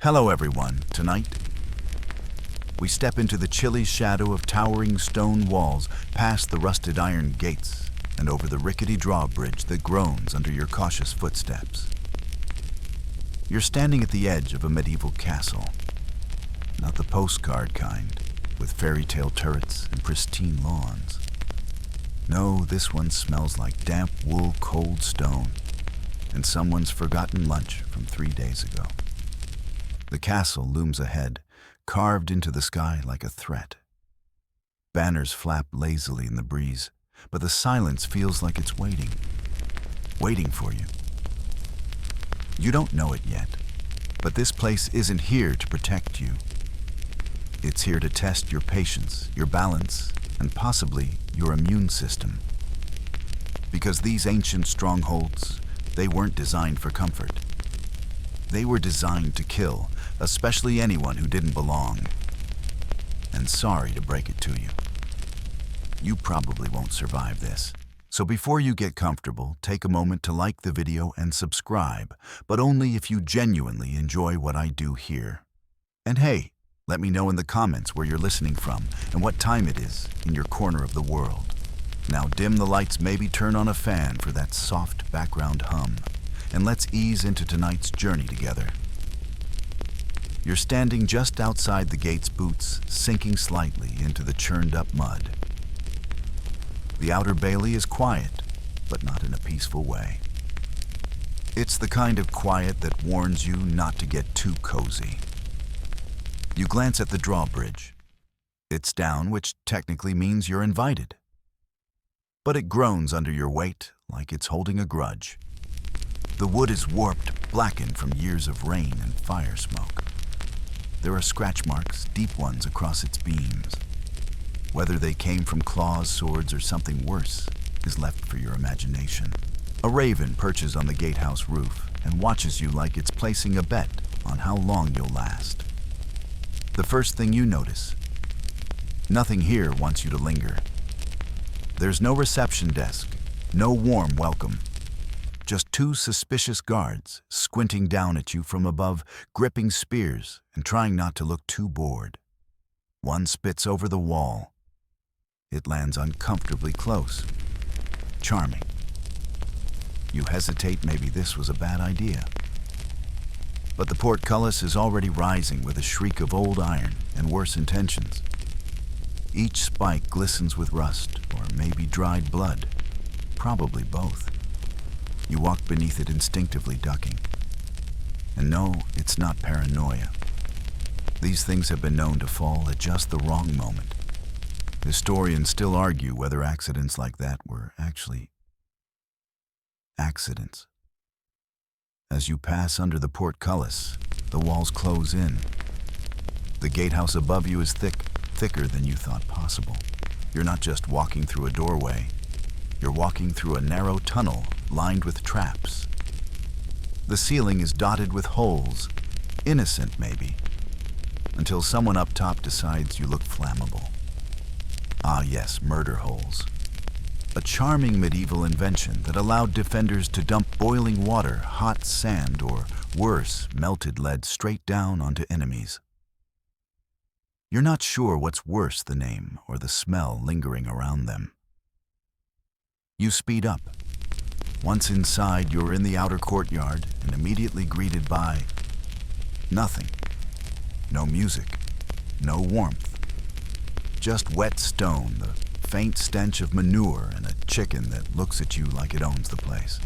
Hello everyone. Tonight, we step into the chilly shadow of towering stone walls, past the rusted iron gates, and over the rickety drawbridge that groans under your cautious footsteps. You're standing at the edge of a medieval castle, not the postcard kind, with fairy tale turrets and pristine lawns. No, this one smells like damp wool, cold stone, and someone's forgotten lunch from 3 days ago. The castle looms ahead, carved into the sky like a threat. Banners flap lazily in the breeze, but the silence feels like it's waiting for you. You don't know it yet, but this place isn't here to protect you. It's here to test your patience, your balance, and possibly your immune system. Because these ancient strongholds, they weren't designed for comfort. They were designed to kill, especially anyone who didn't belong. And sorry to break it to you, you probably won't survive this. So before you get comfortable, take a moment to like the video and subscribe, but only if you genuinely enjoy what I do here. And hey, let me know in the comments where you're listening from and what time it is in your corner of the world. Now dim the lights, maybe turn on a fan for that soft background hum, and let's ease into tonight's journey together. You're standing just outside the gate's boots, sinking slightly into the churned-up mud. The outer bailey is quiet, but not in a peaceful way. It's the kind of quiet that warns you not to get too cozy. You glance at the drawbridge. It's down, which technically means you're invited. But it groans under your weight like it's holding a grudge. The wood is warped, blackened from years of rain and fire smoke. There are scratch marks, deep ones across its beams. Whether they came from claws, swords, or something worse is left for your imagination. A raven perches on the gatehouse roof and watches you like it's placing a bet on how long you'll last. The first thing you notice, nothing here wants you to linger. There's no reception desk, no warm welcome. Just two suspicious guards squinting down at you from above, gripping spears and trying not to look too bored. One spits over the wall. It lands uncomfortably close. Charming. You hesitate, maybe this was a bad idea. But the portcullis is already rising with a shriek of old iron and worse intentions. Each spike glistens with rust, or maybe dried blood. Probably both. You walk beneath it instinctively, ducking. And no, it's not paranoia. These things have been known to fall at just the wrong moment. Historians still argue whether accidents like that were actually accidents. As you pass under the portcullis, the walls close in. The gatehouse above you is thicker than you thought possible. You're not just walking through a doorway. You're walking through a narrow tunnel lined with traps. The ceiling is dotted with holes, innocent maybe, until someone up top decides you look flammable. Ah yes, murder holes. A charming medieval invention that allowed defenders to dump boiling water, hot sand, or worse, melted lead straight down onto enemies. You're not sure what's worse, the name or the smell lingering around them. You speed up. Once inside, you're in the outer courtyard and immediately greeted by nothing. No music, no warmth. Just wet stone, the faint stench of manure, and a chicken that looks at you like it owns the place.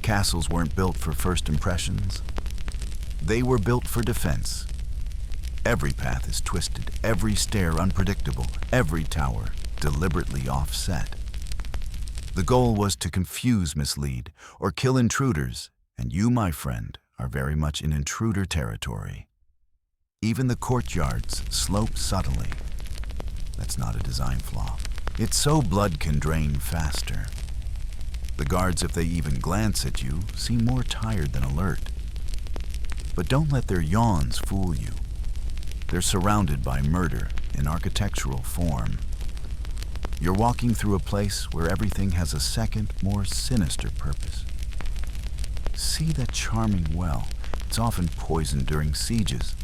Castles weren't built for first impressions. They were built for defense. Every path is twisted, every stair unpredictable, every tower deliberately offset. The goal was to confuse, mislead, or kill intruders, and you, my friend, are very much in intruder territory. Even the courtyards slope subtly. That's not a design flaw. It's so blood can drain faster. The guards, if they even glance at you, seem more tired than alert. But don't let their yawns fool you. They're surrounded by murder in architectural form. You're walking through a place where everything has a second, more sinister purpose. See that charming well? It's often poisoned during sieges.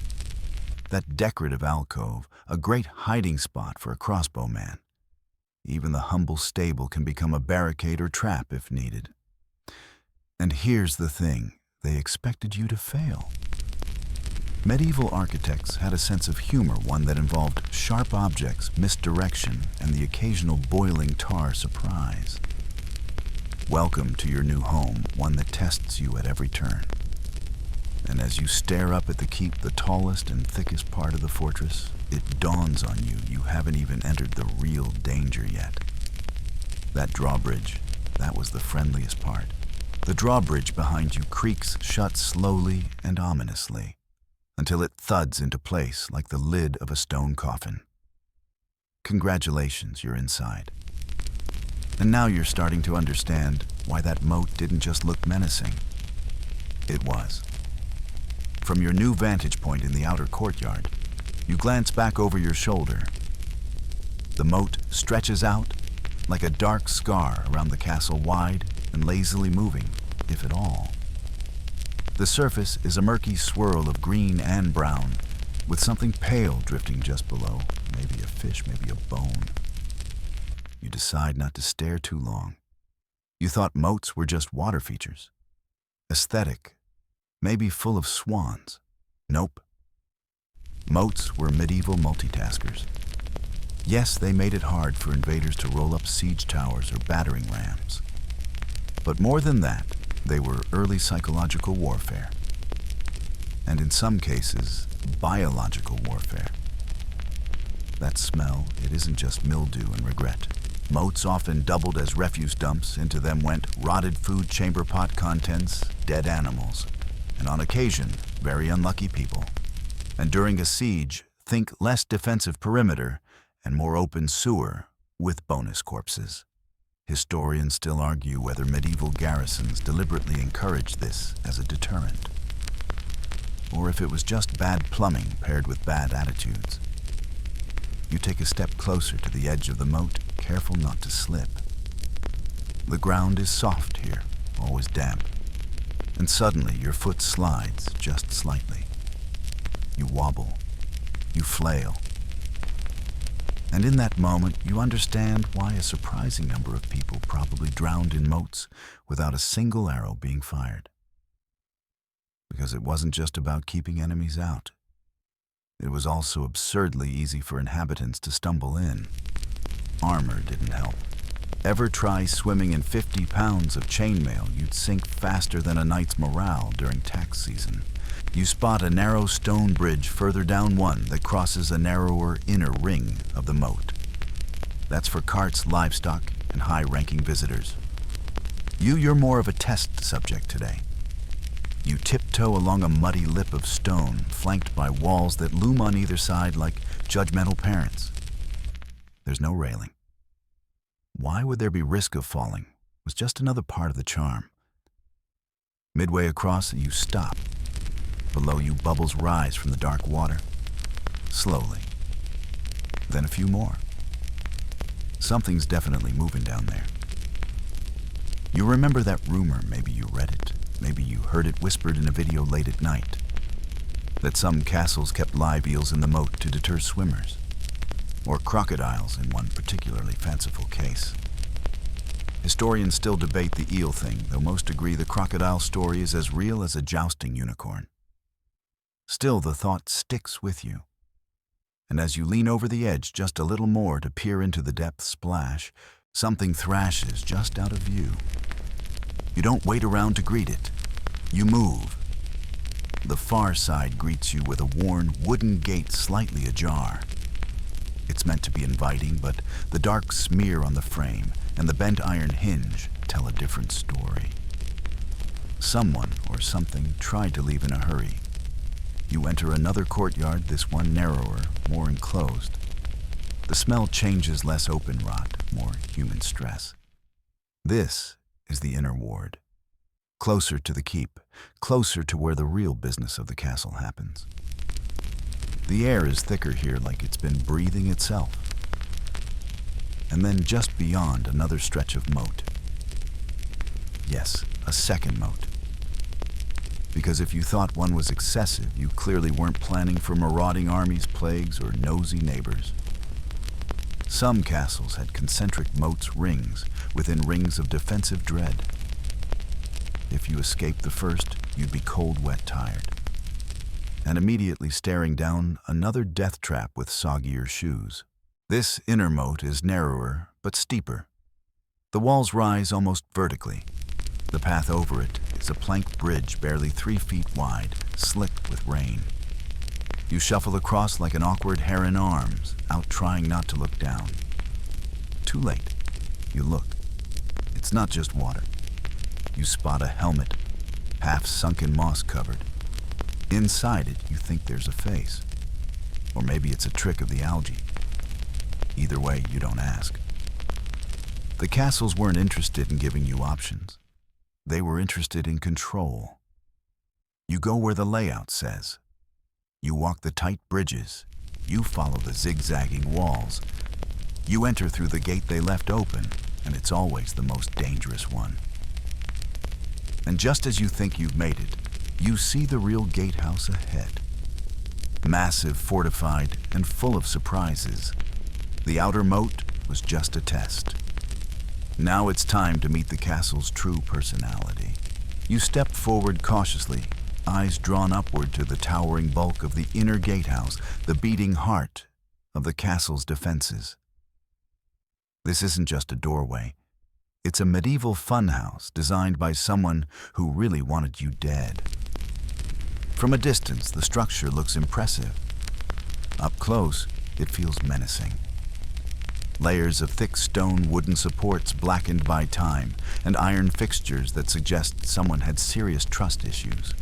That decorative alcove, a great hiding spot for a crossbowman. Even the humble stable can become a barricade or trap if needed. And here's the thing, they expected you to fail. Medieval architects had a sense of humor, one that involved sharp objects, misdirection, and the occasional boiling tar surprise. Welcome to your new home, one that tests you at every turn. And as you stare up at the keep, the tallest and thickest part of the fortress, it dawns on you you haven't even entered the real danger yet. That drawbridge, that was the friendliest part. The drawbridge behind you creaks shut slowly and ominously, until it thuds into place like the lid of a stone coffin. Congratulations, you're inside. And now you're starting to understand why that moat didn't just look menacing. It was. From your new vantage point in the outer courtyard, you glance back over your shoulder. The moat stretches out like a dark scar around the castle, wide and lazily moving, if at all. The surface is a murky swirl of green and brown, with something pale drifting just below, maybe a fish, maybe a bone. You decide not to stare too long. You thought moats were just water features. Aesthetic, maybe full of swans. Nope. Moats were medieval multitaskers. Yes, they made it hard for invaders to roll up siege towers or battering rams. But more than that, they were early psychological warfare. And in some cases, biological warfare. That smell, it isn't just mildew and regret. Moats often doubled as refuse dumps. Into them went rotted food chamber pot contents, dead animals, and on occasion, very unlucky people. And during a siege, think less defensive perimeter and more open sewer with bonus corpses. Historians still argue whether medieval garrisons deliberately encouraged this as a deterrent, or if it was just bad plumbing paired with bad attitudes. You take a step closer to the edge of the moat, careful not to slip. The ground is soft here, always damp, and suddenly your foot slides just slightly. You wobble, you flail. And in that moment, you understand why a surprising number of people probably drowned in moats without a single arrow being fired. Because it wasn't just about keeping enemies out. It was also absurdly easy for inhabitants to stumble in. Armor didn't help. Ever try swimming in 50 pounds of chainmail, you'd sink faster than a knight's morale during tax season. You spot a narrow stone bridge further down one that crosses a narrower inner ring of the moat. That's for carts, livestock, and high-ranking visitors. You're more of a test subject today. You tiptoe along a muddy lip of stone, flanked by walls that loom on either side like judgmental parents. There's no railing. Why would there be risk of falling? It was just another part of the charm. Midway across, you stop. Below you, bubbles rise from the dark water. Slowly. Then a few more. Something's definitely moving down there. You remember that rumor, maybe you read it, maybe you heard it whispered in a video late at night, that some castles kept live eels in the moat to deter swimmers, or crocodiles in one particularly fanciful case. Historians still debate the eel thing, though most agree the crocodile story is as real as a jousting unicorn. Still, the thought sticks with you. And as you lean over the edge just a little more to peer into the depth splash, something thrashes just out of view. You don't wait around to greet it. You move. The far side greets you with a worn wooden gate slightly ajar. It's meant to be inviting, but the dark smear on the frame and the bent iron hinge tell a different story. Someone or something tried to leave in a hurry. You enter another courtyard, this one narrower, more enclosed. The smell changes, less open rot, more human stress. This is the inner ward. Closer to the keep, closer to where the real business of the castle happens. The air is thicker here, like it's been breathing itself. And then just beyond, another stretch of moat. Yes, a second moat. Because if you thought one was excessive, you clearly weren't planning for marauding armies, plagues, or nosy neighbors. Some castles had concentric moats rings within rings of defensive dread. If you escaped the first, you'd be cold, wet, tired, and immediately staring down another death trap with soggier shoes. This inner moat is narrower but steeper. The walls rise almost vertically. The path over it is a plank bridge barely 3 feet wide, slicked with rain. You shuffle across like an awkward hare in arms, out trying not to look down. Too late. You look. It's not just water. You spot a helmet, half sunken, moss covered. Inside it, you think there's a face. Or maybe it's a trick of the algae. Either way, you don't ask. The castles weren't interested in giving you options. They were interested in control. You go where the layout says. You walk the tight bridges. You follow the zigzagging walls. You enter through the gate they left open, and it's always the most dangerous one. And just as you think you've made it, you see the real gatehouse ahead. Massive, fortified, and full of surprises. The outer moat was just a test. Now it's time to meet the castle's true personality. You step forward cautiously, eyes drawn upward to the towering bulk of the inner gatehouse, the beating heart of the castle's defenses. This isn't just a doorway. It's a medieval funhouse designed by someone who really wanted you dead. From a distance, the structure looks impressive. Up close, it feels menacing. Layers of thick stone wooden supports blackened by time, and iron fixtures that suggest someone had serious trust issues.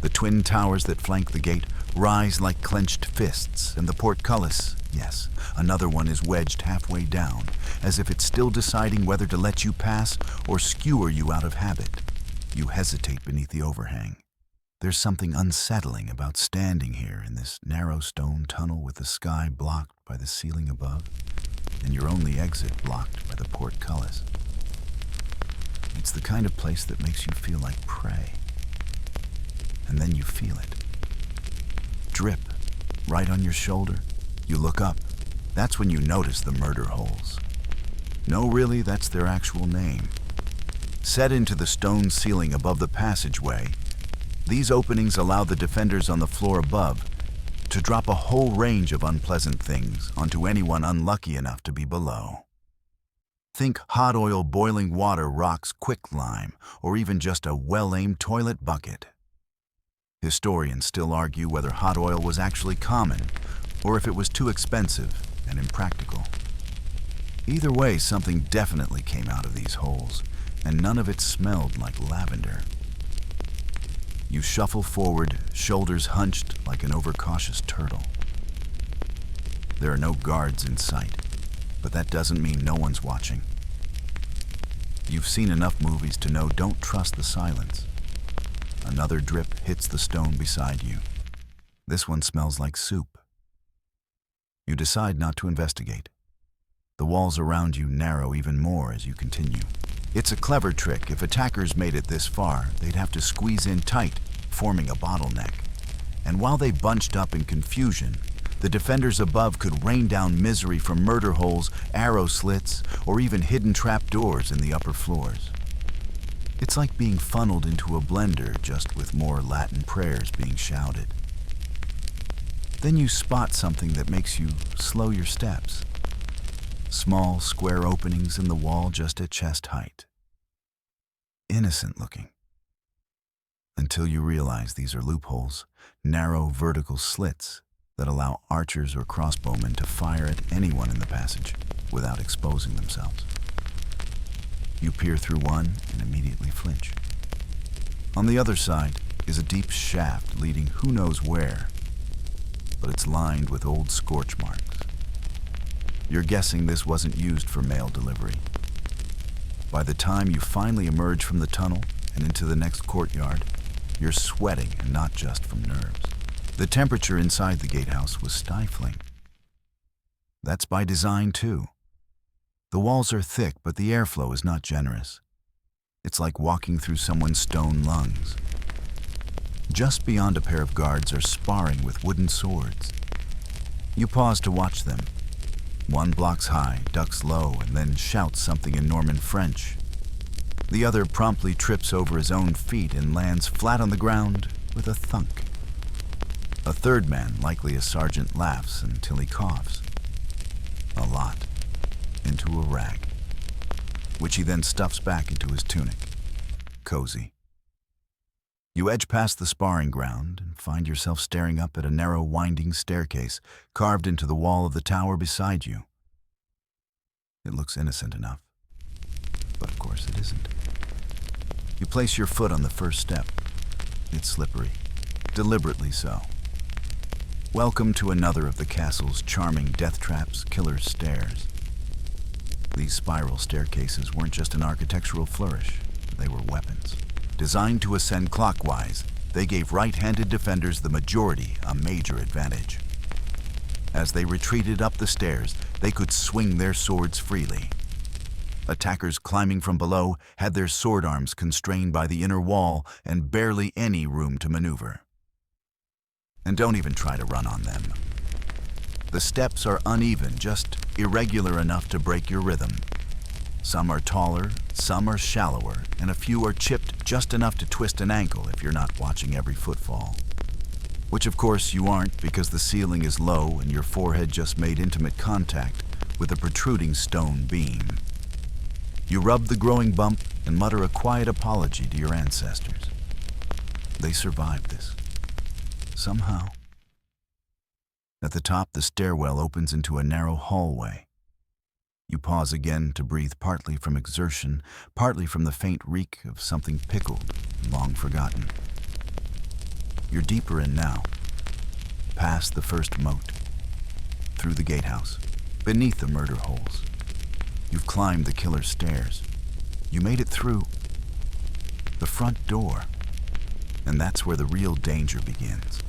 The twin towers that flank the gate rise like clenched fists, and the portcullis, yes, another one is wedged halfway down, as if it's still deciding whether to let you pass or skewer you out of habit. You hesitate beneath the overhang. There's something unsettling about standing here in this narrow stone tunnel with the sky blocked by the ceiling above, and your only exit blocked by the portcullis. It's the kind of place that makes you feel like prey. And then you feel it. Drip, right on your shoulder. You look up. That's when you notice the murder holes. No, really, that's their actual name. Set into the stone ceiling above the passageway, these openings allow the defenders on the floor above to drop a whole range of unpleasant things onto anyone unlucky enough to be below. Think hot oil, boiling water, rocks, quicklime, or even just a well-aimed toilet bucket. Historians still argue whether hot oil was actually common or if it was too expensive and impractical. Either way, something definitely came out of these holes, and none of it smelled like lavender. You shuffle forward, shoulders hunched like an overcautious turtle. There are no guards in sight, but that doesn't mean no one's watching. You've seen enough movies to know don't trust the silence. Another drip hits the stone beside you. This one smells like soup. You decide not to investigate. The walls around you narrow even more as you continue. It's a clever trick. If attackers made it this far, they'd have to squeeze in tight, forming a bottleneck. And while they bunched up in confusion, the defenders above could rain down misery from murder holes, arrow slits, or even hidden trapdoors in the upper floors. It's like being funneled into a blender, just with more Latin prayers being shouted. Then you spot something that makes you slow your steps. Small, square openings in the wall just at chest height. Innocent looking. Until you realize these are loopholes, narrow vertical slits that allow archers or crossbowmen to fire at anyone in the passage without exposing themselves. You peer through one and immediately flinch. On the other side is a deep shaft leading who knows where, but it's lined with old scorch marks. You're guessing this wasn't used for mail delivery. By the time you finally emerge from the tunnel and into the next courtyard, you're sweating, and not just from nerves. The temperature inside the gatehouse was stifling. That's by design, too. The walls are thick, but the airflow is not generous. It's like walking through someone's stone lungs. Just beyond a pair of guards are sparring with wooden swords. You pause to watch them. One blocks high, ducks low, and then shouts something in Norman French. The other promptly trips over his own feet and lands flat on the ground with a thunk. A third man, likely a sergeant, laughs until he coughs. A lot. Into a rag, which he then stuffs back into his tunic. Cozy. You edge past the sparring ground and find yourself staring up at a narrow, winding staircase carved into the wall of the tower beside you. It looks innocent enough, but of course it isn't. You place your foot on the first step. It's slippery, deliberately so. Welcome to another of the castle's charming death traps, killer stairs. These spiral staircases weren't just an architectural flourish, they were weapons. Designed to ascend clockwise, they gave right-handed defenders the majority a major advantage. As they retreated up the stairs, they could swing their swords freely. Attackers climbing from below had their sword arms constrained by the inner wall and barely any room to maneuver. And don't even try to run on them. The steps are uneven, just irregular enough to break your rhythm. Some are taller, some are shallower, and a few are chipped just enough to twist an ankle if you're not watching every footfall. Which of course you aren't, because the ceiling is low and your forehead just made intimate contact with a protruding stone beam. You rub the growing bump and mutter a quiet apology to your ancestors. They survived this. Somehow. At the top, the stairwell opens into a narrow hallway. You pause again to breathe, partly from exertion, partly from the faint reek of something pickled and long forgotten. You're deeper in now, past the first moat, through the gatehouse, beneath the murder holes. You've climbed the killer stairs. You made it through the front door, and that's where the real danger begins.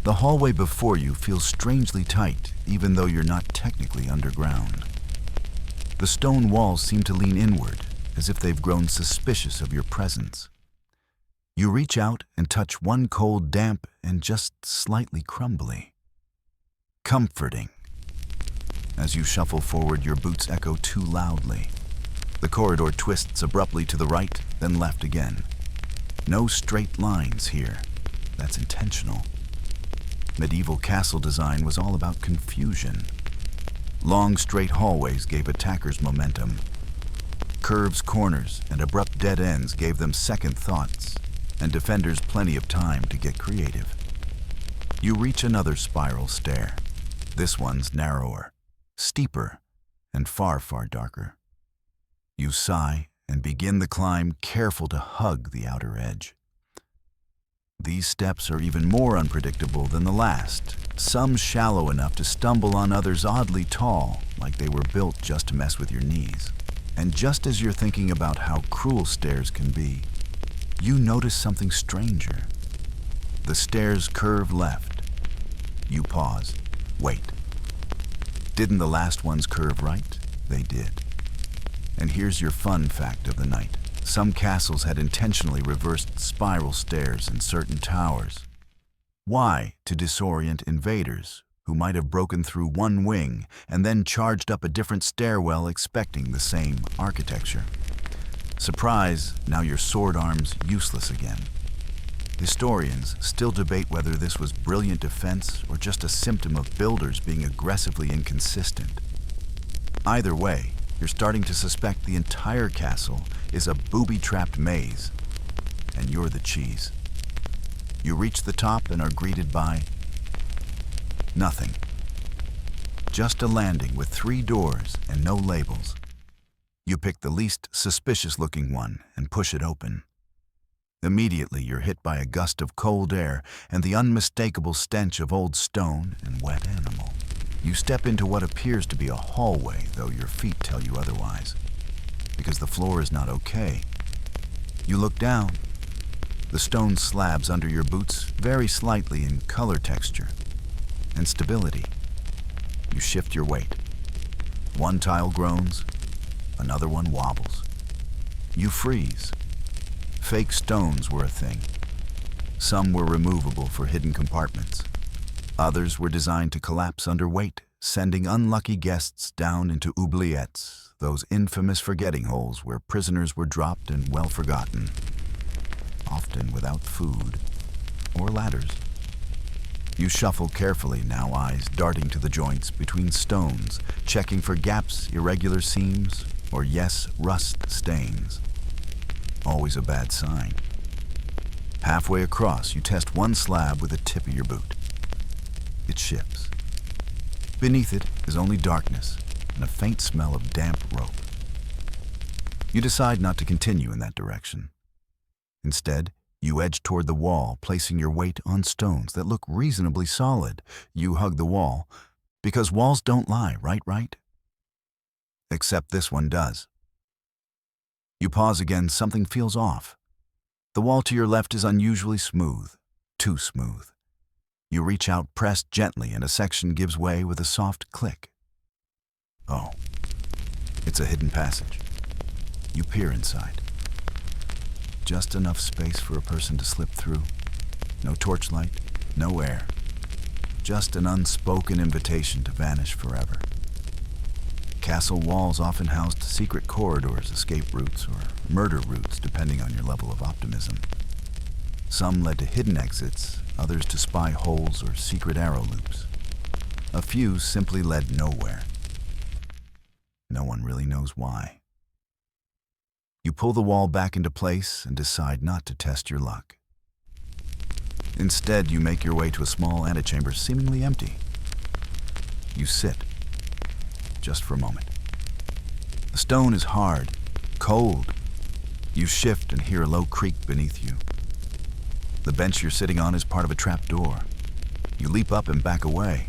The hallway before you feels strangely tight, even though you're not technically underground. The stone walls seem to lean inward, as if they've grown suspicious of your presence. You reach out and touch one cold, damp, and just slightly crumbly. Comforting. As you shuffle forward, your boots echo too loudly. The corridor twists abruptly to the right, then left again. No straight lines here. That's intentional. Medieval castle design was all about confusion. Long, straight hallways gave attackers momentum. Curves, corners, and abrupt dead ends gave them second thoughts, and defenders plenty of time to get creative. You reach another spiral stair. This one's narrower, steeper, and far, far darker. You sigh and begin the climb, careful to hug the outer edge. These steps are even more unpredictable than the last, some shallow enough to stumble on, others oddly tall, like they were built just to mess with your knees. And just as you're thinking about how cruel stairs can be, you notice something stranger. The stairs curve left. You pause. Wait. Didn't the last ones curve right? They did. And here's your fun fact of the night. Some castles had intentionally reversed spiral stairs in certain towers. Why? To disorient invaders, who might have broken through one wing and then charged up a different stairwell expecting the same architecture. Surprise, now your sword arm's useless again. Historians still debate whether this was brilliant defense or just a symptom of builders being aggressively inconsistent. Either way, you're starting to suspect the entire castle is a booby-trapped maze, and you're the cheese. You reach the top and are greeted by nothing. Just a landing with 3 doors and no labels. You pick the least suspicious-looking one and push it open. Immediately, you're hit by a gust of cold air and the unmistakable stench of old stone and wet animal. You step into what appears to be a hallway, though your feet tell you otherwise, because the floor is not okay. You look down. The stone slabs under your boots vary slightly in color texture and stability. You shift your weight. One tile groans, another one wobbles. You freeze. Fake stones were a thing. Some were removable for hidden compartments. Others were designed to collapse under weight, sending unlucky guests down into oubliettes, those infamous forgetting holes where prisoners were dropped and well forgotten, often without food or ladders. You shuffle carefully, now eyes darting to the joints between stones, checking for gaps, irregular seams, or yes, rust stains. Always a bad sign. Halfway across, you test one slab with the tip of your boot. It shifts. Beneath it is only darkness and a faint smell of damp rope. You decide not to continue in that direction. Instead, you edge toward the wall, placing your weight on stones that look reasonably solid. You hug the wall, because walls don't lie, right? Except this one does. You pause again, something feels off. The wall to your left is unusually smooth, too smooth. You reach out, press gently, and a section gives way with a soft click. Oh, it's a hidden passage. You peer inside. Just enough space for a person to slip through. No torchlight, no air. Just an unspoken invitation to vanish forever. Castle walls often housed secret corridors, escape routes, or murder routes, depending on your level of optimism. Some led to hidden exits, others to spy holes or secret arrow loops. A few simply led nowhere. No one really knows why. You pull the wall back into place and decide not to test your luck. Instead, you make your way to a small antechamber seemingly empty. You sit, just for a moment. The stone is hard, cold. You shift and hear a low creak beneath you. The bench you're sitting on is part of a trap door. You leap up and back away.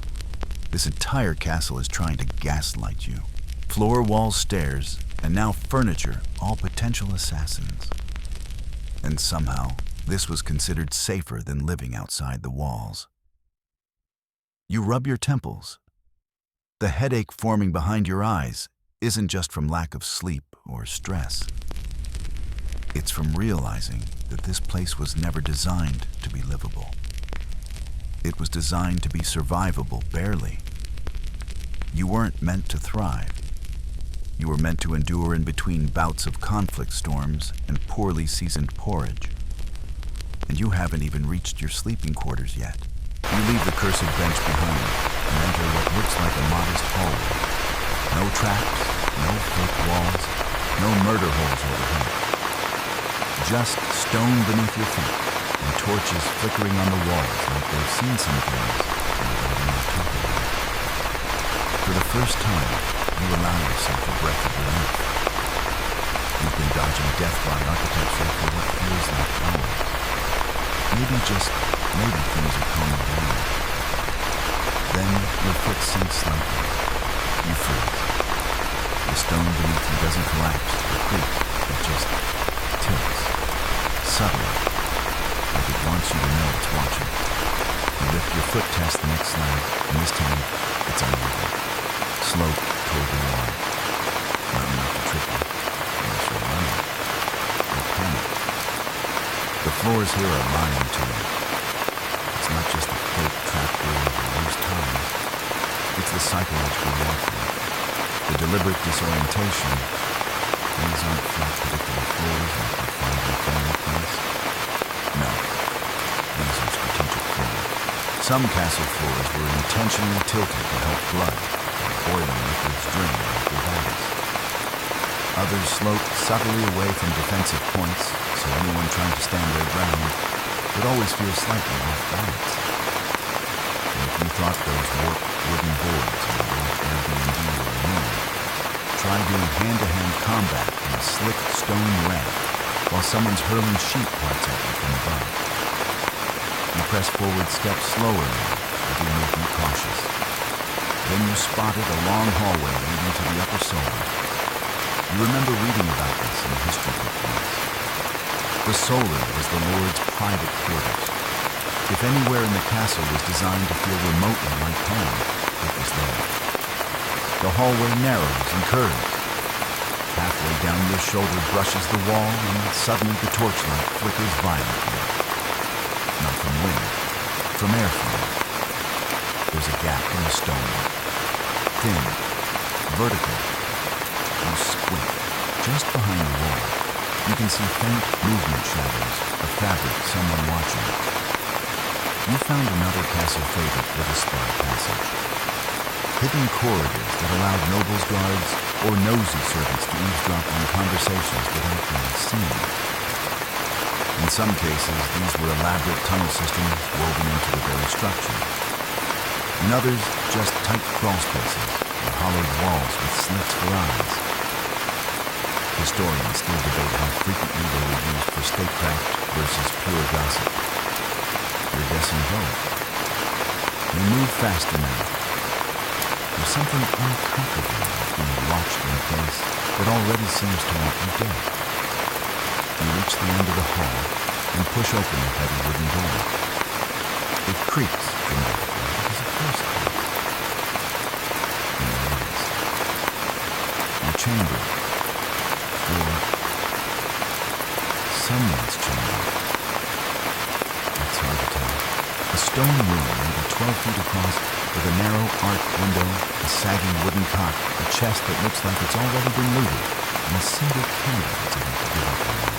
This entire castle is trying to gaslight you. Floor, walls, stairs, and now furniture, all potential assassins. And somehow, this was considered safer than living outside the walls. You rub your temples. The headache forming behind your eyes isn't just from lack of sleep or stress. It's from realizing that this place was never designed to be livable. It was designed to be survivable, barely. You weren't meant to thrive. You were meant to endure in between bouts of conflict storms and poorly seasoned porridge. And you haven't even reached your sleeping quarters yet. You leave the cursed bench behind and enter what looks like a modest hallway. No traps, no fake walls, no murder holes overhead. Just stone beneath your feet and torches flickering on the walls like they've seen some things and don't want to talk about it. For the first time, you allow yourself a breath of relief. You've been dodging death by architecture for what feels like hours. Maybe things are calming down. Then your foot sinks slightly. You freeze. The stone beneath you doesn't collapse or creak. It just tilts. Subtly. Like it wants you to know it's watching. You lift your foot, test the next slab, and this time it's uneven. Slope toward the wall. Not enough to trip you, unless you're running. Or panic. The floors here are lying to you. It's not just the fake trapdoor or loose ties. It's the psychological warfare. The deliberate disorientation. These aren't flat, predictable floors like you find in a family place. No. These are strategic floors. Some castle floors were intentionally tilted to help blood. Boiling liquids drain out the valleys. Others sloped subtly away from defensive points, so anyone trying to stand their ground would always feel slightly off balance. And if you thought those warped wooden boards on the old Airbnb were annoying, try doing hand-to-hand combat in a slick stone ramp while someone's hurling sheet parts at you from above. You press forward steps slower now, every movement cautious. Then you spotted a long hallway leading to the upper solar. You remember reading about this in the history book once. The solar was the Lord's private quarters. If anywhere in the castle was designed to feel remotely like home, it was there. The hallway narrows and curves. Halfway down your shoulder brushes the wall, and suddenly the torchlight flickers violently. from wind, from airflow. There's a gap in the stonework, thin, vertical. You squint. Just behind the wall, you can see faint movement shadows of fabric, someone watching. You found another castle favorite with a spy passage. Hidden corridors that allowed nobles' guards or nosy servants to eavesdrop on conversations without being seen. In some cases, these were elaborate tunnel systems woven into the very structure. In others, just tight crawl spaces or hollowed walls with slits for eyes. Historians still debate how frequently they were used for statecraft versus pure gossip. You're guessing both. You move faster now. There's something uncomfortable about being watched in a place that already seems to want you dead. You reach the end of the hall and push open the heavy wooden door. It creaks dramatically because of course it does. And there it is. Your chamber. Or someone's chamber. It's hard to tell. A stone room, maybe 12 feet across, with a narrow arched window, a sagging wooden cot, a chest that looks like it's already been looted, and a single candle that's about to give up on you.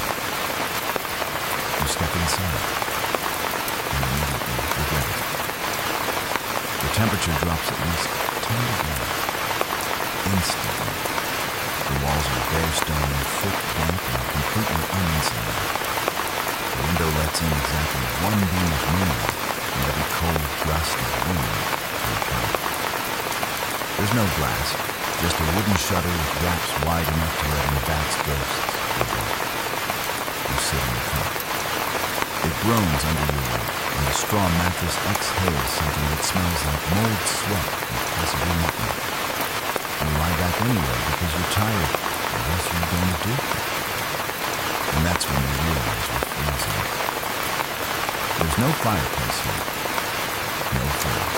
You step inside, and immediately regret it. The temperature drops at least 10 degrees. Instantly. The walls are bare stone, thick, damp, and completely uninsulated. The window lets in exactly one beam of moonlight, and every cold gust of wind can count. There's no glass, just a wooden shutter with gaps wide enough to let in bats' ghosts or both. You sit in the cot. It groans under your weight, and the straw mattress exhales something that smells like mold sweat and possibly mutton. You lie back anyway because you're tired. What else are you going to do? And that's when you realize you're freezing. There's no fireplace here. No furs.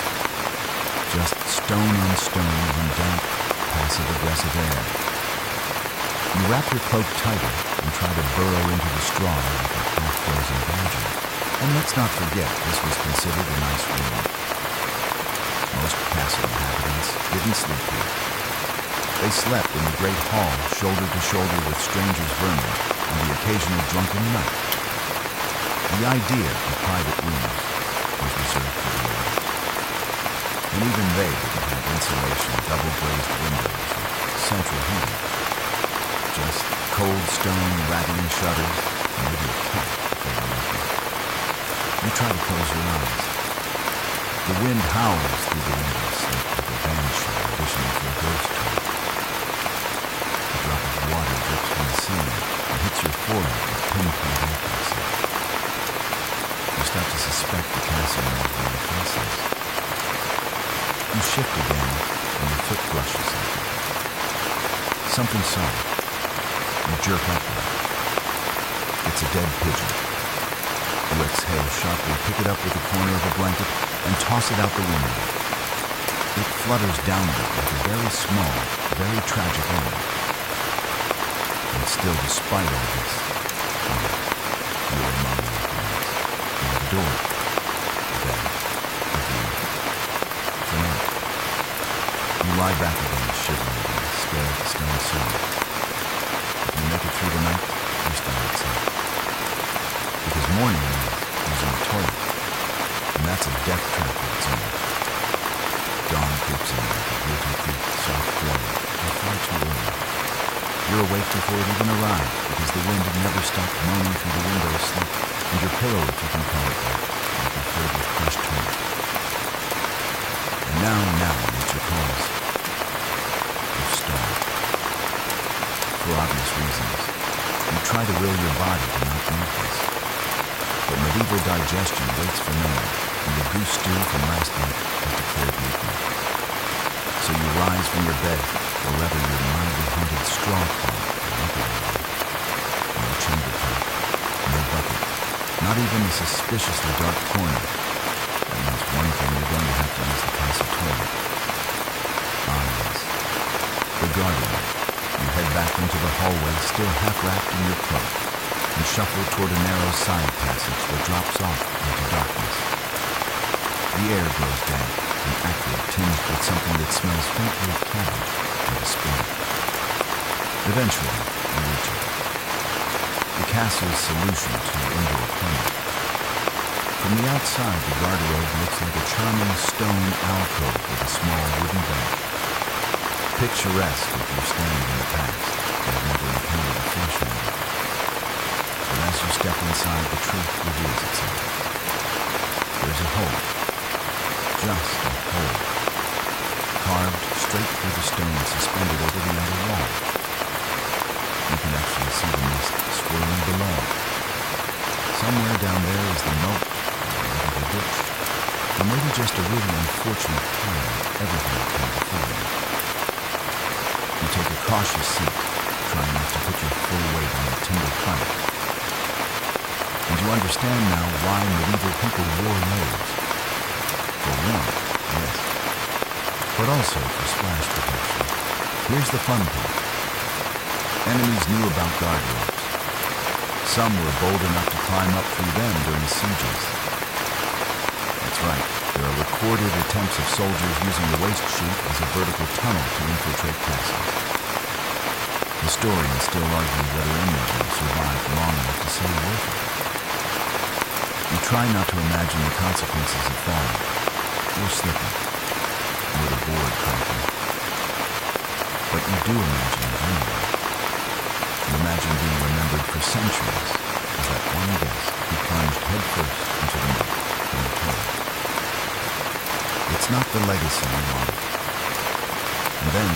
Just stone on stone on damp, passive-aggressive air. You wrap your cloak tighter and try to burrow into the straw like a half-frozen badger. And let's not forget, this was considered a nice room. Most castle inhabitants didn't sleep here. They slept in the great hall, shoulder to shoulder with strangers' vermin and the occasional drunken knight. The idea of private rooms was reserved for the elite. And even they didn't have insulation, double-glazed windows, or central heating. Just cold stone, rattling shutters, and maybe a cat if they were lucky. You try to close your eyes. The wind howls through the windows like a banshee auditioning for a ghost tour. A drop of water drips from the ceiling and hits your forehead with pinpoint accuracy. You start to suspect the castle knows where your face is. You shift again, and your foot brushes something. Something soft. You jerk upward. It's a dead pigeon. You exhale sharply, pick it up with the corner of a blanket, and toss it out the window. It flutters downward like a very small, very tragic end. And still, despite all this, you're among your friends. You have a door. Bed. A view. For now. You lie back again, shivering, and stare at the stone ceiling. If you make it through the night, you stay outside. Because morning means using the toilet. And that's a death trap of its own. Dawn creeps in like a guilty thief, soft gray, and far too early. You're awake before it even arrives, because the wind had never stopped moaning through the window asleep, and your pillow, if you can call it that, might be filled with crushed turnip. And now nature calls. You've starved. For obvious reasons. You try to will your body to not need this. But medieval digestion waits for no one, and the goose stew from last night has declared midnight. So you rise from your bed, or rather your mildly haunted straw cloth, and look around you. No chamber pot, no bucket, not even a suspiciously dark corner. That means one thing, you're going to have to use the castle toilet. Ah, yes. The garden. You head back into the hallway, still half wrapped in your cloak, and shuffle toward a narrow side passage that drops off into darkness. The air grows damp and acrid, tinged with something that smells faintly of cabbage and despair. Eventually, you reach it. The castle's solution to indoor climate. From the outside, the garderobe looks like a charming stone alcove with a small wooden bench. Picturesque if you're standing in the past and have never encountered a flesh wound. But as you step inside, the truth reveals itself. There's a hole. Just a hole. Carved straight through the stone suspended over the outer wall. You can actually see the mist swirling below. Somewhere down there is the moat, or maybe the ditch, or maybe just a really unfortunate time of everything that came before you. You take a cautious seat, trying not to put your full weight on the timber plank. And you understand now why medieval people wore layers. For warmth, yes, but also for splash protection. Here's the fun part. Enemies knew about guard ropes. Some were bold enough to climb up through them during sieges. That's right, there are recorded attempts of soldiers using the waste chute as a vertical tunnel to infiltrate castles. Historians still argue whether any of them survived long enough to say worth it. You try not to imagine the consequences of falling, or slipping, or the board cracking. But you do imagine it anyway. You imagine being remembered for centuries as that one guest who plunged headfirst into the mud from the toilet. It's not the legacy you want. And then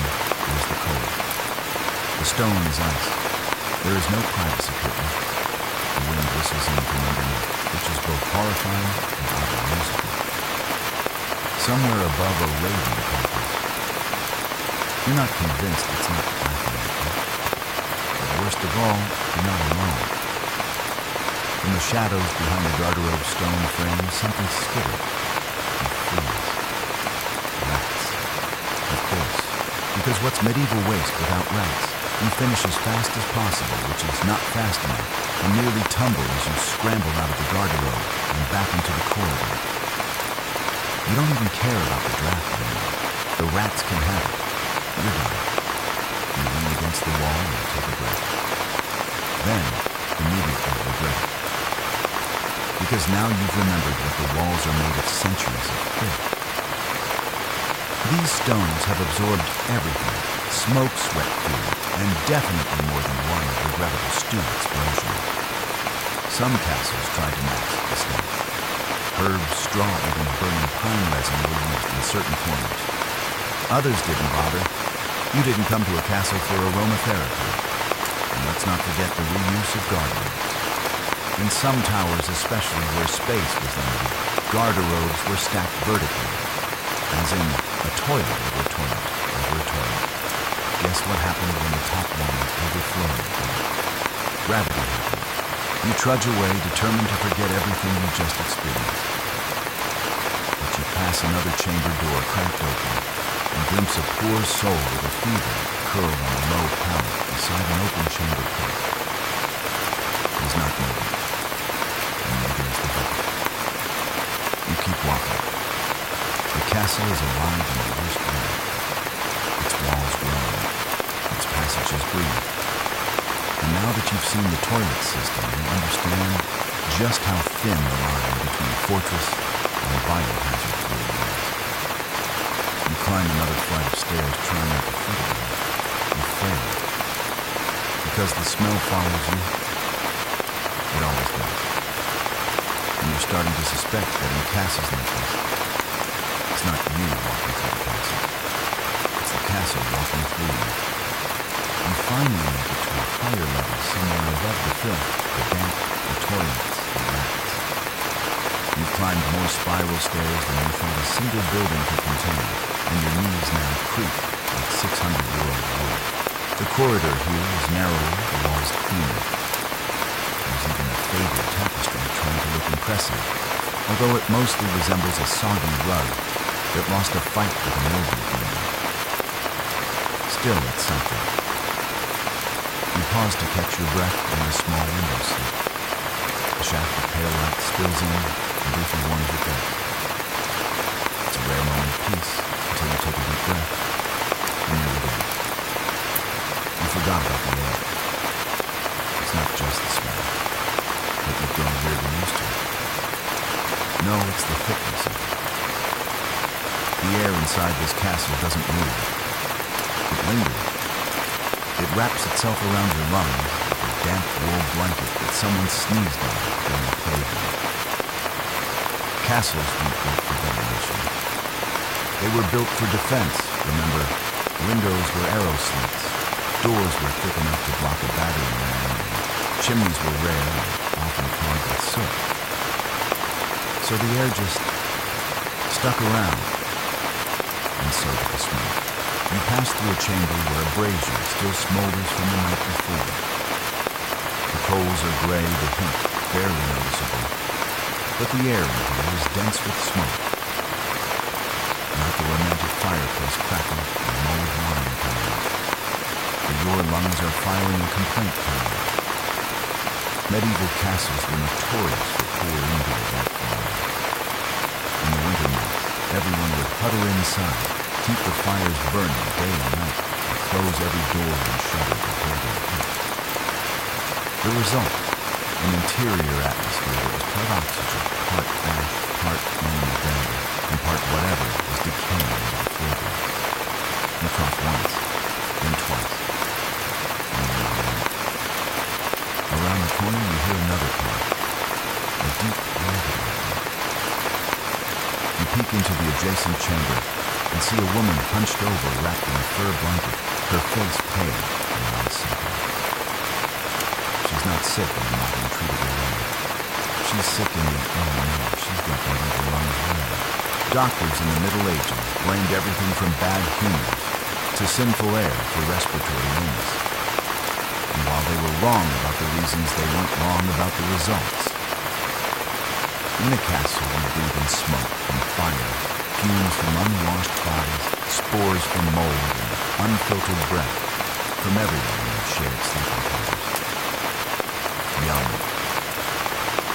there's the cold. The stone is ice. There is no privacy curtain. The wind whistles in from underneath, which is both horrifying and oddly musical. Somewhere above a raven cackles. You're not convinced it's not laughing at you. But worst of all, you're not alone. From the shadows behind the garderobe stone frame, something skitters and flees. Rats. Of course. Because what's medieval waste without rats? You finish as fast as possible, which is not fast enough, and nearly tumble as you scramble out of the garderobe and back into the corridor. You don't even care about the draft anymore. The rats can have it. You're done. You lean against the wall and take a breath. Then, immediately regret it. Because now you've remembered that the walls are made of centuries of filth. These stones have absorbed everything, smoke, sweat, food, and definitely more than one regrettable stew explosion. Some castles tried to mask the stench. Herbs, straw, even burning pine resin were used in certain corners. Others didn't bother. You didn't come to a castle for aromatherapy. And let's not forget the reuse of garderobes. In some towers, especially where space was limited, garderobes were stacked vertically, as in a toilet over a toilet over a toilet. Guess what happened when the top one overflowed? Gravity happened. You trudge away, determined to forget everything you just experienced. But you pass another chamber door cracked open and glimpse a poor soul with a fever curled on a low pallet beside an open chamber pit. He's not moving, and neither is the bucket. You keep walking. The castle is alive in the worst way. Its walls groan, its passages breathe. And now that you've seen the toilet system, you understand just how thin the line between fortress and biohazard really is. You climb another flight of stairs trying not to feed it. You fail. Because the smell follows you. It always does. And you're starting to suspect that in castles like this, it's not you walking through the castle. It's the castle walking through you. You finally make it to a higher level somewhere above the filth, the damp, the toilets, the rats. You've climbed more spiral stairs than you thought a single building could contain, and your knees now creak like 600-year-old wood. The corridor here is narrower, the walls cleaner. There's even a faded tapestry trying to look impressive, although it mostly resembles a soggy rug that lost a fight with a mildew demon. Still, it's something. You pause to catch your breath in a small window seat. The shaft of pale light spills in and briefly warms your face. The air inside this castle doesn't move. It lingers. It wraps itself around your lungs like a damp wool blanket that someone sneezed on during a plague. Castles weren't built for ventilation. They were built for defense. Remember, windows were arrow slits, doors were thick enough to block a battering ram, and chimneys were rare and often clogged with soot. So the air just stuck around, and so did the smoke. You pass through a chamber where a brazier still smolders from the night before. The coals are gray, the heat barely noticeable, but the air in here is dense with smoke. Not the romantic fireplace crackle and mulled wine coming out. For your lungs are filing a complaint kind. Medieval castles were notorious for poor indoor air quality. In the winter months, everyone would huddle inside, keep the fires burning day and night, and close every door and shutter to hold their heat. The result, an interior atmosphere that was part oxygen, part ash, part animal dander, and part whatever was decaying into the floorboards. You cough once, then twice, and then again. Around the corner you hear another cough, a deep ragged one. You peek into the adjacent chamber and see a woman hunched over wrapped in a fur blanket, her face pale and eyes sunken. She's not sick in a modern treatable way. She's sick in the, oh no, she's got medieval lung hair. Doctors in the Middle Ages blamed everything from bad humors to sinful air for respiratory illness. And while they were wrong about the reasons, they weren't wrong about the results. In a castle, you breathe in smoke from fire, fumes from unwashed bodies, spores from mold, and unfiltered breath from everyone in your shared sleeping quarters. Young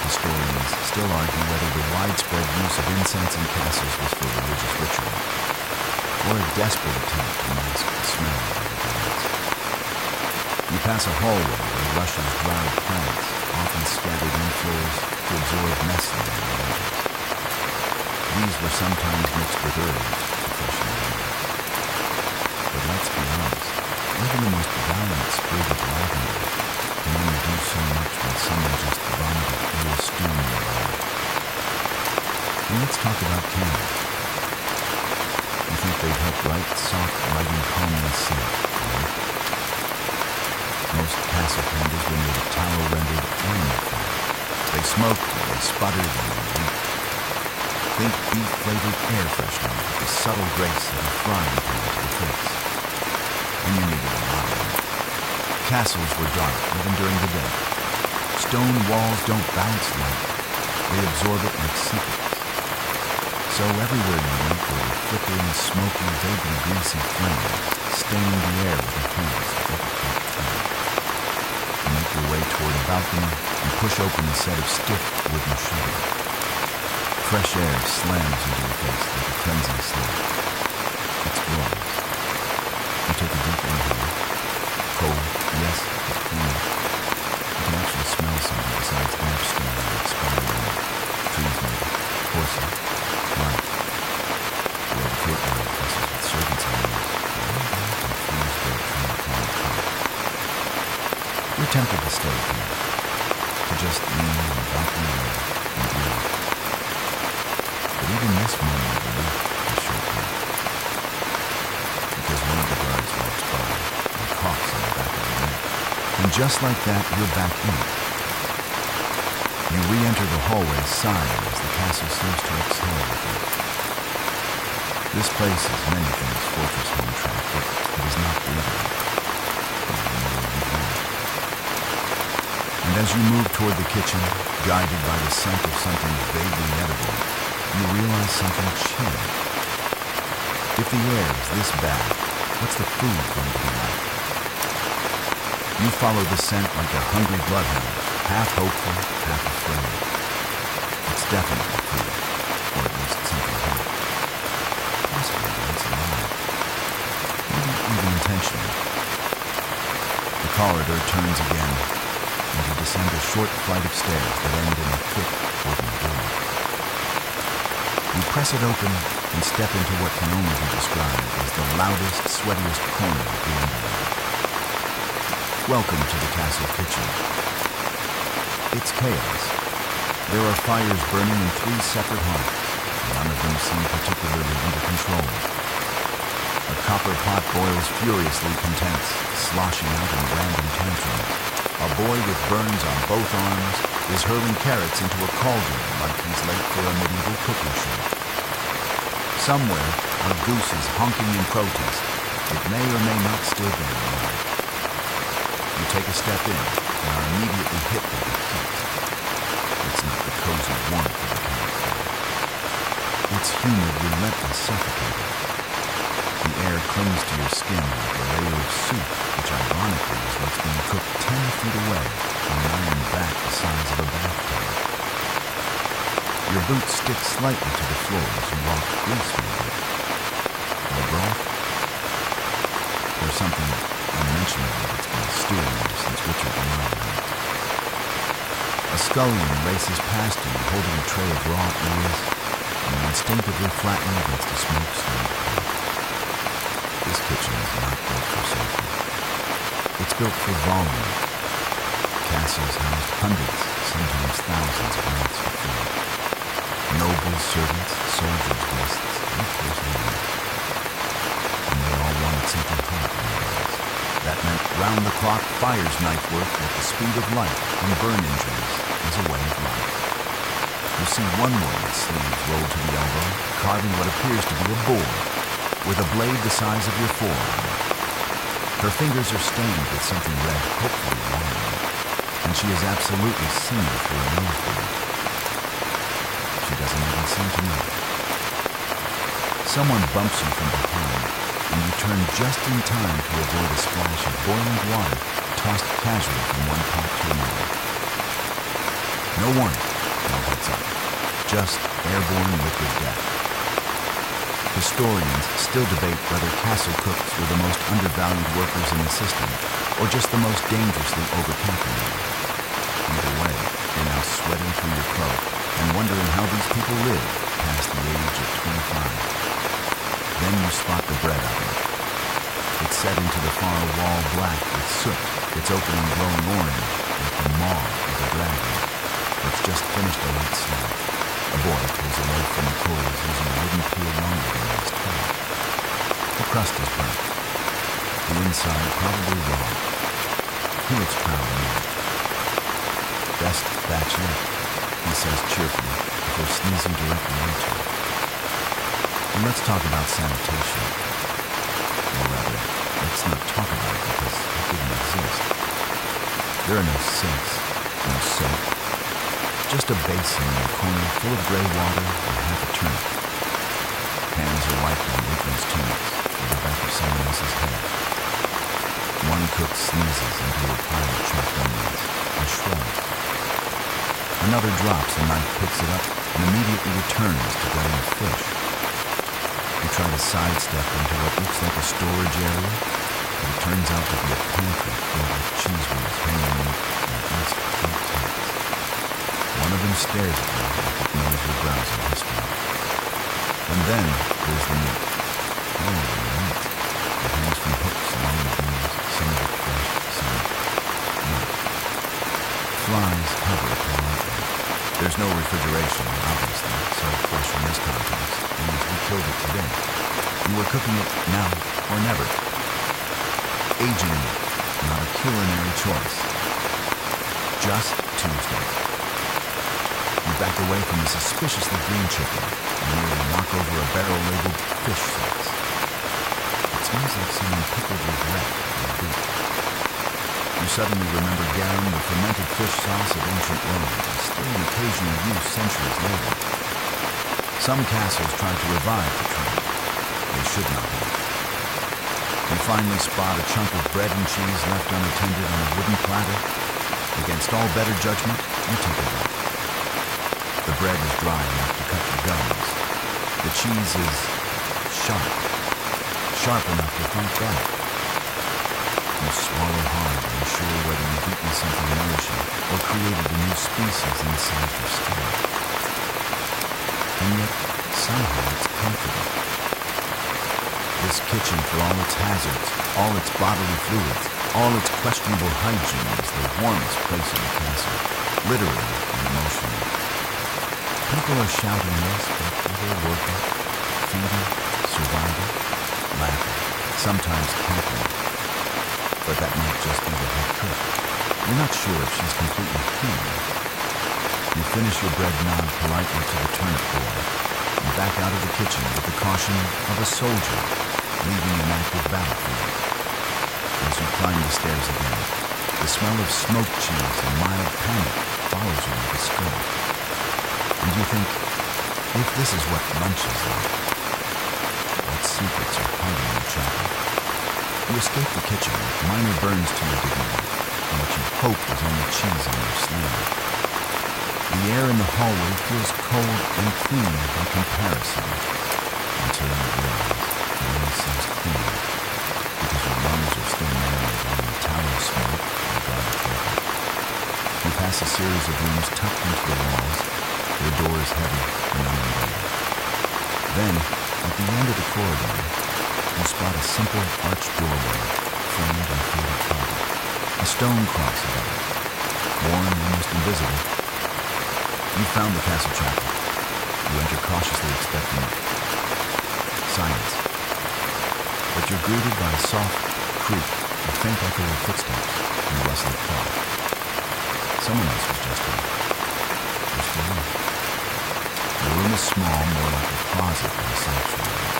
historians still argue whether the widespread use of incense in castles was for religious ritual, or a desperate attempt to mask the smell of everything else. You pass a hallway where rushes dried plants, often scattered in floors to absorb nestling in the edges. These were sometimes mixed with herbs to freshen the air. But let's be honest, even the most valiant sprig of lavender can only do so much when someone just vomited eel stew in your eye. And let's talk about candles. You think they'd help light, soft, lighting, calming scent, right? Most castle candles were made of tallow-rendered animal fat. They smoked, they sputtered, and they leaked. Think beef-flavored air freshener with the subtle grace of a frying pan to the face. And you needed a lot of them. Castles were dark even during the day. Stone walls don't bounce light. They absorb it like secrets. So everywhere you went there were flickering, smoky, vaguely greasy flames, staining the air with a fuse that never quite turned. You make your way toward a balcony and push open a set of stiff wooden shutters. Fresh air slams into your face like a cleansing slab. It's glorious. You take a deep inhale. Cold, yes, but clean. You can actually smell something besides damp stone and expired air. Trees maybe, horses, light. The old courtyard bristles with servants' animals, and confused dirt from the cloud top. You're tempted to stay here, to just lean on the balcony air and breathe. But even this moment of relief is short-lived. Because one of the guards walks by and coughs on the back of your neck. And just like that, you're back in it. You re-enter the hallway sighing as the castle seems to exhale with you. This place is many things fortress home track, but it is not breathable. And as you move toward the kitchen, guided by the scent of something vaguely edible, you realize something chilling. If the air is this bad, what's the food going to be like? You follow the scent like a hungry bloodhound, half hopeful, half afraid. It's definitely food, or at least something hot. Possibly once alive. Maybe even intentional. The corridor turns again, and you descend a short flight of stairs that end in a thick wooden door. You press it open and step into what can only be described as the loudest, sweatiest corner of the underworld. Welcome to the castle kitchen. It's chaos. There are fires burning in 3 separate hearths. None of them seem particularly under control. A copper pot boils furiously content, sloshing out in random tantrums. A boy with burns on both arms is hurling carrots into a cauldron like he's late for a medieval cooking show. Somewhere, a goose is honking in protest. It may or may not still be alive. You take a step in and are immediately hit by the heat. It's not the cozy warmth of the campfire. It's humid, relentless, suffocating. The air clings to your skin like a layer of soup, which ironically is what's being cooked 10 feet away on an iron vat the size of a bathtub. Your boots stick slightly to the floor as you walk gracefully. The broth? There's something unmentionable that's been stewing there since Richard the Lion. A scullion races past you holding a tray of raw eels, and you instinctively flatten against a smoke-stained plate. This kitchen is not built for safety. It's built for volume. Castles housed hundreds, sometimes thousands of mouths to feed. Nobles, servants, soldiers, guests, and of course ladies. And they all wanted something hot nowadays. That meant round-the-clock fire's knife work with the speed of light and burn injuries as a way of life. You see one woman's sleeves rolled to the elbow, carving what appears to be a boar, with a blade the size of your forearm. Her fingers are stained with something red, hopefully wine, and she is absolutely singing through a nosebleed. She doesn't even seem to know. Someone bumps you from behind, and you turn just in time to avoid a splash of boiling water tossed casually from one pot to another. No warning, no heads up, just airborne liquid death. Historians still debate whether castle cooks were the most undervalued workers in the system, or just the most dangerously overcaffeinated. Either way, you're now sweating through your cloak and wondering how these people live past the age of 25. Then you spot the bread oven. It's set into the far wall black with soot, its opening glowing orange like the maw of a dragon. It's just finished a light slab. A boy pulls a loaf from the coals using a wooden peel longer than his toe. The crust is burnt. The inside probably raw. He looks proud of it. Best batch yet, he says cheerfully before sneezing directly into it. And let's talk about sanitation. Or rather, let's not talk about it because it didn't exist. There are no sinks, no soap. Just a basin in the corner full of gray water and half a turnip. Hands are wiped on Rickman's tunics or the back of someone else's head. One cook sneezes into a pile of chopped onions and shrugs. Another drops a knife, picks it up, and immediately returns to gutting a fish. You try to sidestep into what looks like a storage area, but it turns out to be a pantry filled with cheese wheels hanging in at least 8 tacks. One of them stares at you like it knows your browsing history. And then there's the meat. Oh, the meat. It hangs from hooks along the beams, some of it fresh, some not. Flies hover politely. There's no refrigeration, obviously, so fresh in this context means we killed it today. And we're cooking it now or never. Aging meat, not a culinary choice. Just Tuesday. You back away from the suspiciously green chicken and nearly knock over a barrel labeled fish sauce. It smells like someone pickled regret in a boot. You suddenly remember garum, the fermented fish sauce of ancient Rome, is still in occasional use centuries later. Some castles tried to revive the trend. They should not have. You finally spot a chunk of bread and cheese left unattended on a wooden platter. Against all better judgment, you take a bite. The bread is dry enough to cut your gums. The cheese is sharp. Sharp enough to fight back. You swallow hard, unsure whether you've eaten something nourishing or created a new species inside your stomach. And yet, somehow it's comforting. This kitchen, for all its hazards, all its bodily fluids, all its questionable hygiene, is the warmest place in the castle, literally and emotionally. People are shouting this, but they're working, feeding, surviving, laughing, sometimes cackling. But that might just be the head cook. You're not sure if she's completely human. You finish your bread, nod politely to the turnip boy, and back out of the kitchen with the caution of a soldier leaving an active battlefield. As you climb the stairs again, the smell of smoked cheese and mild panic follows you like a skunk. And you think, if this is what lunch is like, what secrets are hiding in the chapel? You escape the kitchen with minor burns to your dignity, and what you hope is only cheese on your sleeve. The air in the hallway feels cold and clean by comparison, until you realize it only seems clean, because your lungs are still marinated in the tallow smoke and garlic flavor. You pass a series of rooms tucked into the walls, their doors heavy and uninviting. Then, at the end of the corridor, you spot a simple arched doorway, framed in faded carving, a stone cross above it, worn almost invisible. You found the castle chapel. You enter cautiously expecting silence. But you're greeted by a soft creak, a faint echo of footsteps, and a rustle of cloth. Someone else was just here. Just for you. The room is small, more like a closet than a sanctuary.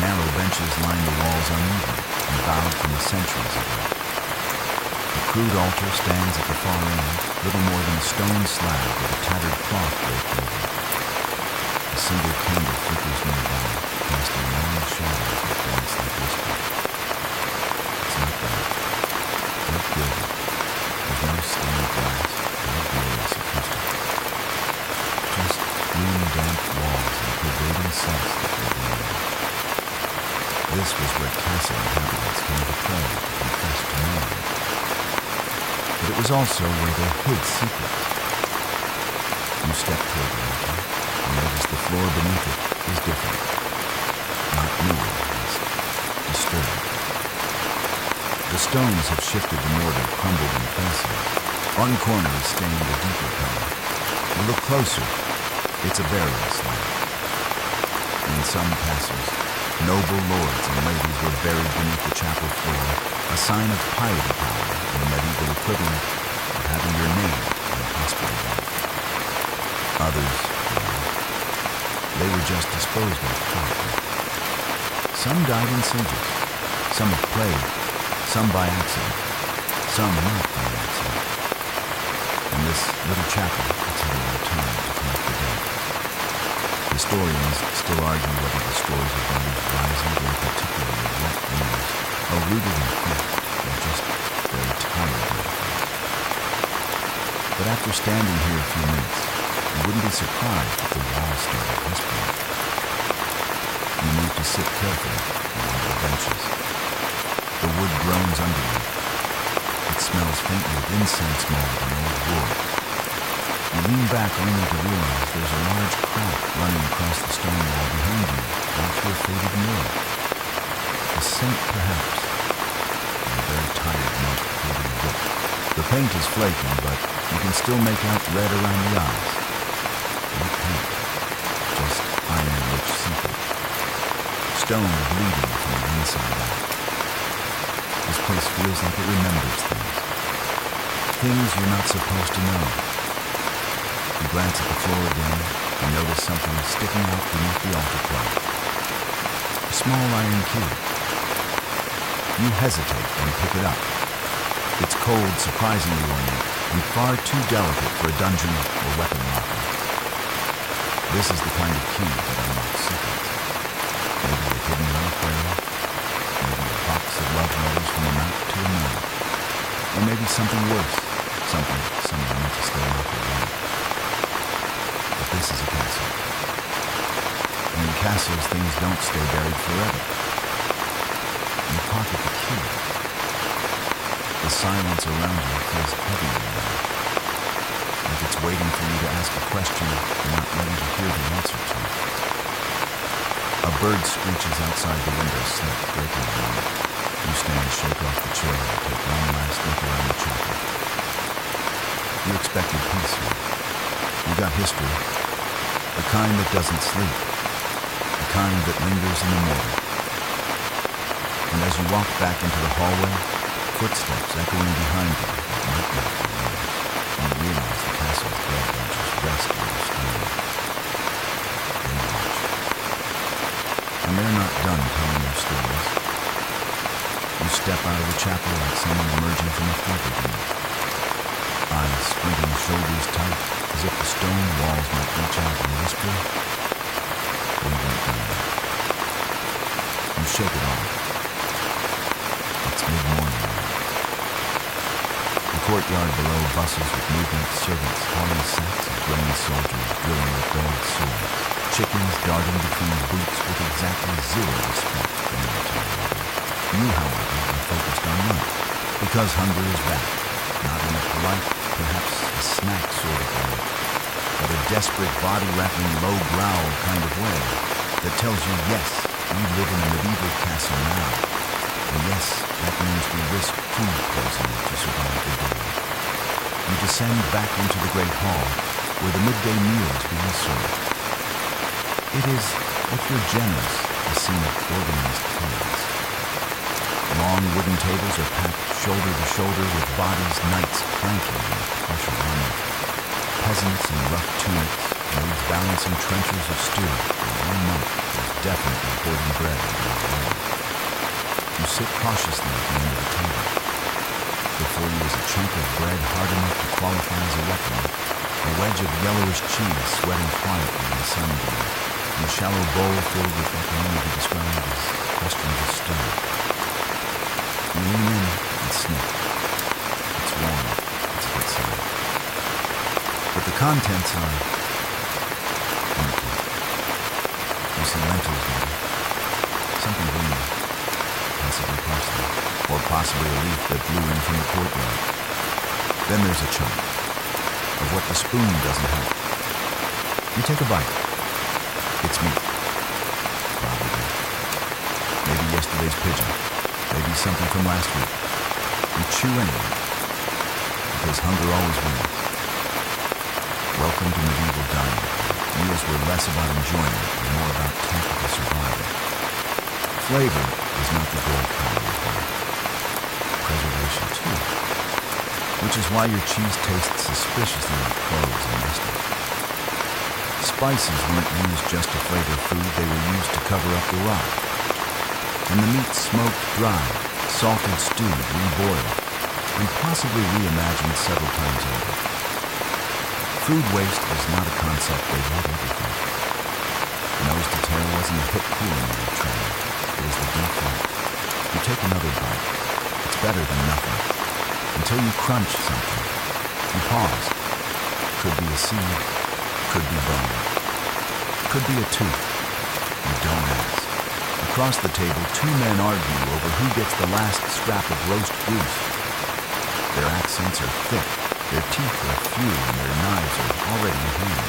Narrow benches line the walls uneven and bowed from the centuries of it. A crude altar stands at the far end, little more than a stone slab with a tattered cloth draped over it. A single candle flickers nearby, casting long shadows that dance like whispers. It's not bad, not gilded. There's no stained glass, no glorious acoustic. Just green, damp walls and pervading scents that fill the air. This was where castle inhabitants came to pray and confess to knowing. But it was also where they hid secrets. You step toward the altar and notice the floor beneath it is different. Not new, at least. Disturbed. The stones have shifted, the mortar crumbled in places. One corner is stained a deeper color. You look closer, it's a burial slab. In some castles, noble lords and ladies were buried beneath the chapel floor, a sign of piety power and the medieval equivalent of having your name in a hospital bed. Others, they were just disposed of quietly. Some died in sieges, some of plague, some by accident, some not by accident. In this little chapel, it's had a lot of time to collect the dead. Historians still argue whether the stories of bodies rising during particularly wet winters are rooted in fact or just very tired of it. But after standing here a few minutes, you wouldn't be surprised if the walls started whispering. You move to sit carefully on one of the benches. The wood groans under you. It smells faintly of incense mold and old wood. You lean back only to realize there's a large crack running across the stone wall behind you, onto a faded mural. A saint, perhaps, and a very tired monk holding a book. The paint is flaking, but you can still make out red around the eyes. No paint, just iron-rich seepage. Stone bleeding from the inside out. This place feels like it remembers things. Things you're not supposed to know. You glance at the floor again and notice something sticking out beneath the altar cloth. A small iron key. You hesitate and pick it up. It's cold, surprisingly ornate, and far too delicate for a dungeon or weapon locker. This is the kind of key that unlocks secrets. Maybe a hidden reliquary, maybe a box of love letters from a knight to a nun, or maybe something worse, something someone meant to stay locked away. But this is a castle. And in castles, things don't stay buried forever. You pocket the key. The silence around you feels heavier now. Like it's waiting for you to ask a question you're not ready to hear the answer to. A bird screeches outside the window slip, breaking the night. You stand, shake off the chill, and take one last look around the chapel. You expected peace here. You got history. The kind that doesn't sleep. The kind that lingers in the mortar. And as you walk back into the hallway, footsteps echoing behind you might not be yours. You realize the castle's dead benches rest on your stone. They watch. And they're not done telling their stories. You step out of the chapel like someone emerging from a fever dream. Eyes squinting, shoulders tight, as if the stone walls might reach out and whisper. We won't done yet. You shake it off. It's mid-morning now. The courtyard below bustles with movement, servants hauling sacks of grain, soldiers drilling with dulled swords, chickens darting between boots with exactly zero respect for military order. You, however, are focused on life, because hunger is back, not in a polite, perhaps a snack sort of way, but a desperate, body-rattling, low growl kind of way that tells you, yes, we live in a medieval castle now, and yes, that means we risk food poisoning to survive the day. You descend back into the great hall, where the midday meal is being served. It is, if you're generous, a scene of organized chaos. Long wooden tables are packed shoulder to shoulder with bodies, knights clanking in partial armor. Peasants in rough tunics, maids balancing trenchers of stew, and one monk is definitely hoarding bread in his way. You sit cautiously at the end of the table. Before you is a chunk of bread hard enough to qualify as a weapon, a wedge of yellowish cheese sweating quietly in the sunbeam, and a shallow bowl filled with what can only be described as questions of stew. You lean in and sniff. It's warm. It's a good sign. But the contents are empty. You see lentils, maybe. Something green. Possibly parsley. Or possibly a leaf that blew in from the courtyard. Then there's a chunk of what the spoon doesn't help. You take a bite. It's meat. Probably. Maybe yesterday's pigeon. Maybe something from last week. You chew anyway, because hunger always wins. Welcome to medieval dining. Meals were less about enjoyment and more about tactical survival. Flavor is not the goal calorie bar. Preservation, too. Which is why your cheese tastes suspiciously like cloves and mustard. Spices weren't used just to flavor food, they were used to cover up the rot. And the meat smoked dry, salted, stewed, reboiled, and possibly reimagined several times over. Food waste was not a concept they had everything. Nose to tail wasn't a hip culinary trend. It was the default. You take another bite. It's better than nothing. Until you crunch something. You pause. Could be a seed. Could be bone. Could be a tooth. You don't ask. Across the table, two men argue over who gets the last scrap of roast goose. Their accents are thick, their teeth are few, and their knives are already in hand.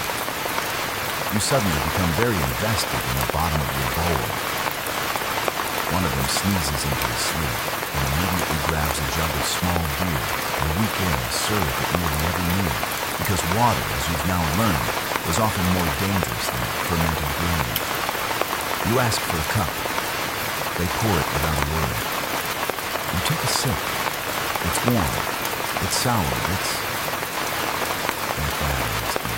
You suddenly become very invested in the bottom of your bowl. One of them sneezes into his sleeve and immediately grabs a jug of small beer, a weak ale served at nearly every meal, because water, as you've now learned, was often more dangerous than fermented grain. You ask for a cup. They pour it without a word. You take a sip. It's warm. It's sour. It's not bad, honestly.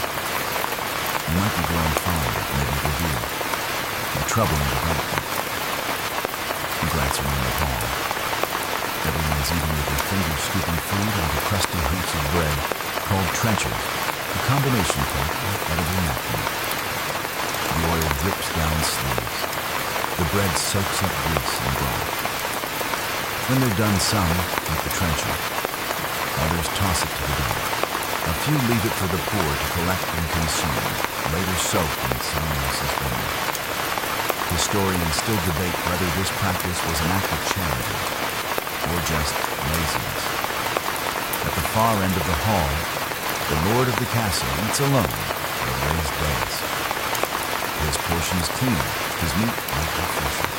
You might be growing fond of medieval beer. A troubling development. You glance around the hall. Everyone's eating with their fingers scooping food onto crusty hunks of bread called trenchers, a combination plate with edible napkin. The oil drips down sleeves. The bread soaks up grease and broth. When they're done, some eat the trencher. Others toss it to the dog. A few leave it for the poor to collect and consume, later soak in someone else's dinner. Historians still debate whether this practice was an act of charity or just laziness. At the far end of the hall, the lord of the castle eats alone for raised days. His portion is cleaner, his meat lightly freshened.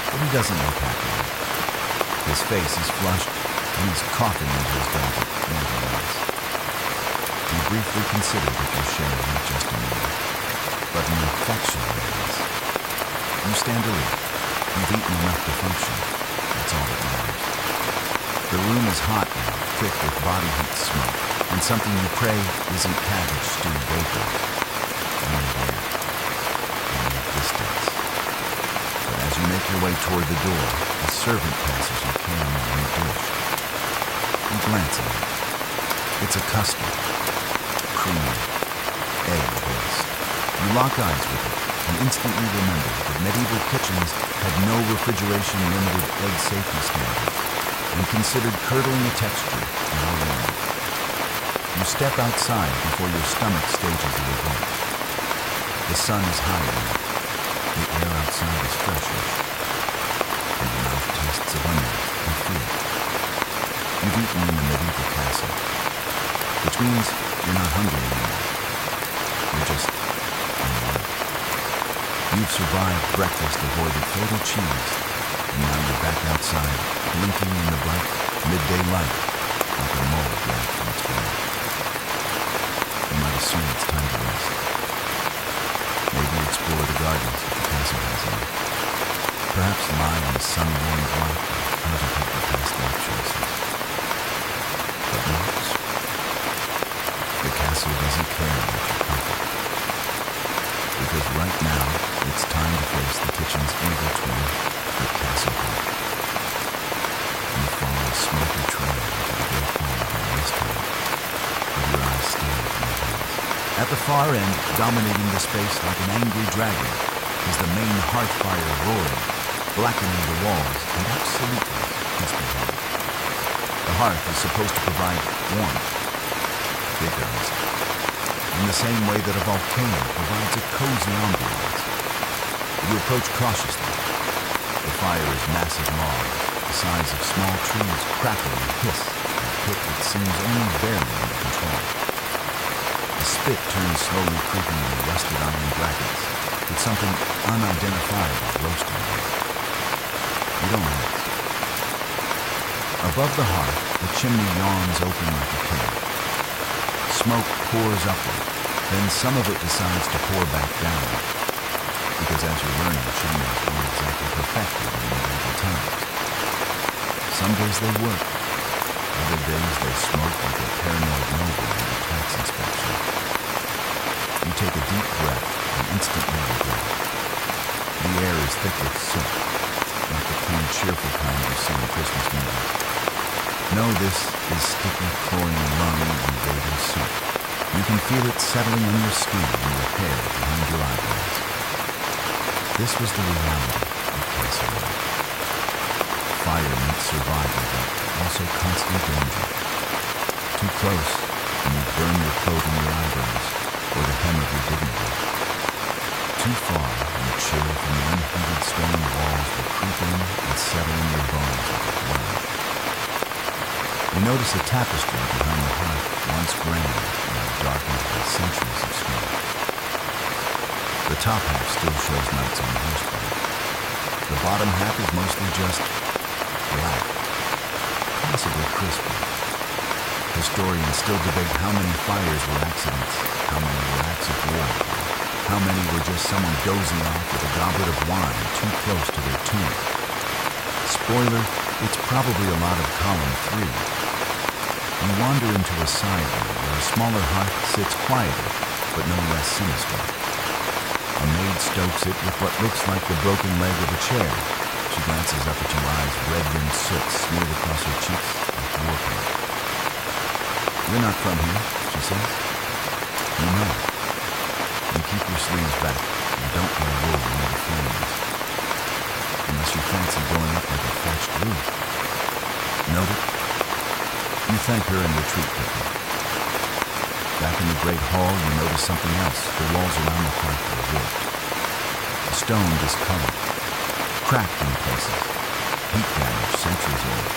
But he doesn't look happy. His face is flushed, and he's coughing into his blanket more than once. You briefly consider that you're sharing not just a meal, but an affectionate meal. You stand aloof. You've eaten enough to function. That's all that matters. The room is hot now, thick with body heat smoke, and something you pray isn't cabbage stew vapors. Only there, in the distance. But as you make your way toward the door, a servant passes you carrying a new dish. You glance at it. It's a custard. Creamy. Egg-based. You lock eyes with it and instantly remember that medieval kitchens had no refrigeration-limited egg safety standards and considered curdling a texture no warm. You step outside before your stomach stages a revolt. The sun is higher now. The air outside is fresher. And your mouth tastes of onions and fruit. You've eaten in the medieval castle, which means you're not hungry anymore. You're just on the way. You've survived breakfast, avoided fatal cheese, and now you're back outside, blinking in the bright midday light like a mole dragged from its grave. You might assume it's time to rest. Maybe explore the gardens if the castle has any. Perhaps lie on a sun-warmed rock and contemplate your past life choices. But notice, the castle doesn't care about your comfort. Because right now, it's time to face the kitchen's evil twin, the castle heart. You follow a smoky trail into the great hall of the mist hall, with your eyes staring from the hills. At the far end, dominating the space like an angry dragon, is the main hearth fire roaring, blackening the walls and absolutely misbehaving. The hearth is supposed to provide warmth. It does. In the same way that a volcano provides a cozy ambiance. You approach cautiously. The fire is massive logs, the size of small trees, crackle and hiss in a pit that seems only barely under control. The spit turns slowly, creeping in the rusted iron brackets, with something unidentifiable roasting there. You don't ask. Above the hearth, the chimney yawns open like a cave. Smoke pours upward, then some of it decides to pour back down. Because as you're learning, chimneys weren't exactly perfected in medieval times. Some days they work. Other days they smoke like a paranoid noble under tax inspection. You take a deep breath and instantly regret it. The air is thick with soot, not the clean, cheerful kind you see in Christmas movies. No, this is sticky, cloying, lung-invading soot. You can feel it settling on your skin and your hair behind your eyebrows. This was the reality of castle life. Fire meant survival, but also constant danger. Too close, and you burn your clothing, your eyebrows, or the hem of your dignity. Too far, and the chill from the unheated stone walls will creep in and settle in your bones like a blood. You notice a tapestry behind the hearth, once grand, now darkened by centuries of smoke. The top half still shows knights on horseback. The bottom half is mostly just black, possibly crispy. Historians still debate how many fires were accidents, how many were acts of war, how many were just someone dozing off with a goblet of wine too close to their tomb. Spoiler, it's probably a lot of column 3. You wander into a side room where a smaller hearth sits quieter, but no less sinister. A maid stokes it with what looks like the broken leg of a chair. She glances up at your eyes, red-rimmed soot smeared across her cheeks like war paint. You're not from here, she says. You know. You keep your sleeves back and don't wear wool near the flames. Unless you fancy going up like a thatched roof. Note it? You thank her and retreat quickly. Back in the great hall, you notice something else. The walls around the hearth are warped. The stone discolored, cracked in places, heat damage centuries old.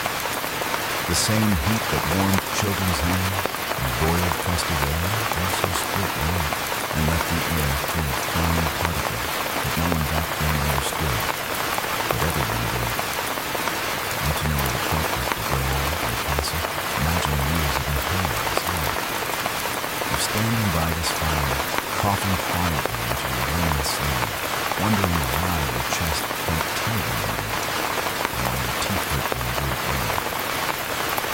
The same heat that warmed children's hands and boiled festive air also split light and left the air full of fine particles. that no one back then understood, but everyone did. Want to know what it felt like to grow old in a castle? Imagine the years of inheritance here. You're standing by this fire, coughing quietly into your lonely sleeve, wondering why your chest felt tight in your ears, and why your teeth hurt when you grew old.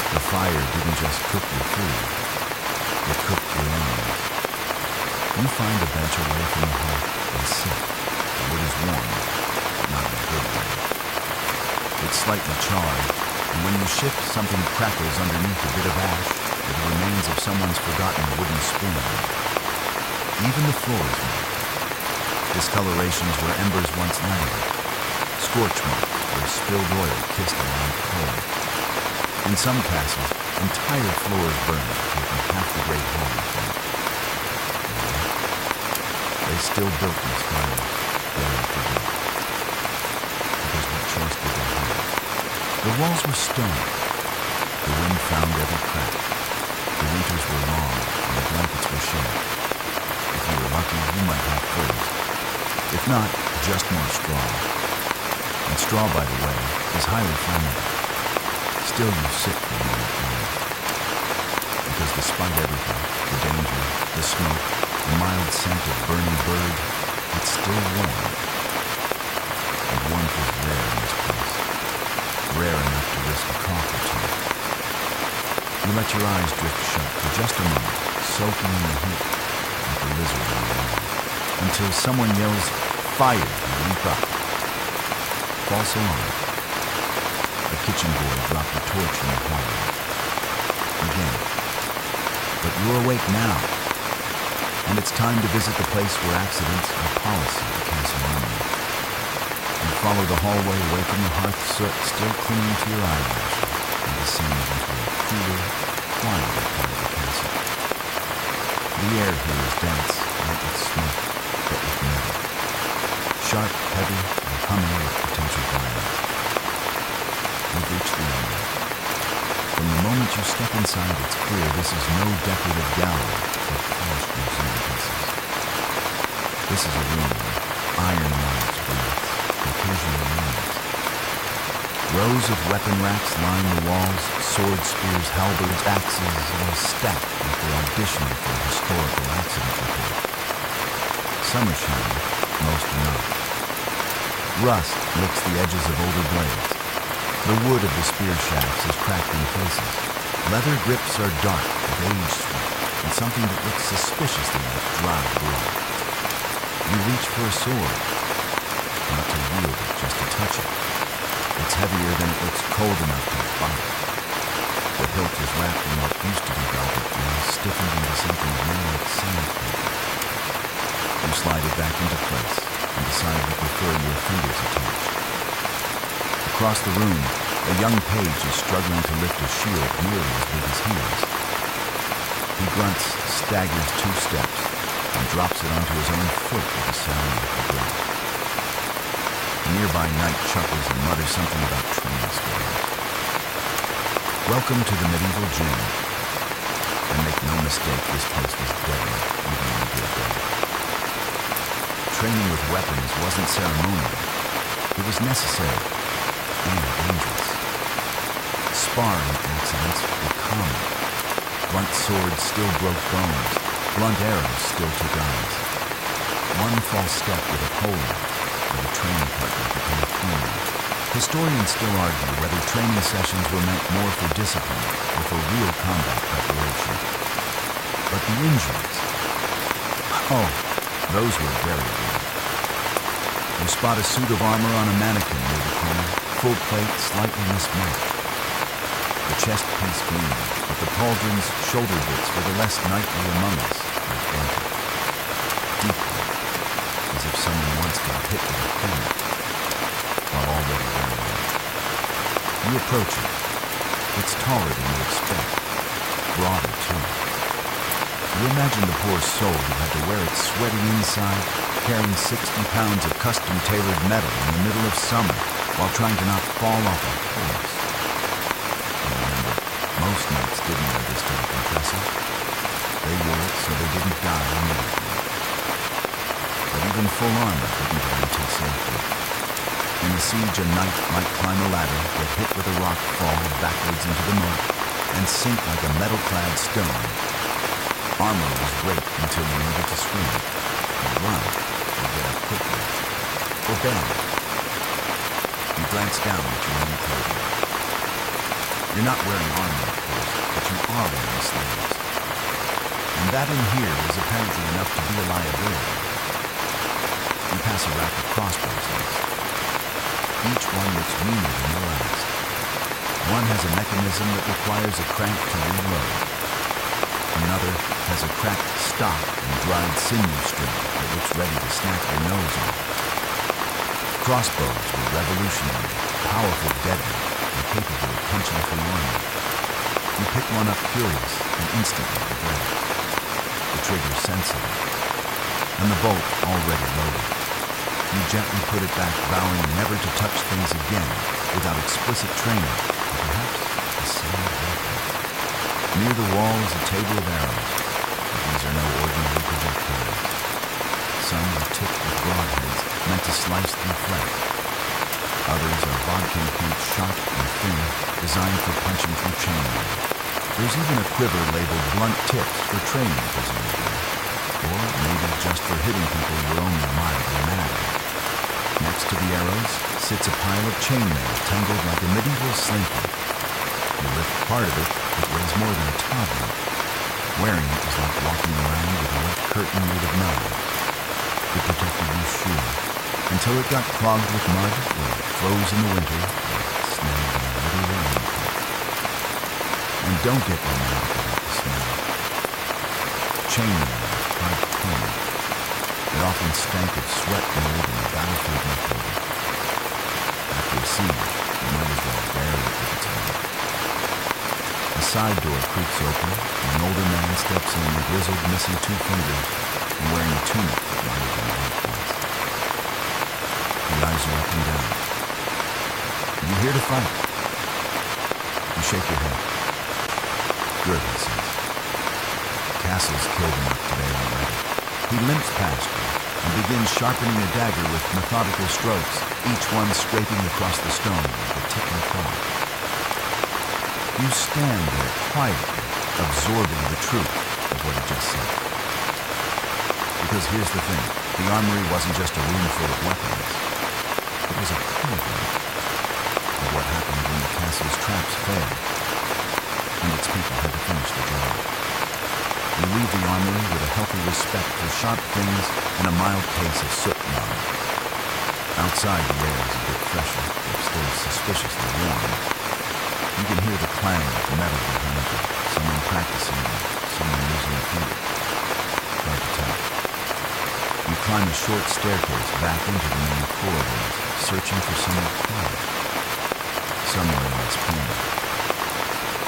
The fire didn't just cook your food, it cooked your lungs. You find a bench away from the hearth and sit. The wood is warm, but not in a good way. It's slightly charred, and when you shift, something crackles underneath a bit of ash, or the remains of someone's forgotten wooden spoon. Even the floor is marked. Discolorations where embers once landed. Scorch marks where spilled oil kissed a live coal. In some castles, entire floors burned, taking half the great hall with them. They still built these fires, day after day. Because what choice did they have? The walls were stone. The wind found every crack. The winters were long, and the blankets were shed. If you were lucky, you might have furs. If not, just more straw. And straw, by the way, is highly flammable. Still you sit for a moment longer. Because despite everything, the danger, the smoke, the mild scent of burning bird, it's still warm. And warmth is rare in this place. Rare enough to risk a cough or two. You let your eyes drift shut for just a moment, soaking in the heat like a lizard in the air, until someone yells, "Fire!" You leap up. False alarm. The kitchen boy dropped a torch in the hallway. Again. But you're awake now. And it's time to visit the place where accidents are policy of the castle army. You follow the hallway away from the hearth soot still clinging to your eyelashes and descend into a cooler, quieter part of the castle. The air here is dense, not with smoke, but with metal. Sharp, heavy, and humming with potential violence. You've reached the end. From the moment you step inside, it's clear this is no decorative gallery but polished museum pieces. This is a room where iron knives breathe, occasional rings. Rows of weapon racks line the walls, swords, spears, halberds, axes, all stacked like they're auditioning for a historical accident report. Some are shiny, most are not. Rust licks the edges of older blades. The wood of the spear shafts is cracked in places. Leather grips are dark with age sweat and something that looks suspiciously like dry blood. You reach for a sword, not to wield it, just to touch it. It's heavier than it looks cold enough to bite. The hilt is wrapped in what used to be velvet, now stiffened into something more like sandpaper. You slide it back into place and decide you prefer your fingers attached. Across the room, a young page is struggling to lift a shield nearly as big as he is. He grunts, staggers 2 steps, and drops it onto his own foot with a sound like a breath. A nearby knight chuckles and mutters something about training stories. Welcome to the medieval gym. And make no mistake, this place was deadly, even on a good day. Training with weapons wasn't ceremonial. It was necessary. And dangerous. Sparring accidents were common. Blunt swords still broke bones. Blunt arrows still took eyes. One false step with a pole or a training partner became a funeral. Historians still argue whether training sessions were meant more for discipline or for real combat preparation. But the injuries, oh, those were very real. You spot a suit of armor on a mannequin near the corner. Full plate, slightly mismatched. The chest piece gleamed, but the pauldrons, shoulder bits for the less knightly among us are dented. Deeply, as if someone once got hit with a hammer, while already wearing it. You approach it. It's taller than you expect. Broader, too. You imagine the poor soul who had to wear it sweating inside, carrying 60 pounds of custom-tailored metal in the middle of summer, while trying to not fall off a horse. And remember, most knights didn't wear this type of impressive. They wore it so they didn't die immediately. but even full armor didn't guarantee safety. In the siege, a knight might climb a ladder, get hit with a rock, fall backwards into the mud, and sink like a metal-clad stone. Armor was great until you needed to swim, or run, or get up quickly, or bend. You glance down at your own clothing. You're not wearing armor, of course, but you are wearing sleeves. And that in here is apparently enough to be a liability. You pass a rack of crossbows next. Each one looks meaner than the last. One has a mechanism that requires a crank to reload. Another has a cracked stock and dried sinew string that looks ready to snap your nose off. Crossbows were revolutionary, powerful, deadly, and capable of punching through armor. You pick one up curious and instantly regret it. The trigger sensitive, and the bolt already loaded. You gently put it back, vowing never to touch things again without explicit training, or perhaps a sound weapon. Near the wall is a table of arrows, but these are no ordinary projectiles. Some are tipped with broadheads meant to slice through flesh. Others are bodkin-point shot and thin, designed for punching through chainmail. There's even a quiver labeled blunt tips for training, presumably. Or maybe just for hitting people you're only mildly mad at. Next to the arrows sits a pile of chainmail tangled like a medieval slinky. You lift part of it, it weighs more than a toddler. Wearing it was like walking around with a wet curtain made of knives. It protected you sure, until it got clogged with mud, or froze in the winter, or snagged in a little raincoat. And don't get romantic about the smell. Chainmail was hard to clean. It often stank of sweat, mold, and battlefield makeover. After a siege, you might as well bury it with its own. A side door creaks open, and an older man steps in, grizzled, missing 2 fingers, and wearing a tunic that might have been white once. He eyes you up and down. Are you here to fight? You shake your head. Good, he says. Castle's killed enough today already. He limps past you and begins sharpening a dagger with methodical strokes, each one scraping across the stone like a ticking clock. You stand there quietly, absorbing the truth of what he just said. Because here's the thing, the armory wasn't just a room full of weapons. It was a preview of what happened when the castle's traps failed, and its people had to finish the job. You leave the armory with a healthy respect for sharp things and a mild case of soot knowledge. Outside, the air is a bit fresher, but still suspiciously warm. You can hear the clang of metal behind you, someone practicing or someone using a finger. Hard to tell. You climb a short staircase back into the main corridors, searching for somewhere quiet, somewhere less pain.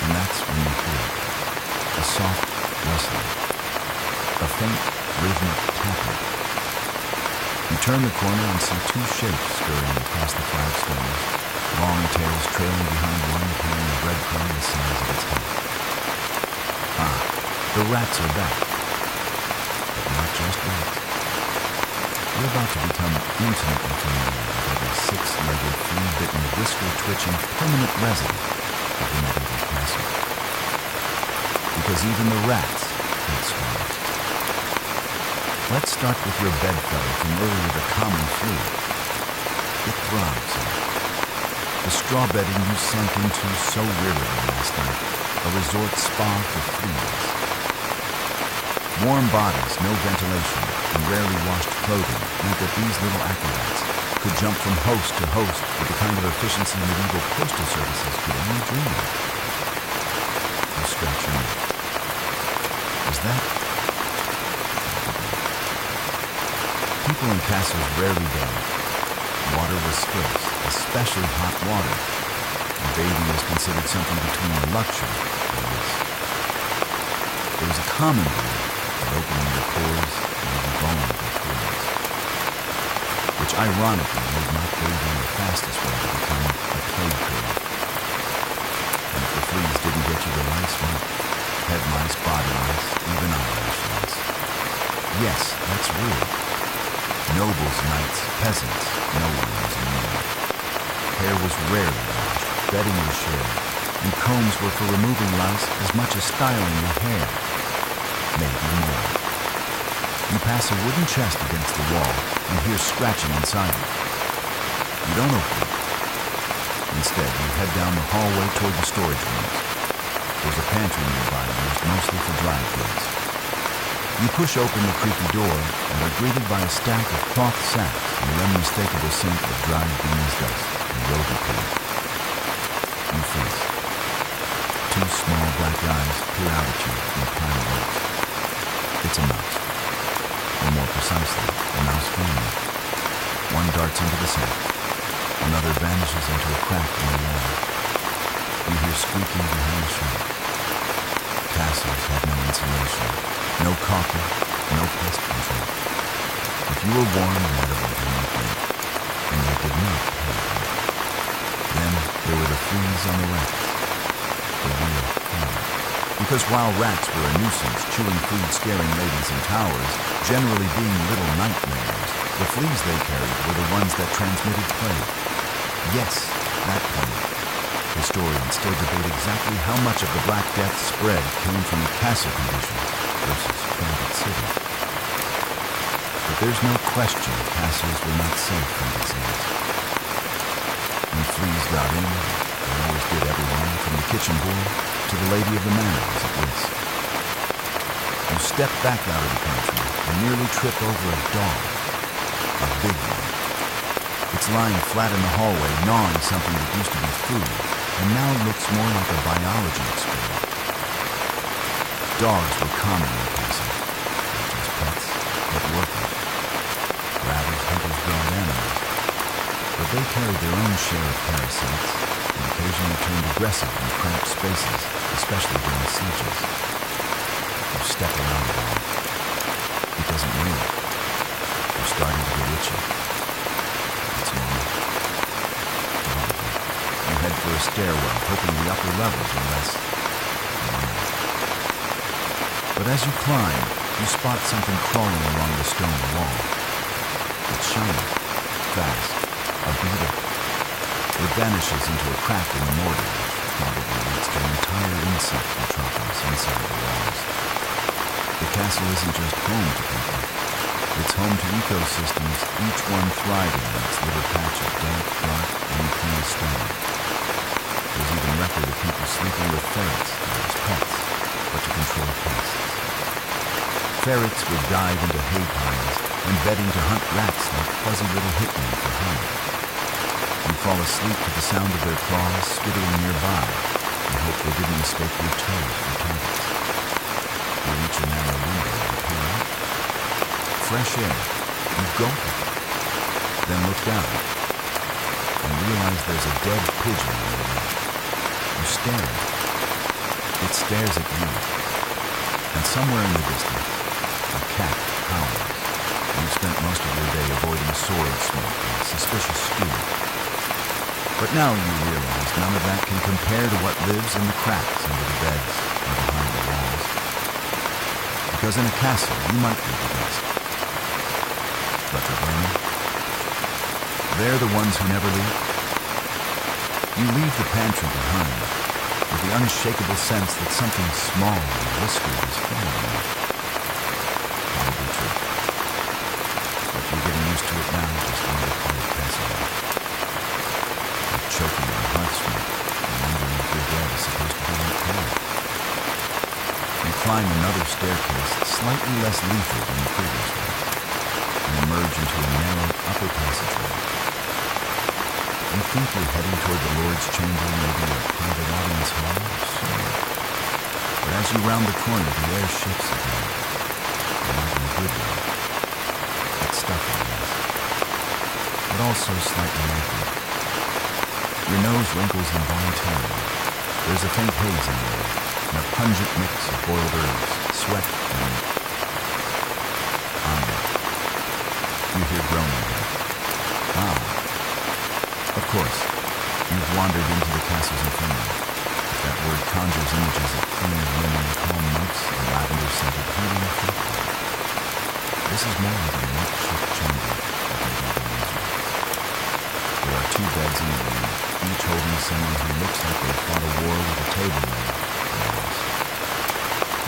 And that's when you hear it. A soft rustling, a faint, rhythmic tapping. You turn the corner and see 2 shapes scurrying across the flagstones, long tails trailing behind one carrying a breadcrumb the size of its head. Ah, the rats are back. But not just rats. You're about to become intimately familiar with every 6-legged, flea-bitten, whisker-twitching, permanent resident of the medieval castle. Because even the rats had scars. Let's start with your bedfellow from earlier, the common flea. It thrives here. The straw bedding you sank into so wearily last night, a resort spa for fleas. Warm bodies, no ventilation, and rarely washed clothing meant that these little acrobats could jump from host to host with the kind of efficiency medieval postal services could only dream of. You scratch your neck. Was that? People in castles rarely bathed. Water was scarce, especially hot water, and bathing was considered something between a luxury and a risk. There was a common belief that opening your pores made you vulnerable to illness, which ironically made not bathing the fastest way to become a plague curve. And if the fleas didn't get you the lice, well, head mice, body mice, even eyelash lice. Yes, that's real. Nobles, knights, peasants, no one was immune. Hair was rarely washed, bedding was shared, and combs were for removing lice as much as styling your hair. Maybe more. You pass a wooden chest against the wall and hear scratching inside it. You don't open it. Instead, you head down the hallway toward the storage rooms. There's a pantry nearby used mostly for dried goods. You push open the creaky door and are greeted by a stack of cloth sacks and the unmistakable scent of dried beans dust and rodent poo. You freeze. Two small black eyes peer out at you from a pile of oats. It's a mouse. Or more precisely, a mouse family. One darts into the sack. Another vanishes into a crack in the wall. You hear squeaking behind the shelf. Castles have no insulation, no caulking, no pest control. If you were warm and edible, you might live, and they did not pay you. Then there were the fleas on the rats, the real fun. Because while rats were a nuisance, chewing food, scaring ladies in towers, generally being little nightmares, the fleas they carried were the ones that transmitted plague. Yes, that plague. Historians still debate exactly how much of the Black Death spread came from the castle conditions versus crowded cities. But there's no question castles were not safe from disease. When fleas got in, they always did everyone from the kitchen boy to the lady of the manor was at risk. You step back out of the pantry and nearly trip over a dog, a big one. It's lying flat in the hallway, gnawing something that used to be food, and now looks more like a biology experiment. Dogs were common in the castle, not just pets, but workers. Rabbits, hunters, wild animals. But they carried their own share of parasites, and occasionally turned aggressive in cramped spaces, especially during sieges. You step around it all. It doesn't move. You're starting to get itchy. It's normal. Probably. You head for a stairwell, hoping the upper levels are less alive. But as you climb, you spot something crawling along the stone wall. It's shiny, fast, a beetle. It vanishes into a crack in the mortar, which probably leads to an entire insect metropolis inside the walls. The castle isn't just home to people. It's home to ecosystems, each one thriving in its little patch of damp, dark, unclean stone. There's even record of people sleeping with ferrets, not as pets, but to control pests. Ferrets would dive into hay piles and bedding to hunt rats like fuzzy little hitmen for honey. You fall asleep to the sound of their claws skittering nearby and hope they didn't mistake your toes for targets. You reach a narrow window and peer out. Fresh air. You gulp it. Then look down and realize there's a dead pigeon on the roof. You stare at it. It stares at you. And somewhere in the distance, a cat howls. You've spent most of your day avoiding sword smoke and suspicious stew. But now you realize none of that can compare to what lives in the cracks under the beds and behind the walls. Because in a castle, you might be the guest. But the vermin? They're the ones who never leave. You leave the pantry behind with the unshakable sense that something small and whiskered is following you. Probably true. But you're getting used to it now, just another part of castle life. You're choking on hearth smoke and wondering if your bed is supposed to be like cold. You climb another staircase slightly less lethal than the previous one and emerge into a narrow upper passageway. You think you're heading toward the Lord's chamber, maybe a private audience hall or so. But as you round the corner, the air shifts again. And not in a good way. It's stuffy, yes. But also slightly empty. Your nose wrinkles involuntarily. There's a faint haze in the air, and a pungent mix of boiled herbs, sweat, and amber. You hear groaning again. Ah. Of course, you've wandered into the castle's infirmary. If that word conjures images of clean linen, calm monks, and lavender-scented healing folk. This is more than a makeshift chamber. two beds in the room, each holding someone who looks like they fought a war with a table leg and lost.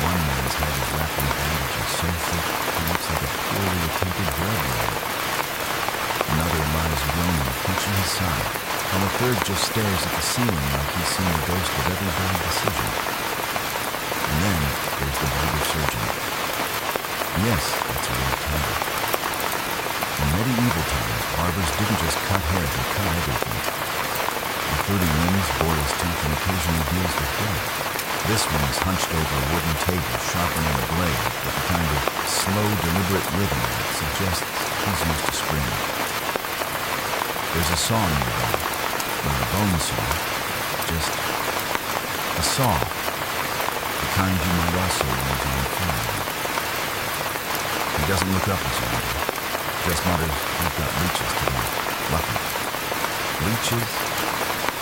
One man's head is wrapped in bandages so thick he looks like a poorly attempted bread roll. Another lies groaning, clenching his side, while a third just stares at the ceiling like he's seen the ghost of every bad decision. And then there's the barber surgeon. Yes, that's a real title. In medieval times, barbers didn't just cut hair, they cut everything, including limbs, bore his teeth, and occasionally deals with death. This one is hunched over a wooden table, sharpening a blade with the kind of slow, deliberate rhythm that suggests he's used to scream. There's a saw nearby, not a bone saw, just a saw, the kind you might also use on fire. He doesn't look up as you do. Just mutters, "We've got leeches today. Lucky." Leeches?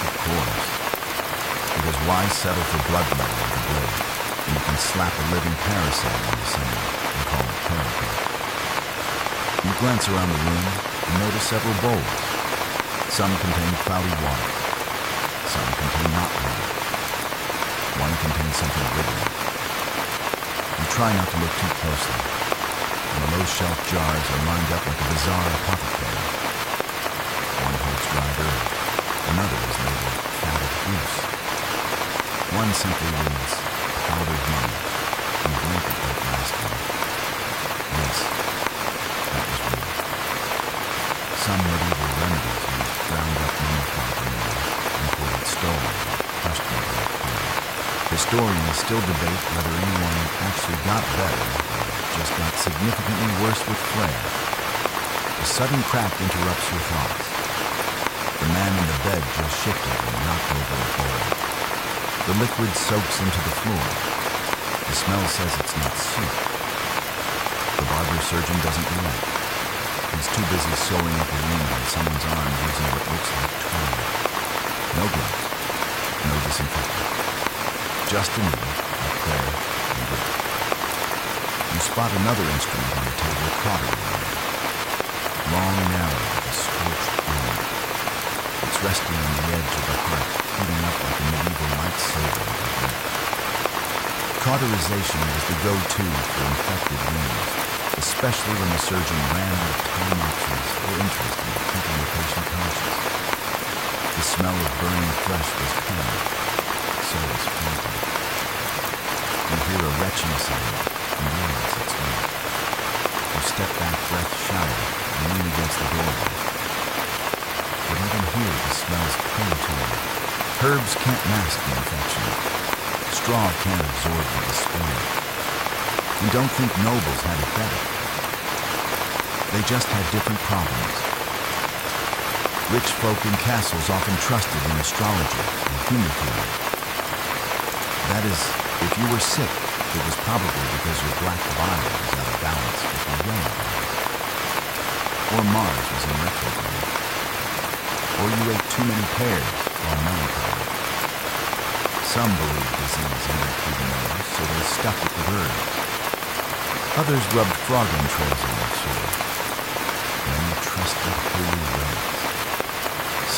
Of course. Because why settle for blood level with a blade when you can slap a living parasite onto someone and call it therapy? You glance around the room and notice several bowls. Some contain cloudy water. Some contain not water. One contains something wiggly. You try not to look too closely. And the low-shelf jars are lined up like a bizarre apothecary. One holds dried herbs. Another is labeled fat of goose. One simply reads, powdered money. You blink at that last one. Yes, that was real. Some medieval remedies used ground-up mummified remains, imported stolen, crushed into a pile. Historians still debate whether anyone actually got better or just got significantly worse with flair. A sudden crack interrupts your thoughts. The man in the bed just shifted and knocked over a bowl. The liquid soaks into the floor. The smell says it's not soup. The barber surgeon doesn't react. He's too busy sewing up a wound on someone's arm using what looks like twine. No gloves, no disinfectant. Just a needle, a prayer, and grit. You spot another instrument on the table, cautery. Long and narrow with a scorched end. It's resting on the edge of the heart, heating up like a medieval lightsaber of regret. Cauterization was the go-to for infected wounds, especially when the surgeon ran out of time options or interest in keeping the patient conscious. The smell of burning flesh was common. So was phantom. You hear a retching sound and realize it's me. You step back, breath shallow, and lean against the doorway. But even here, the smells cling to you. Herbs can't mask the infection. Straw can't absorb the despair. And don't think nobles had it better. They just had different problems. Rich folk in castles often trusted in astrology and human healing. That is, if you were sick, it was probably because your black bile was out of balance with your yellow bile. Or Mars was in retrograde. Or you ate too many pears while melancholy. Some believed disease entered through the nose, so they stuffed it with herbs. Others rubbed frog entrails on their sores. Many trusted holy relics.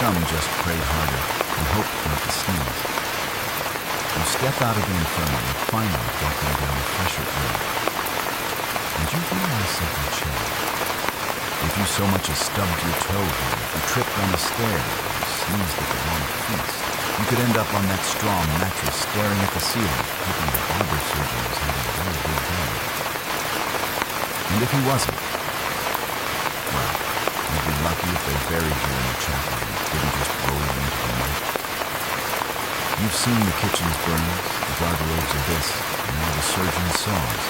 Some just prayed harder and hoped not to sneeze. You step out of the infirmary, finally walking down fresher air. And you realize something chill. If you so much as stubbed your toe here, if you tripped on a stair, or sneezed at the wrong feast, you could end up on that straw mattress staring at the ceiling, hoping the barber surgeon was having a very good day. And if he wasn't, well, you'd be lucky if they buried you in the chapel and didn't just roll you into the night. You've seen the kitchen's burnings, the garderobe's abyss, and now the surgeon's saws.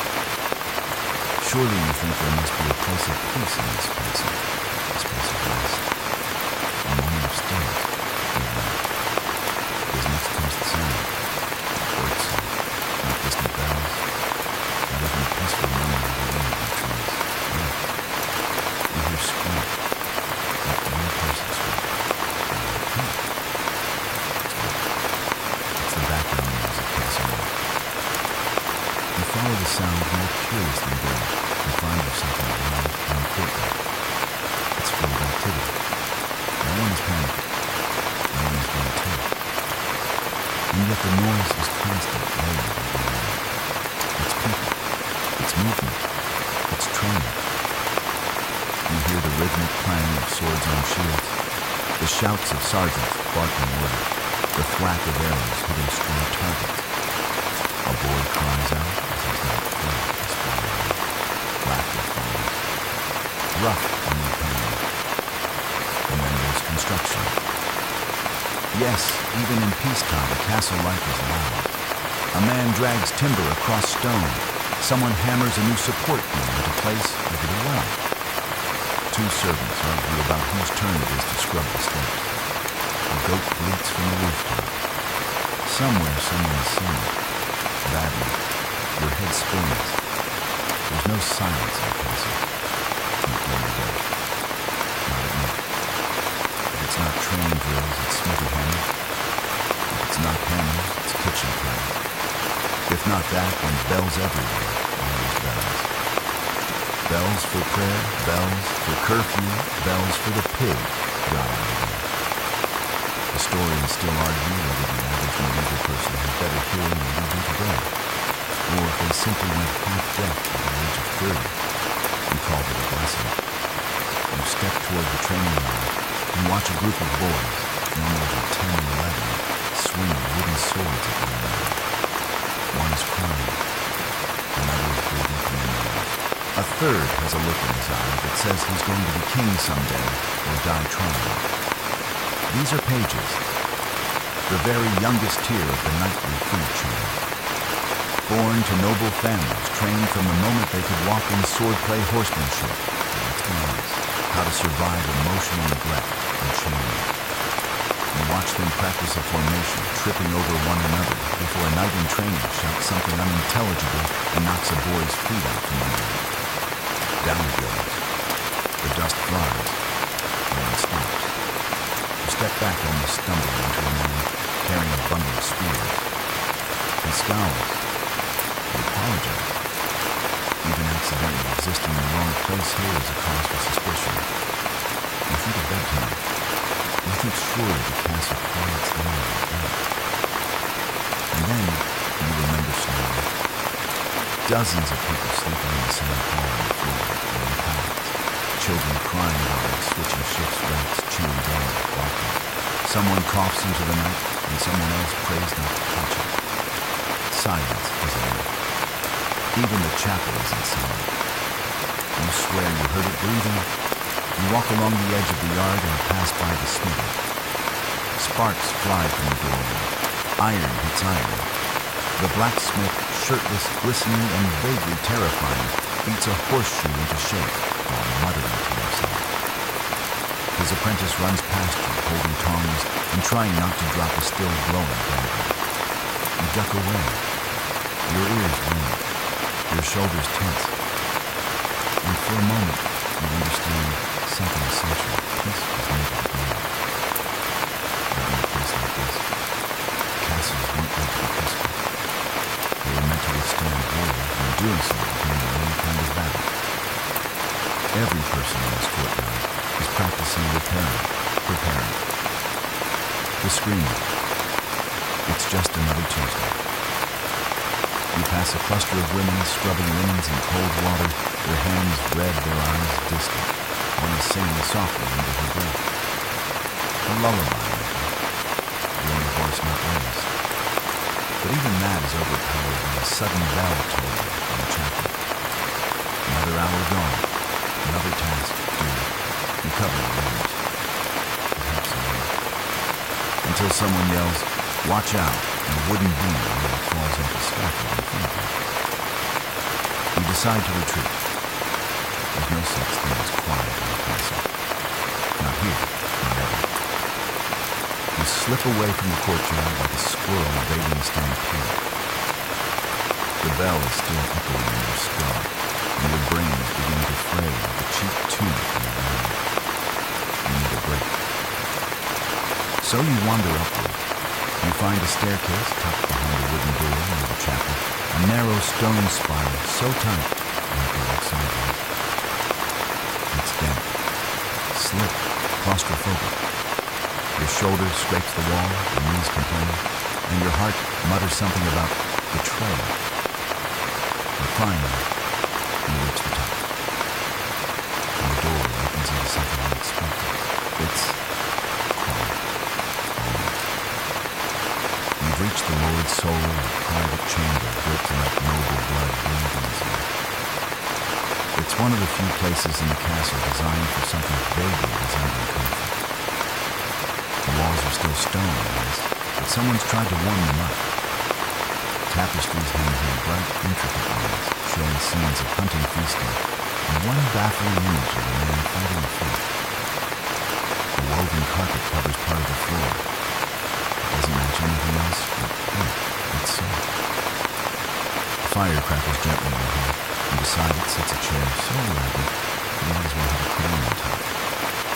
Surely you think there must be a place of peace in this place of rest. A moment of stillness. You're right. Because next comes the sound. Not birdsong, not distant bells, not even the peaceful murmur of the wind in the trees. No. You hear scream. Not one person scream. It's the background music passing off. You follow the sound more curious than good and find yourself in a loud and courtyard. It's full of activity. No one is panicking. and yet the noise is constant, layered over layer. It's people, it's movement, it's training. You hear the rhythmic clang of swords on shields, the shouts of sergeants barking orders, the thwack of arrows hitting strong targets. A boy cries out as his knife flares flying. Laughter follows. Rough and repelling. And then there's construction. Yes, even in peacetime, castle life is loud. A man drags timber across stone. Someone hammers a new support beam into place over the well. Two servants argue about whose turn it is to scrub the steps. A goat bleats from the rooftop. Somewhere someone is singing. Badly, your head spins. There's no silence in the castle. Not during the day. Not at night. If it's not training drills, it's smithy hammers. If it's not hammers, it's kitchen clatter. If not that, then bells everywhere. Always bells. Bells for prayer, bells for curfew, bells for the pig, God almighty. Historians still argue whether the average medieval person had better hearing than we do today, or if they simply went half-deaf at the age of 30 and called it a blessing. You step toward the training yard and watch a group of boys, no more than 10 or 11, swing wooden swords at one another. One is crying, another is bleeding from the nose. A third has a look in his eye that says he's going to be king someday or die trying. These are pages, the very youngest tier of the knightly food chain. Born to noble families, trained from the moment they could walk in swordplay horsemanship, how to survive emotional neglect and shame. You watch them practice a formation, tripping over one another before a knight in training shouts something unintelligible and knocks a boy's feet out from under him. Down he goes. The dust flies. No one stops. You step back, almost stumbling into a man carrying a bundle of spears. He scowls. You apologize. Even accidentally existing in the wrong place here is a cause for suspicion. You think of bedtime. You think surely the castle quiets down at night. And then you remember slowly. Dozens of people sleeping in the same hall on the floor, on pallets. Children crying dogs, switching shifts, rats, chewing dogs, barking. Someone coughs into the night, and someone else prays not to touch it. Silence is enough. Even the chapel isn't silent. You swear you heard it breathing. You walk along the edge of the yard and pass by the smithy. Sparks fly from the doorway. Iron hits iron. The blacksmith, shirtless, glistening, and vaguely terrifying, beats a horseshoe into shape while muttering to himself. His apprentice runs past you, holding tongs and trying not to drop a still glowing dagger. You duck away. Your ears ring. Your shoulders tense. And for a moment, you understand something essential. Peace was never the goal. Not in a place like this. Castles weren't meant to be peaceful. They were meant to withstand war, and in doing so became their own kind of battle. Every person in this courtyard is practicing preparing. The scream. It's just another Tuesday. You pass a cluster of women scrubbing linens in cold water, their hands red, their eyes distant. One is singing softly under her breath. A lullaby, the only voice not raised. But even that is overpowered by a sudden bell toll in the chapel. Another hour gone, another task due. You cover your ears. Perhaps a minute. Until someone yells, "Watch out," and a wooden beam nearly falls off the scaffold in front of you. You decide to retreat. There's no such thing as quiet in the castle. Not here, not ever. You slip away from the courtyard like a squirrel evading a stampede. The bell is still echoing in your skull, and your brains begin to fray like a cheap tooth in your mind. You need a break. So you wander upward. You find a staircase tucked behind a wooden door near the chapel, a narrow stone spiral so tight you have to walk sideways. It's damp, slip, claustrophobic. Your shoulder scrapes the wall, your knees complain, and your heart mutters something about betrayal. But finally, you reach the top, and the door opens into something unexpected. It's quiet, almost. You've reached the Lord's solar, a private chamber built to let noble blood breathe easily. It's one of the few places in the castle designed for something vaguely resembling comfort. The walls are still stone, yes, but someone's tried to warm them up. Tapestries hang here, bright, intricate ones, showing scenes of hunting, feasting, and one baffling image of a man fighting a fish. A woven carpet covers part of the floor. It doesn't match anything else, but hey, it's so. The fire crackles gently in the hearth, and beside it sits a chair so elaborate you might as well have a crown on top.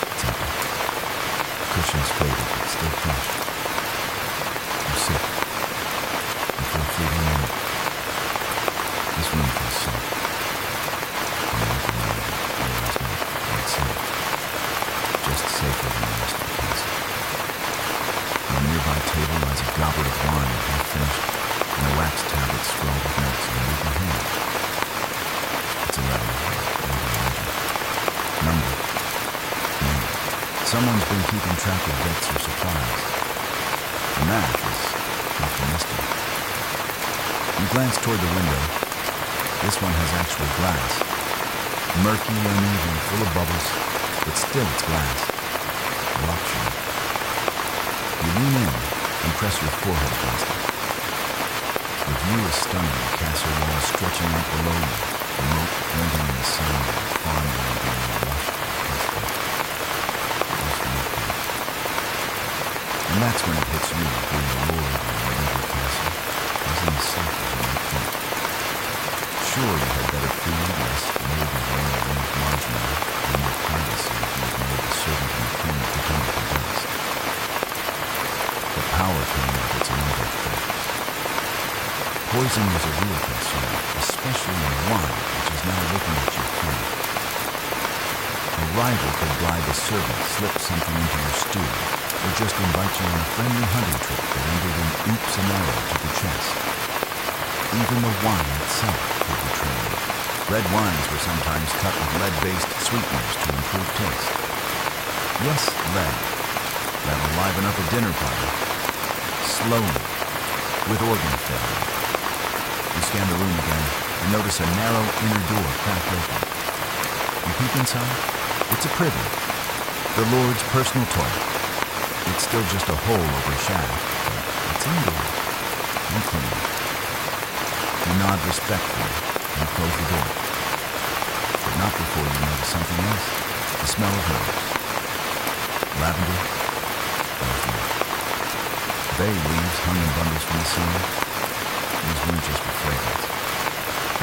It's empty. The cushion's faded, but still fresh. You sit, and for a fleeting moment, this room feels safe. And you look around and realize not safe. Just safer than the rest of the castle. On a nearby table lies a goblet of wine, half finished, and a wax tablet scrawled with notes in a leafy hand. It's a letter, numbered, named. Someone's been keeping track of debts or supplies. The math is optimistic. You glance toward the window. This one has actual glass. Murky, uneven, full of bubbles, but still it's glass. Luxury. You lean in and press your forehead against it. The view is stunning, the castle walls stretching out below you, the moat glinting in the sun, and farmland being lush and peaceful. And that's when it hits you, being a lord in a medieval castle, isn't as safe as you might think. Sure, you had better food, less mold and well-arranged margarine, and more privacy if you ignored the servant in the corner pretending for dust. But power came with its own death threats. Poison was a real concern, especially in wine, which is now looking at you funny. A rival could bribe a servant, slip something into your stew, or just invite you on a friendly hunting trip that ended in oops and arrow to the chest. Even the wine itself could betray you. Red wines were sometimes cut with lead-based sweeteners to improve taste. Yes, lead. That'll liven up a dinner party. Slowly, with organ failure. You scan the room again and notice a narrow inner door cracked open. You peek inside. It's a privy. The Lord's personal toilet. It's still just a hole over a shaft, but it's indoors and clean. You nod respectfully and close the door. But not before you notice something else. The smell of herbs. Lavender, rosemary. Bay leaves hung in bundles from the ceiling. These weren't just for fragrance.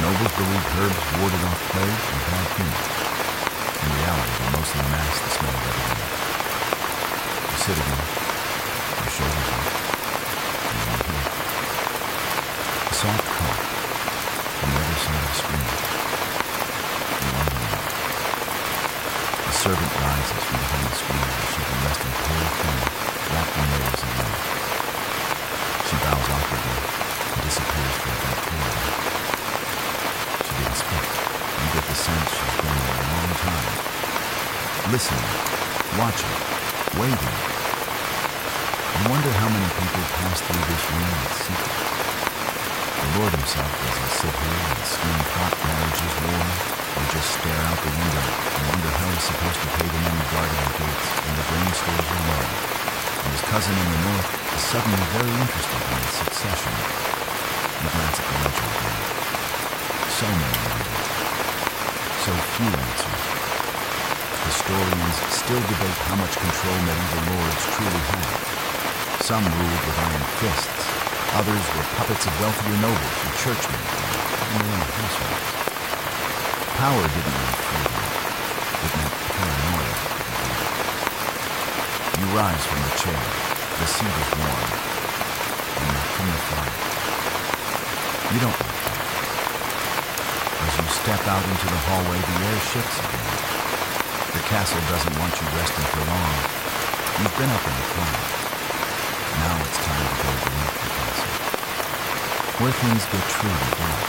Nobles believed herbs warded off plague and bad humor. In reality, they mostly masked the smell of everything. You sit again, your shoulders up, and then you hear a soft cough from the other side of the screen. You wonder why. The servant rises from behind the screen where she's been resting pale thin, wrapped in layers of linen. She bows awkwardly and disappears for a back corridor. She didn't speak. You get the sense she's been there a long time. Listening, watching, waiting. You wonder how many people pass through this room with secrets. The Lord himself doesn't sit here and scheme plot marriages, war, or just stare out the window and wonder how he's supposed to pay the men guarding the gates when the grain stores are low. And his cousin in the north is suddenly very interested in its succession. You glance at the ledger again. So many numbers. So few answers. Historians still debate how much control medieval lords truly had. Some ruled with iron fists. Others were puppets of wealthier nobles and churchmen, and their own households. Power didn't mean freedom. It meant paranoia. You rise from the chair. The seat is warm, and not from the fire. You don't like that. As you step out into the hallway, the air shifts again. The castle doesn't want you resting for long. You've been up in the clouds. Now it's time to go beneath the clouds. where things get truly dark.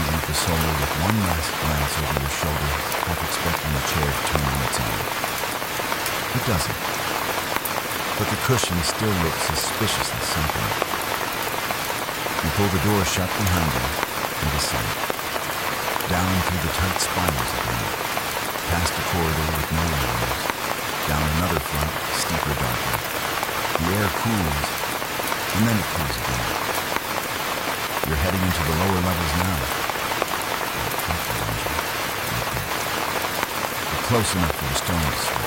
You leave the solo with one last glance over your shoulder, half expecting the chair to turn on its own. It doesn't, but the cushion still looks suspiciously sunken. You pull the door shut behind you and descend. Down through the tight spirals again, past a corridor with no windows, down another flight, steeper, darker. The air cools, and then it cools again. You're heading into the lower levels now. But close enough for the stone to slip.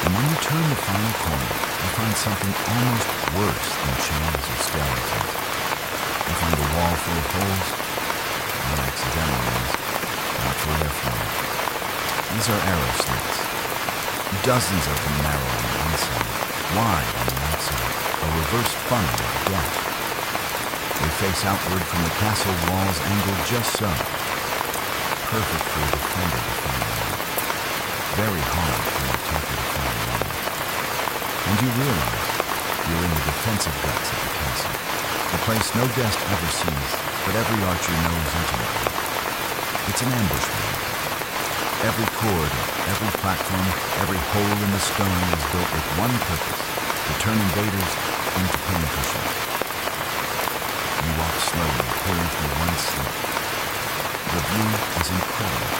And when you turn the final corner, you find something almost worse than chains or skeletons. You find a wall full of holes, not accidental ones, not for airflow. These are arrow slits. Dozens of them narrow on the inside, wide on the outside, a reverse funnel of death. They face outward from the castle walls angled just so. Perfect for a defender to find out. Very hard for an attacker to find out. And you realize you're in the defensive guts of the castle. A place no guest ever sees, but every archer knows intimately. It's an ambush room. Every corridor, every platform, every hole in the stone is built with one purpose, to turn invaders into pincushions. You walk slowly, peering through one slit. The view is incredible.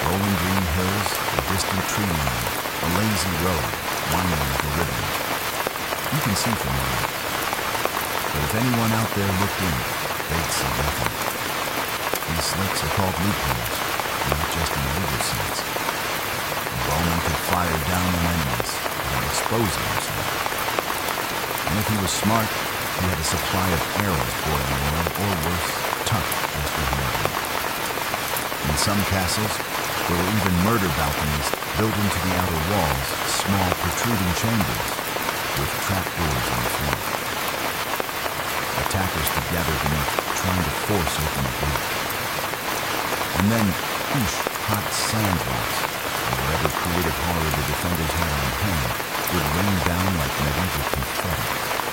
Rolling green hills, a distant tree line, a lazy road, winding like a ribbon. You can see from miles. But if anyone out there looked in, they'd see nothing. These slits are called loopholes, not just in a legal sense. A bowman could fire down on enemies without exposing himself. And if he was smart, he had a supply of arrows boiling oil, or worse, tucked just behind him. In some castles, there were even murder balconies built into the outer walls, small protruding chambers with trapdoors on the floor. Attackers could gather beneath, trying to force open the gate. And then, whoosh, hot sand rocks, or whatever creative horror the defenders had on hand, would rain down like medieval confetti.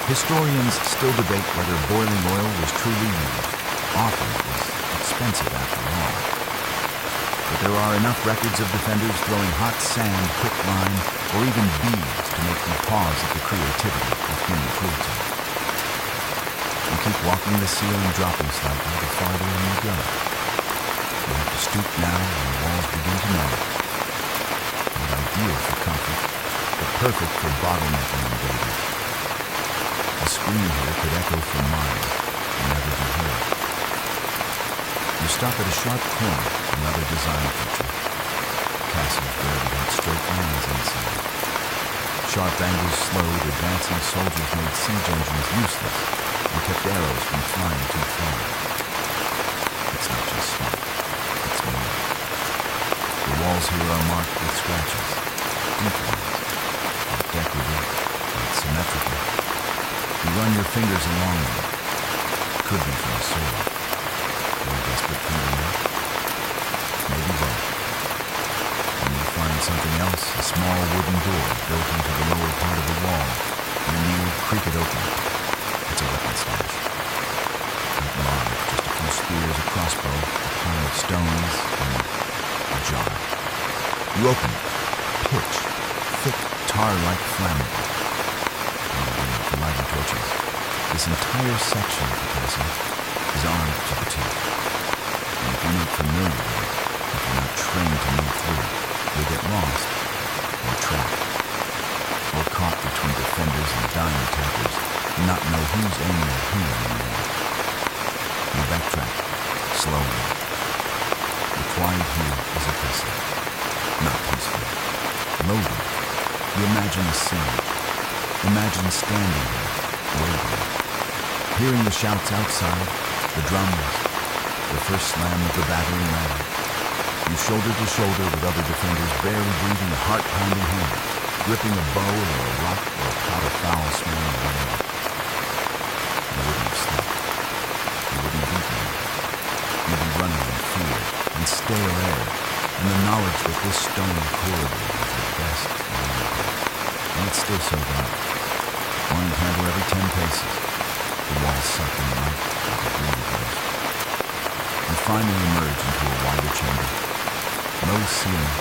Historians still debate whether boiling oil was truly used. Often it was expensive after all. But there are enough records of defenders throwing hot sand, quicklime, or even beads to make you pause at the creativity of human cruelty. You keep walking the ceiling, dropping slightly the farther in you go. You have to stoop now and the walls begin to melt. Not ideal for comfort, but perfect for bottlenecking invaders. A scream here could echo for miles and never be heard. You stop at a sharp corner, another design feature. Castles rarely had straight lines inside. Sharp angles slowed, advancing soldiers made siege engines useless and kept arrows from flying too far. It's not just smart, it's more. The walls here are marked with scratches, deep ones, not decorative, not symmetrical. You run your fingers along them. Could be from a sword, or a desperate fingernail. Maybe both. And you find something else, a small wooden door built into the lower part of the wall. You kneel, creak it open. It's a weapon stash. Not large, just a few spears, a crossbow, a pile of stones, and a jar. You open it. Pitch. Thick, tar-like flammable. For lighting torches. This entire section of the castle is armed to the teeth. And if you're not familiar with it, if you're not trained to move through it, you'll get lost, or trapped, or caught between defenders and dying attackers, and not know who's aiming at who anymore. You backtrack, slowly. The quiet here is oppressive, not peaceful. Loaded, you imagine a scene. Imagine standing there, waiting, hearing the shouts outside, the drums, the first slam of the battering ram. You shoulder to shoulder with other defenders, barely breathing, heart-pounding hands, gripping a bow or a rock or a pot of foul-smelling whatever. You wouldn't have slept. You wouldn't have eaten. You'd be running in fear and stale air, and the knowledge that this stone corridor is the best in the world. And it's still so dark. One candle every 10 paces. the walls suck in light like a breathing place. You finally emerge into a wider chamber. Low ceiling,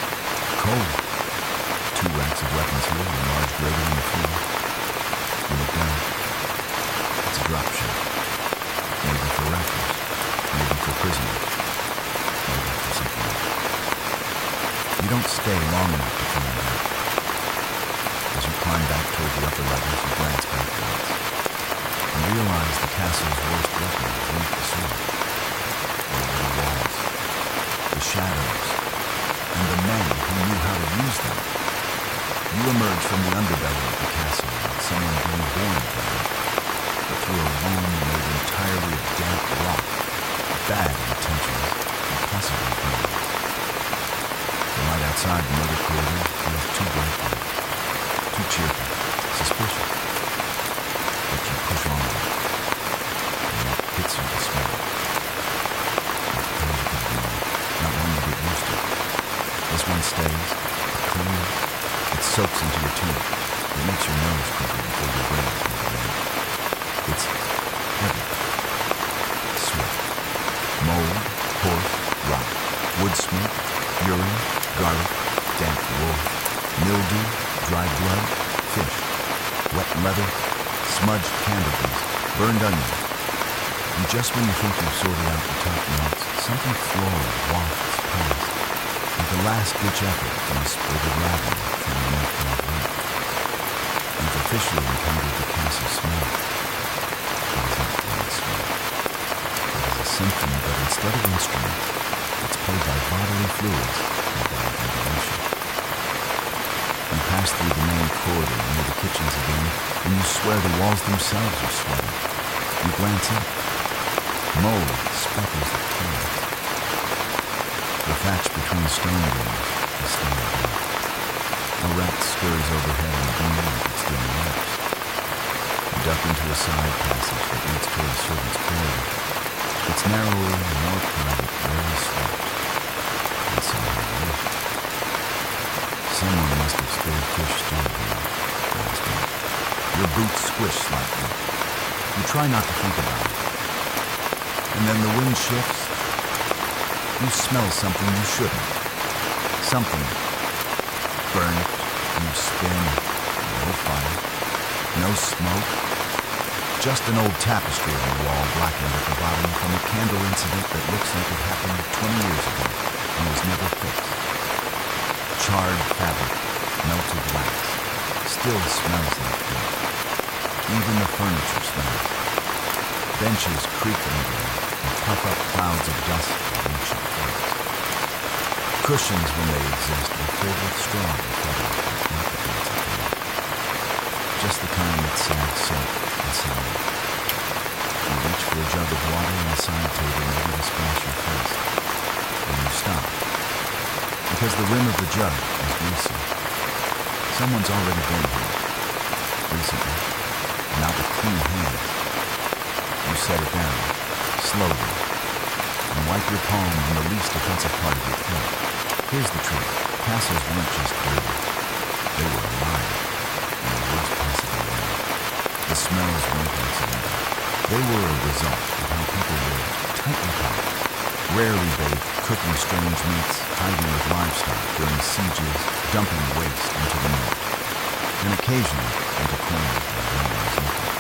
cold. 2 racks of weapons here and a large grating on the floor. You look down. It's a drop shaft. Maybe for rafters. Maybe for prisoners. Maybe for something else. You don't stay long enough to find out. As you climb back toward the upper levels, you glance backwards and realize the castle's worst weapon beneath the sword. There were the walls, the shadows, and the men who knew how to use them. You emerge from the underbelly of the castle like someone being born there, but through a room made entirely of damp rock, bad intentions, and possibly bad. The light outside the motor corridor feels too bright for you, too cheerful, suspicious. But you push on with it, and it hits you to smell. Not tangible anymore, not one you get used to. This one stays, it clears, it soaks into your teeth, it makes your nose quiver before your brain can get in. It's heavy, sweat, mold, horse, rot, wood smoke, urine, garlic, damp wool, mildew, dry blood, fish, wet leather, smudged candle grease, burned onion. And just when you think you've sorted out the top notes, something floral wafts past, like a last-ditch effort from a sprig of lavender trying to make things right. You've officially encountered the castle smell. It is not plant smell. It is a symphony, but instead of instruments, it's played by bodily fluids and by ventilation. You pass through the main corridor near the kitchens again, and you swear the walls themselves are sweating. You glance up. Mold speckles the floor. The thatch between stone beams is standing up. A rat scurries overhead on the beam like it's doing laps. You duck into a side passage that leads toward the servants' corridor. It's narrower and more private, rarely swept. And somehow lit. Someone must have spilled fish stew here last night. Your boots squish slightly. You try not to think about it. And then the wind shifts. You smell something you shouldn't. Something burnt. You spin. No fire. No smoke. Just an old tapestry on the wall blackened at the bottom from a candle incident that looks like it happened 20 years ago and was never fixed. Charred fabric, melted wax, still smells like death. Even the furniture smells. Benches creak under them and puff up clouds of dust and ancient furs. Cushions, when they exist, are filled with straw and feathers like microphones up there. Just the kind that sag soap and sour. You reach for a jug of water on the side table ready to splash your face. And you stop. Because the rim of the jug is greasy. Someone's already been here. Recently. And not with clean hands. You set it down, slowly, and wipe your palm on the least offensive part of your throat. Here's the truth. Castles weren't just dirty. They were alive, in the worst possible way. The smells weren't accidental. They were a result of how people lived, tightly packed, rarely bathed, cooking strange meats, hiding with livestock during sieges, dumping waste into the moat, and occasionally into corners where no one was looking.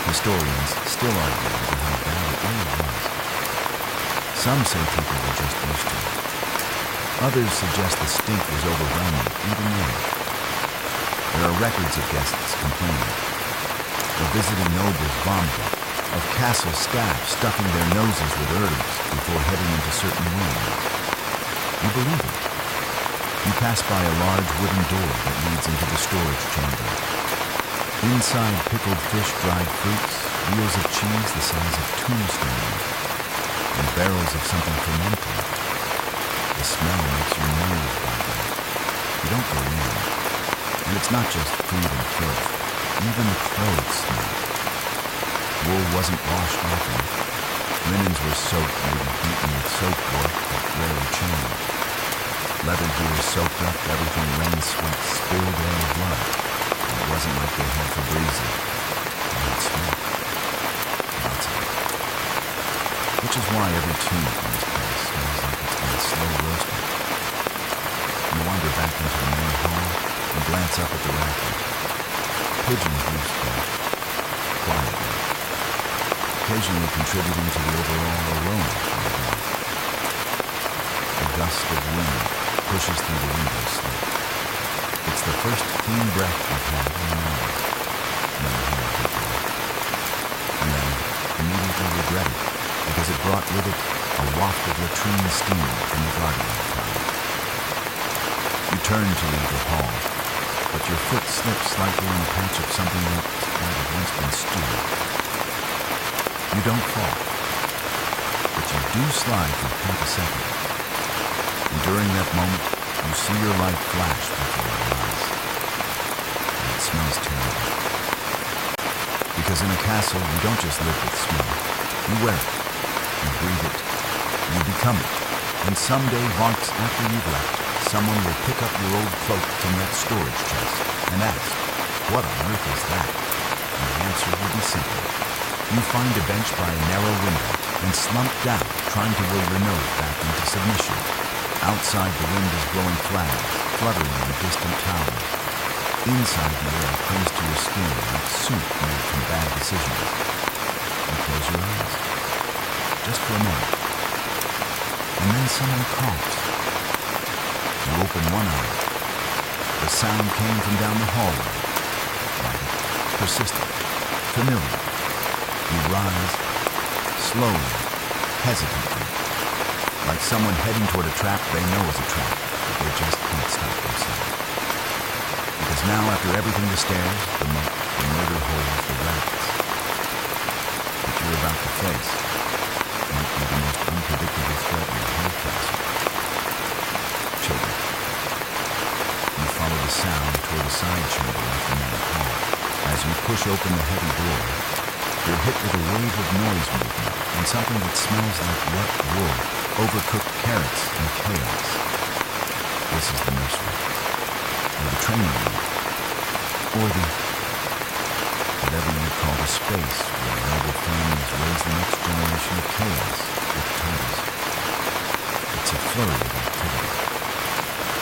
Historians still argue over how bad it really was. Some say people were just used to it. Others suggest the stink was overwhelming even then. There are records of guests complaining, of visiting nobles vomiting, of castle staff stuffing their noses with herbs before heading into certain rooms. You believe it. You pass by a large wooden door that leads into the storage chamber. Inside pickled fish, dried fruits, wheels of cheese the size of tombstones, and barrels of something fermented. The smell makes your nose vibrate. You don't go in. And it's not just food and filth. Even the clothes smell. Wool wasn't washed often. Linens were soaked, maybe beaten with soap work, but rarely changed. Leather gear soaked up, everything rain, sweat, spilled air, blood. It wasn't like they had Febreze. They had smoke. every tune from this place smells like it's been slow roasted. You wander back into the main hall and glance up at the rafters. Pigeons roost there, quietly, occasionally contributing to the overall aroma from the day. A gust of wind pushes through the window slit. It's the first clean breath you've had in an hour. No hair deeply. And then immediately regret it, because it brought with it a waft of latrine steam from the guardian tower. You turn to leave the hall, but your foot slips slightly on a patch of something that might have once been stewed. You don't fall, but you do slide for half a second. And during that moment, you see your life flash before your eyes. And it smells terrible. Because in a castle, you don't just live with smell. You wear it. You breathe it. You become it. And someday, months after you've left, someone will pick up your old cloak from that storage chest and ask, "What on earth is that?" And the answer will be simple. You find a bench by a narrow window and slump down, trying to will your nose back into submission. Outside, the wind is blowing flags, fluttering in distant towers. Inside, the air clings to your skin like soup made from bad decisions. You close your eyes, just for a moment. And then someone coughs. You open one eye. The sound came from down the hallway. Light, persistent, familiar. You rise, slowly, hesitantly, like someone heading toward a trap they know is a trap, but they just can't stop themselves. Because now, after everything, the stairs, the moat, the murder holes, the rabbits, what you're about to face might be the most unpredictable threat in the whole castle. Children. You follow the sound toward a side chamber off the main hall. As you push open the heavy door, you're hit with a wave of noise movement and something that smells like wet wool, overcooked carrots, and chaos. This is the nursery, or the training room, or the whatever you call the space where noble families raise the next generation of chaos with titles. It's a flurry of activity.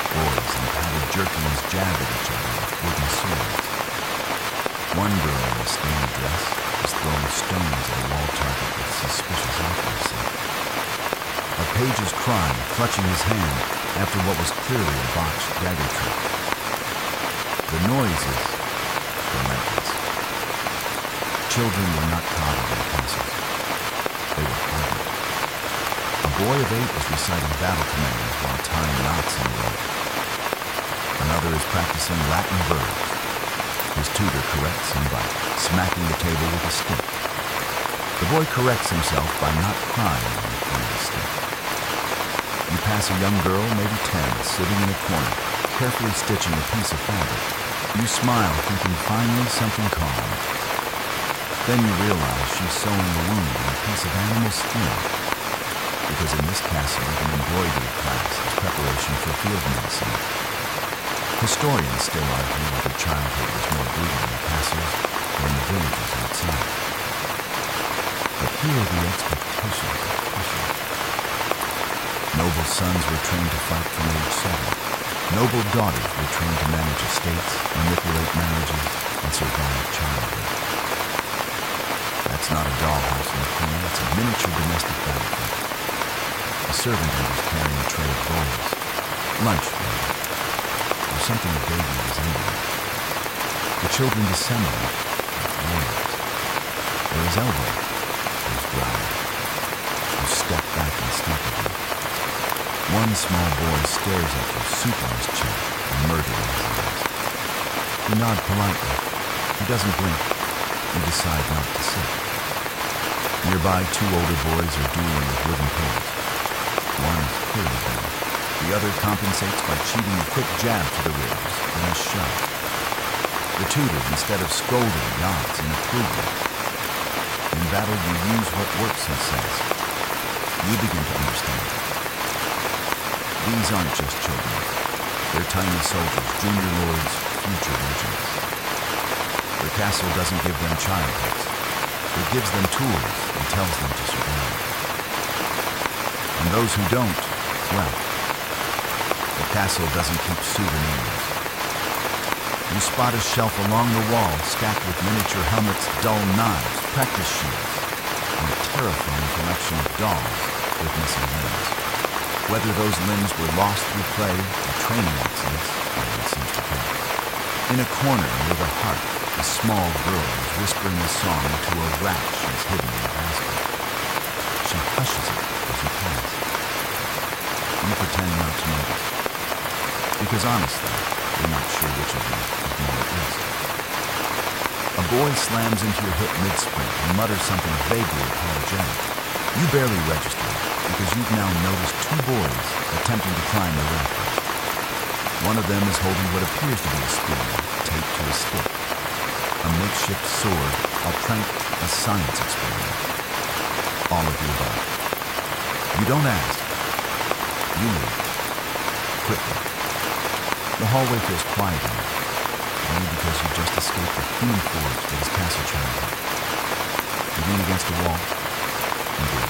Boys in padded jerkins jab at each other with wooden swords. One girl in a stained dress is throwing stones at a wall target with suspicious accuracy. A page is crying, clutching his hand after what was clearly a botched dagger trick. The noise is relentless. Children were not coddled in castles. They were hardened. A boy of 8 is reciting battle commands while tying knots in a rope. Another is practicing Latin verbs. His tutor corrects him by smacking the table with a stick. The boy corrects himself by not crying when he throws the stick. You pass a young girl, maybe 10, sitting in a corner, carefully stitching a piece of fabric. You smile, thinking finally something calm. Then you realize she's sewing a wound in a piece of animal skin. Because in this castle, an embroidery class is preparation for field medicine. Historians still argue whether childhood was more brutal in the castles or in the villages outside. But here the expectations are crushing. Noble sons were trained to fight from age 7. Noble daughters were trained to manage estates, manipulate marriages, and survive childhood. That's not a dollhouse in the corner, it's a miniature domestic battlefield. A servant enters carrying a tray of bowls, lunch maybe, or something a baby is eating. The children disseminate like warriors. There is elbow, there's growl. You step back instinctively. One small boy stares at you, soup on his chin, and murder in his eyes. You nod politely. He doesn't blink. You decide not to sit. Nearby, 2 older boys are dueling with wooden poles. One is clearly better. The other compensates by cheating a quick jab to the ribs, then a shot. The tutor, instead of scolding, nods in approval. In battle, you use what works, he says. You begin to understand. These aren't just children. They're tiny soldiers, junior lords, future regents. The castle doesn't give them childhoods. It gives them tools and tells them to survive. And those who don't, well, the castle doesn't keep souvenirs. You spot a shelf along the wall stacked with miniature helmets, dull knives, practice shields, and a terrifying collection of dolls with missing limbs. Whether those limbs were lost through play or training accidents, no one seems to care. In a corner near the hearth, a small girl is whispering a song to a rat she's hidden in a basket. She hushes it as you pass. You pretend not to notice, because honestly, you're not sure which of them is more at risk. A boy slams into your hip mid-sprint and mutters something vaguely apologetic. You barely register it, because you've now noticed two boys attempting to climb the rafters. One of them is holding what appears to be a spear taped to a stick. A makeshift sword, a prank, a science experiment. All of the above. You don't ask. You leave. Quickly. The hallway feels quiet in it, only because you just escaped the human forge that is castle childhood. You lean against a wall, and do.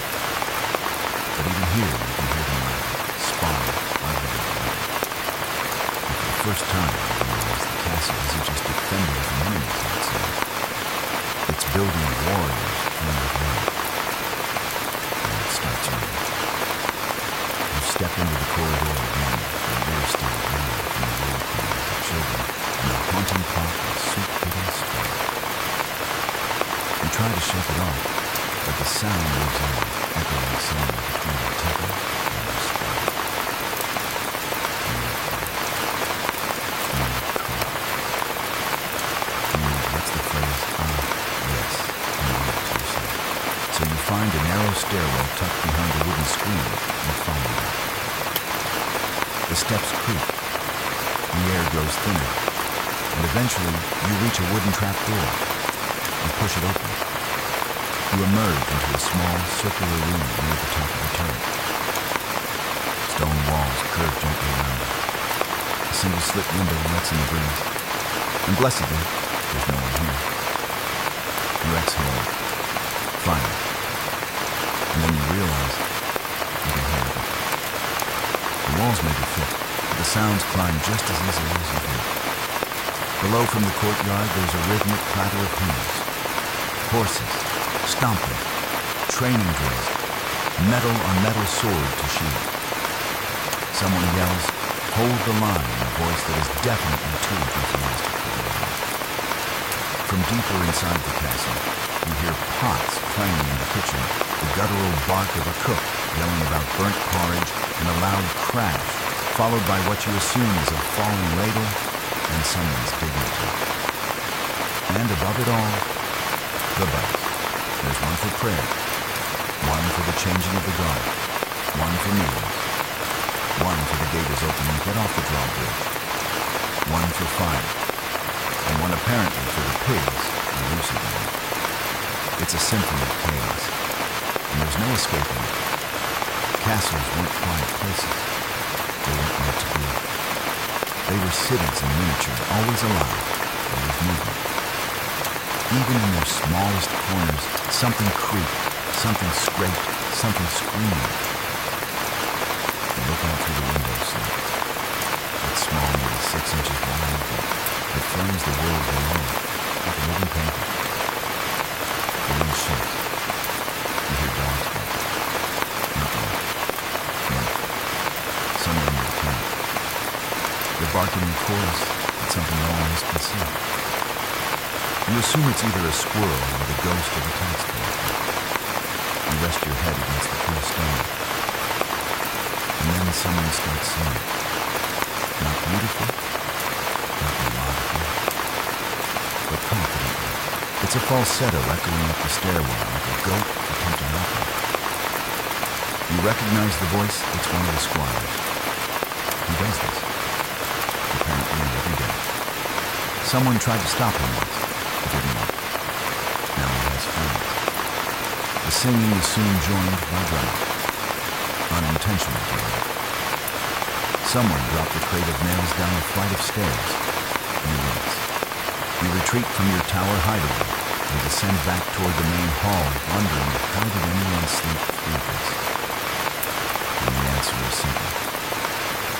But even here, you can hear them laughing, sparring, arguing together. And for the first time, you realize the castle isn't just defended from enemies outside. It's building warriors from within. And it starts early. You step into the corridor again, your ears still ringing from the roll calls of children and the haunting clock of soup-fitting spring. You try to shake it off, but the sound lives on, echoing somewhere between your temple and your spine. What's the phrase? Yes, you know it to yourself. So you find a narrow stairwell tucked behind a wooden screen and follow it. The steps creak, the air grows thinner, and eventually you reach a wooden trapdoor. You push it open. You emerge into a small, circular room near the top of the turret. Stone walls curve gently around it. A single slit window lets in the breeze. And blessedly, there's no one here. You exhale, finally. And then you realize you can hear it. The walls may be thick, but the sounds climb just as easily as you do. Below from the courtyard, there's a rhythmic clatter of hooves. Horses, stomping, training drills, metal on metal sword to shield. Someone yells, "Hold the line," in a voice that is definitely too enthusiastic for the hour. From deeper inside the castle, you hear pots clanging in the kitchen, the guttural bark of a cook yelling about burnt porridge, and a loud crash, followed by what you assume is a falling ladle and someone's dignity. And above it all, the bells. There's one for prayer, one for the changing of the guard, one for meals, one for the gate is open and get off the drawbridge, one for fire, and one apparently for the pigs and loose again. It's a symphony of chaos, and there's no escaping it. Castles weren't quiet places. They weren't meant to be. They were cities in miniature, always alive, always moving. Even in their smallest corners, something creaked, something scraped, something screamed. You look out through the window slit. It's small, maybe 6 inches wide, but it frames the world below, like a living painting. The wind shakes. You hear dogs bark. Not one. No. Somewhere near the camp. They're barking in chorus at something no one else can see. You assume it's either a squirrel or the ghost of a tax collector. You rest your head against the cool stone. And then someone starts singing. Not beautifully, not melodically, but confidently. It's a falsetto echoing up the stairwell like a goat attempting opera. You recognize the voice, it's one of the squires. He does this, apparently every day. Someone tried to stop him once. It didn't work. Now he has friends. The singing is soon joined by drumming. Unintentional drumming. Someone dropped a crate of nails down a flight of stairs. You wince. You retreat from your tower hideaway and descend back toward the main hall, wondering how did anyone sleep through this. is simple.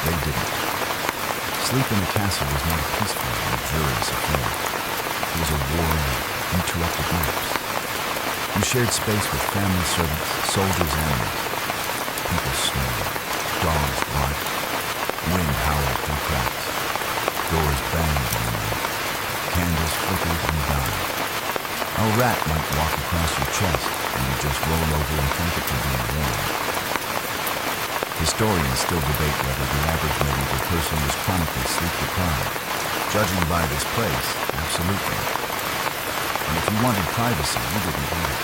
They didn't. Sleep in a castle was not a peaceful, luxurious affair. It was a war of interrupted naps. You shared space with family servants, soldiers, animals. People snored, dogs barked, wind howled through cracks, doors banged in the night, candles flickered and died. A rat might walk across your chest, and you just roll over and thank it for being warm. Historians still debate whether the average medieval person was chronically sleep-deprived. Judging by this place, absolutely. And if you wanted privacy, you didn't get it.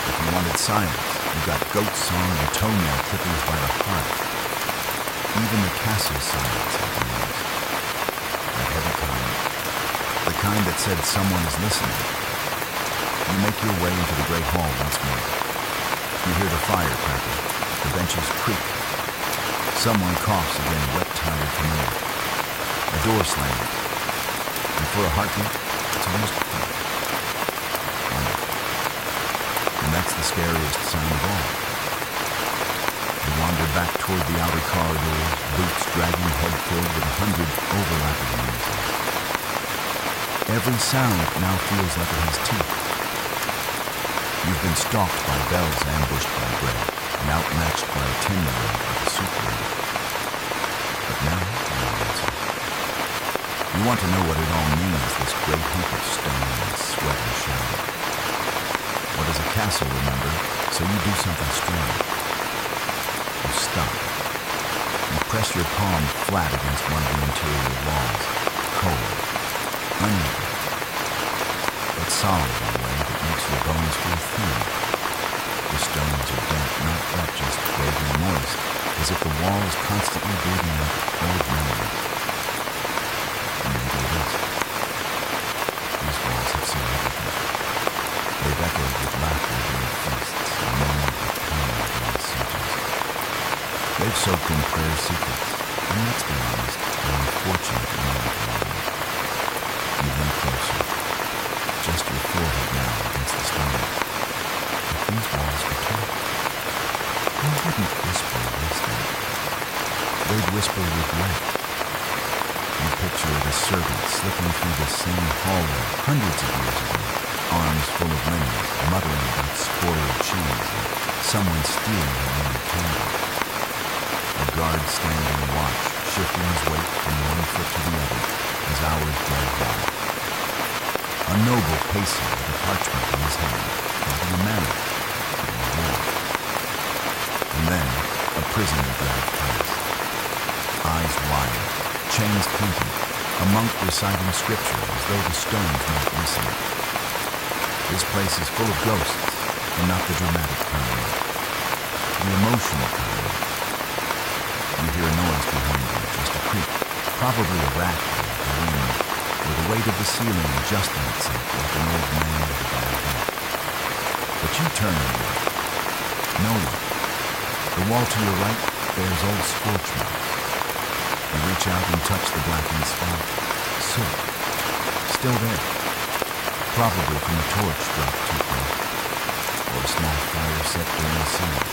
If you wanted silence, you got goat song and toenail clippings by the heart. Even the castle silence had noise. That heavy kind. The kind that said someone is listening. You make your way into the great hall once more. You hear the fire crackle, the benches creak. Someone coughs again, wet, tired, familiar. A door slams, and for a heartbeat, it's almost quiet. And that's the scariest sound of all. You wander back toward the outer corridors, boots dragging head filled with 100 overlapping noises. Every sound now feels like it has teeth. You've been stalked by bells, ambushed by bread, and outmatched by a 10-year-old with a soup ladle. But now, no answer. You want to know what it all means, this great heap of stone and sweat and shower. What does a castle remember? So you do something strange. You stop. You press your palm flat against one of the interior walls, cold, uneven, but solid in a way that makes your bones feel thin. The stones are damp, not just vaguely moist, as if the wall is constantly breathing out old memories. And maybe it is. These walls have seen everything. They've echoed with laughter during feasts and moaned with pain during sieges. They've soaked in prayer secrets, and let's be honest, an unfortunate amount of love. You lean closer, just your forehead now against the stone. If these walls could talk, they wouldn't whisper wisdom. They'd whisper regret. You picture the servant slipping through the same hallway hundreds of years ago, arms full of linens, muttering about spoiled cheese and someone stealing her only candle. A guard standing watch, shifting his weight from one foot to the other as hours drag by. A noble pacing with a parchment in his hand, plotting a marriage or a war. And then a prisoner dragged past. Eyes wide, chains clinking, a monk reciting scripture as though the stones might listen. This place is full of ghosts, and not the dramatic kind, the emotional kind. You hear a noise behind you, just a creak, probably a rat or the wind, or the weight of the ceiling adjusting itself like an old man with a bad back. But you turn and look. No one. The wall to your right bears old scorch marks. You reach out and touch the blackened spot. Soot. Still there. Probably from a torch dropped too close. Or a small fire set during a siege.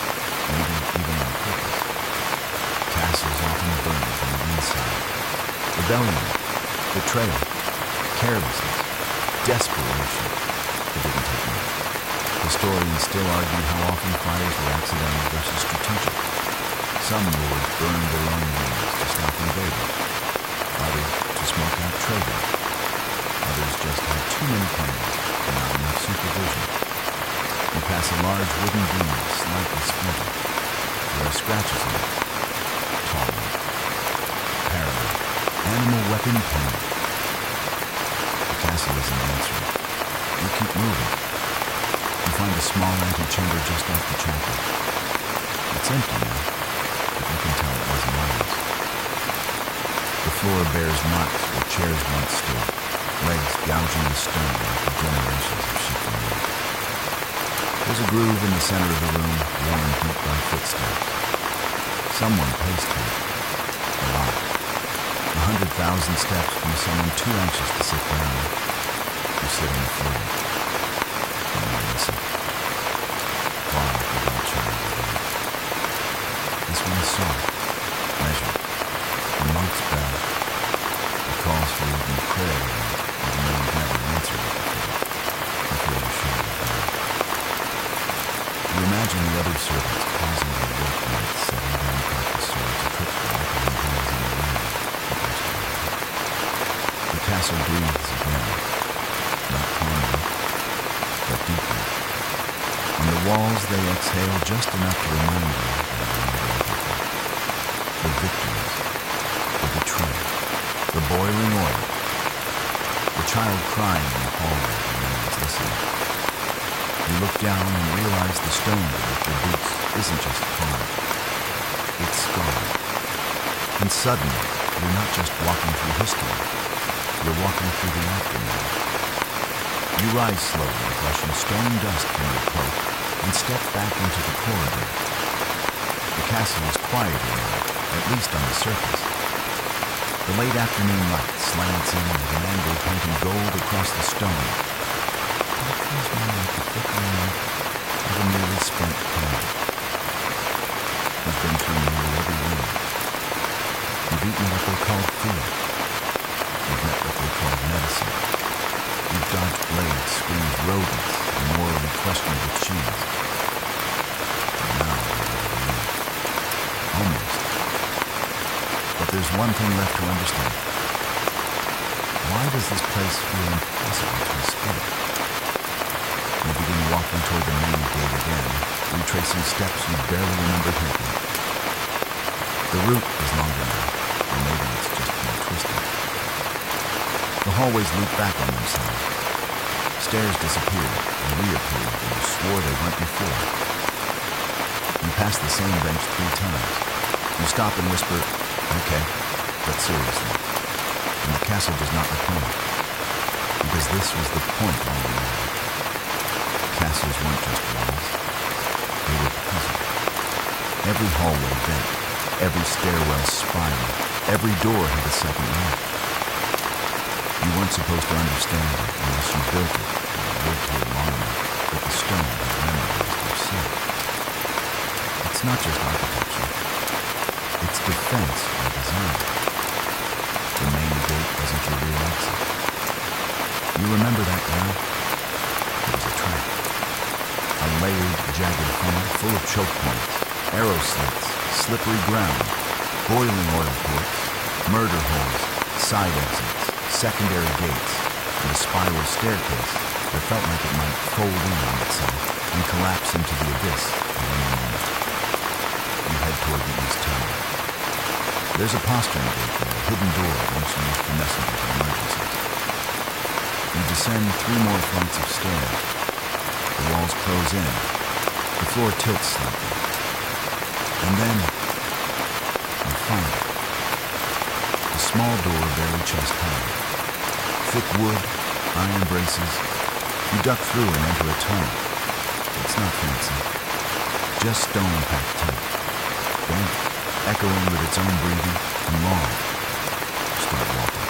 Maybe even on purpose. Castles often burn from the inside. Rebellion. Betrayal. Carelessness. Desperation. It didn't take much. Historians still argue how often fires were accidental versus strategic. Some lords burned their own wings to stop invaders. Others to smoke out traitors. Others just had too many candles and not enough supervision. You pass a large wooden beam, slightly splintered. There are scratches on it. Tall one. Parallel. Animal weapon pen. The castle isn't answering. You keep moving. You find a small antechamber just off the chapel. It's empty now, but you can tell it wasn't always. The floor bears marks where chairs once stood, legs gouging the stone after generations of shifting wood. There's a groove in the center of the room, worn deep by footsteps. Someone paced here. A lot. 100,000 steps from someone too anxious to sit down. You sit on the floor. And you listen. Far without chimes again. This one is soft. other servants pausing their work nights, setting down practice swords, equipped with rifle and hands in the land. The castle breathes again, not calmly, but deeply. On the walls they exhale just enough to remind you of everything. The victories, the betrayal, the boiling oil, the child crying in the hallway when no one's listening. You look down and realize the stone beneath your boots isn't just carved, it's scarred. And suddenly, you're not just walking through history, you're walking through the aftermath. You rise slowly, brushing stone dust from your cloak, and step back into the corridor. The castle is quieter now, at least on the surface. The late afternoon light slants in at an angle painting gold across the stone. But it feels more like the flickering light of a nearly spent candle. You've been through nearly every room. You've eaten what they called food. You've met what they called medicine. You've dodged blades, screamed rodents, and morally questionable cheese. And now you're ready to leave. Almost. But there's one thing left to understand. Why does this place feel impossible to escape? You begin walking toward the main gate again, retracing steps you barely remember taking. The route is longer now, or maybe it's just more twisted. The hallways loop back on themselves. Stairs disappear and reappear where you swore they went before. You pass the same bench 3 times. You stop and whisper, "Okay," but seriously. And the castle does not reply. Because this was the point all along. Castles weren't just walls. They were puzzles. Every hallway bent, every stairwell spiraled, every door had a second life. You weren't supposed to understand it unless you built it or lived here long enough that the stone had memorized yourself. It's not just architecture. It's defense by design. The main gate wasn't your real exit. You remember that now? It was a trap. A layered, jagged funnel full of choke points, arrow slits, slippery ground, boiling oil ports, murder holes, side exits, secondary gates, and a spiral staircase that felt like it might fold in on itself and collapse into the abyss at any moment. You head toward the east tower. There's a postern gate there, a hidden door once used for messengers and emergencies. You descend 3 more flights of stairs. The walls close in. The floor tilts slightly. And then, you find it. A small door barely chest high. Thick wood, iron braces. You duck through and enter a tunnel. It's not fancy. Just stone packed tight. Damp, echoing with its own breathing, and long. Start walking.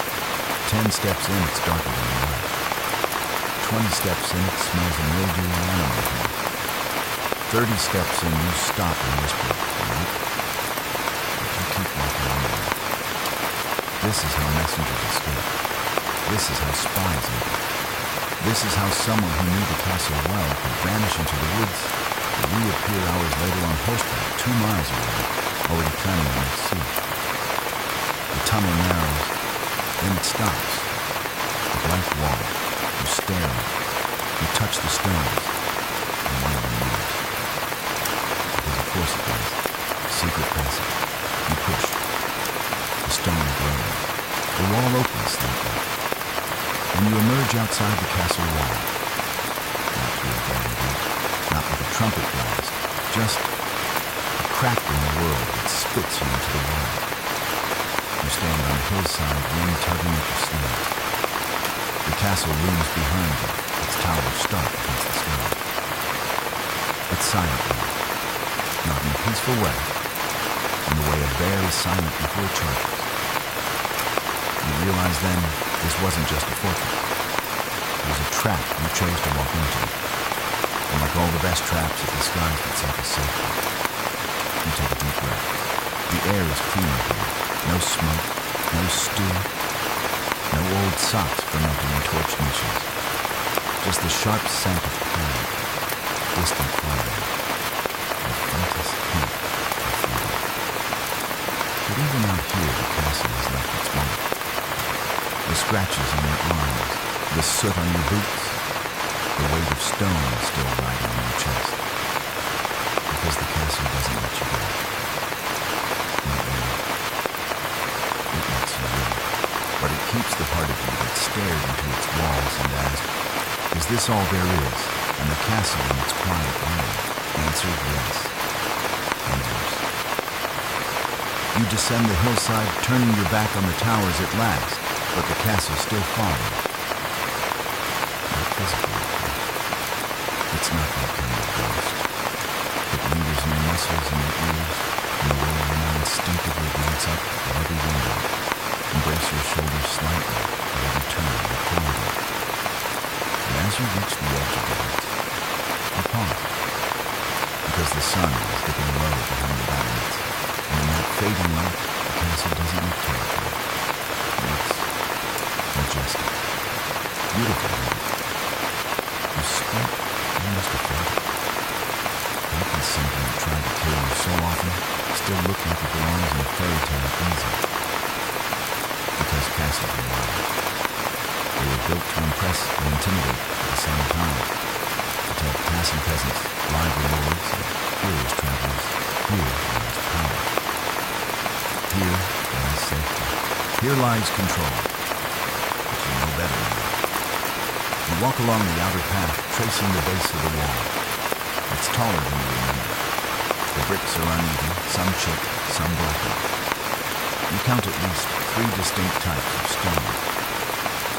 10 steps in, it's darker than the light. 20 steps in, it smells of mildew and animal hair. 30 steps in, you stop and whisper, "Nope." But you keep walking on. This is how messengers escape. This is how spies enter. This is how someone who knew the castle well could vanish into the woods and reappear hours later on horseback 2 miles away, already planning the next siege. The tunnel narrows, then it stops. A blank wall. You stare at it. You touch the stones, and one of them moves. Because of course it does. Secret passage. You push. The stone grows. The wall opens slightly. And you emerge outside the castle wall. Not through a grand gate, not with a trumpet blast, just a crack in the world that spits you into the wild. You stand on a hillside, wind tugging at your sleeve. The castle looms behind you, its towers stark against the sky. It's silent now, not in a peaceful way, in the way a bear is silent before it charges. You realize then this wasn't just a fortress. It was a trap you chose to walk into. And like all the best traps, it disguised itself as safety. You take a deep breath. The air is cleaner here. No smoke, no stew, no old socks fermenting in torch niches. Just the sharp scent of pine, distant fire, and even out here the castle has left its mark. The scratches on your arms, the soot on your boots, the weight of stone still riding on your chest. Because the castle doesn't let you go. Not really. It lets you live. But it keeps the part of you that stared into its walls and asked, "Is this all there is?" And the castle in its quiet way answered yes, and worse. You descend the hillside, turning your back on the towers at last, but the castle still follows. Not physically, of course. It's not that kind of ghost. It lingers in your muscles and your ears, in the way you now instinctively glance up at every window, embrace your shoulders slightly at every turn of the corridor. And as you reach the edge of the lights, you pause, because the sun is dipping low behind the battlements, and in that fading light, the castle doesn't look terrifying. It looks majestic, beautiful. You squint, almost afraid. How can something that tried to kill you so often still look like it belongs in a fairy tale easy? Because castles are wild. They were built to impress and intimidate at the same time, to tell passing peasants, lively lords, and curious travelers, here lies power. Here lies safety. Here lies control. But you know better now. You walk along the outer path, tracing the base of the wall. It's taller than you remember. The bricks are uneven, some chipped, some blackened. You count at least 3 distinct types of stone,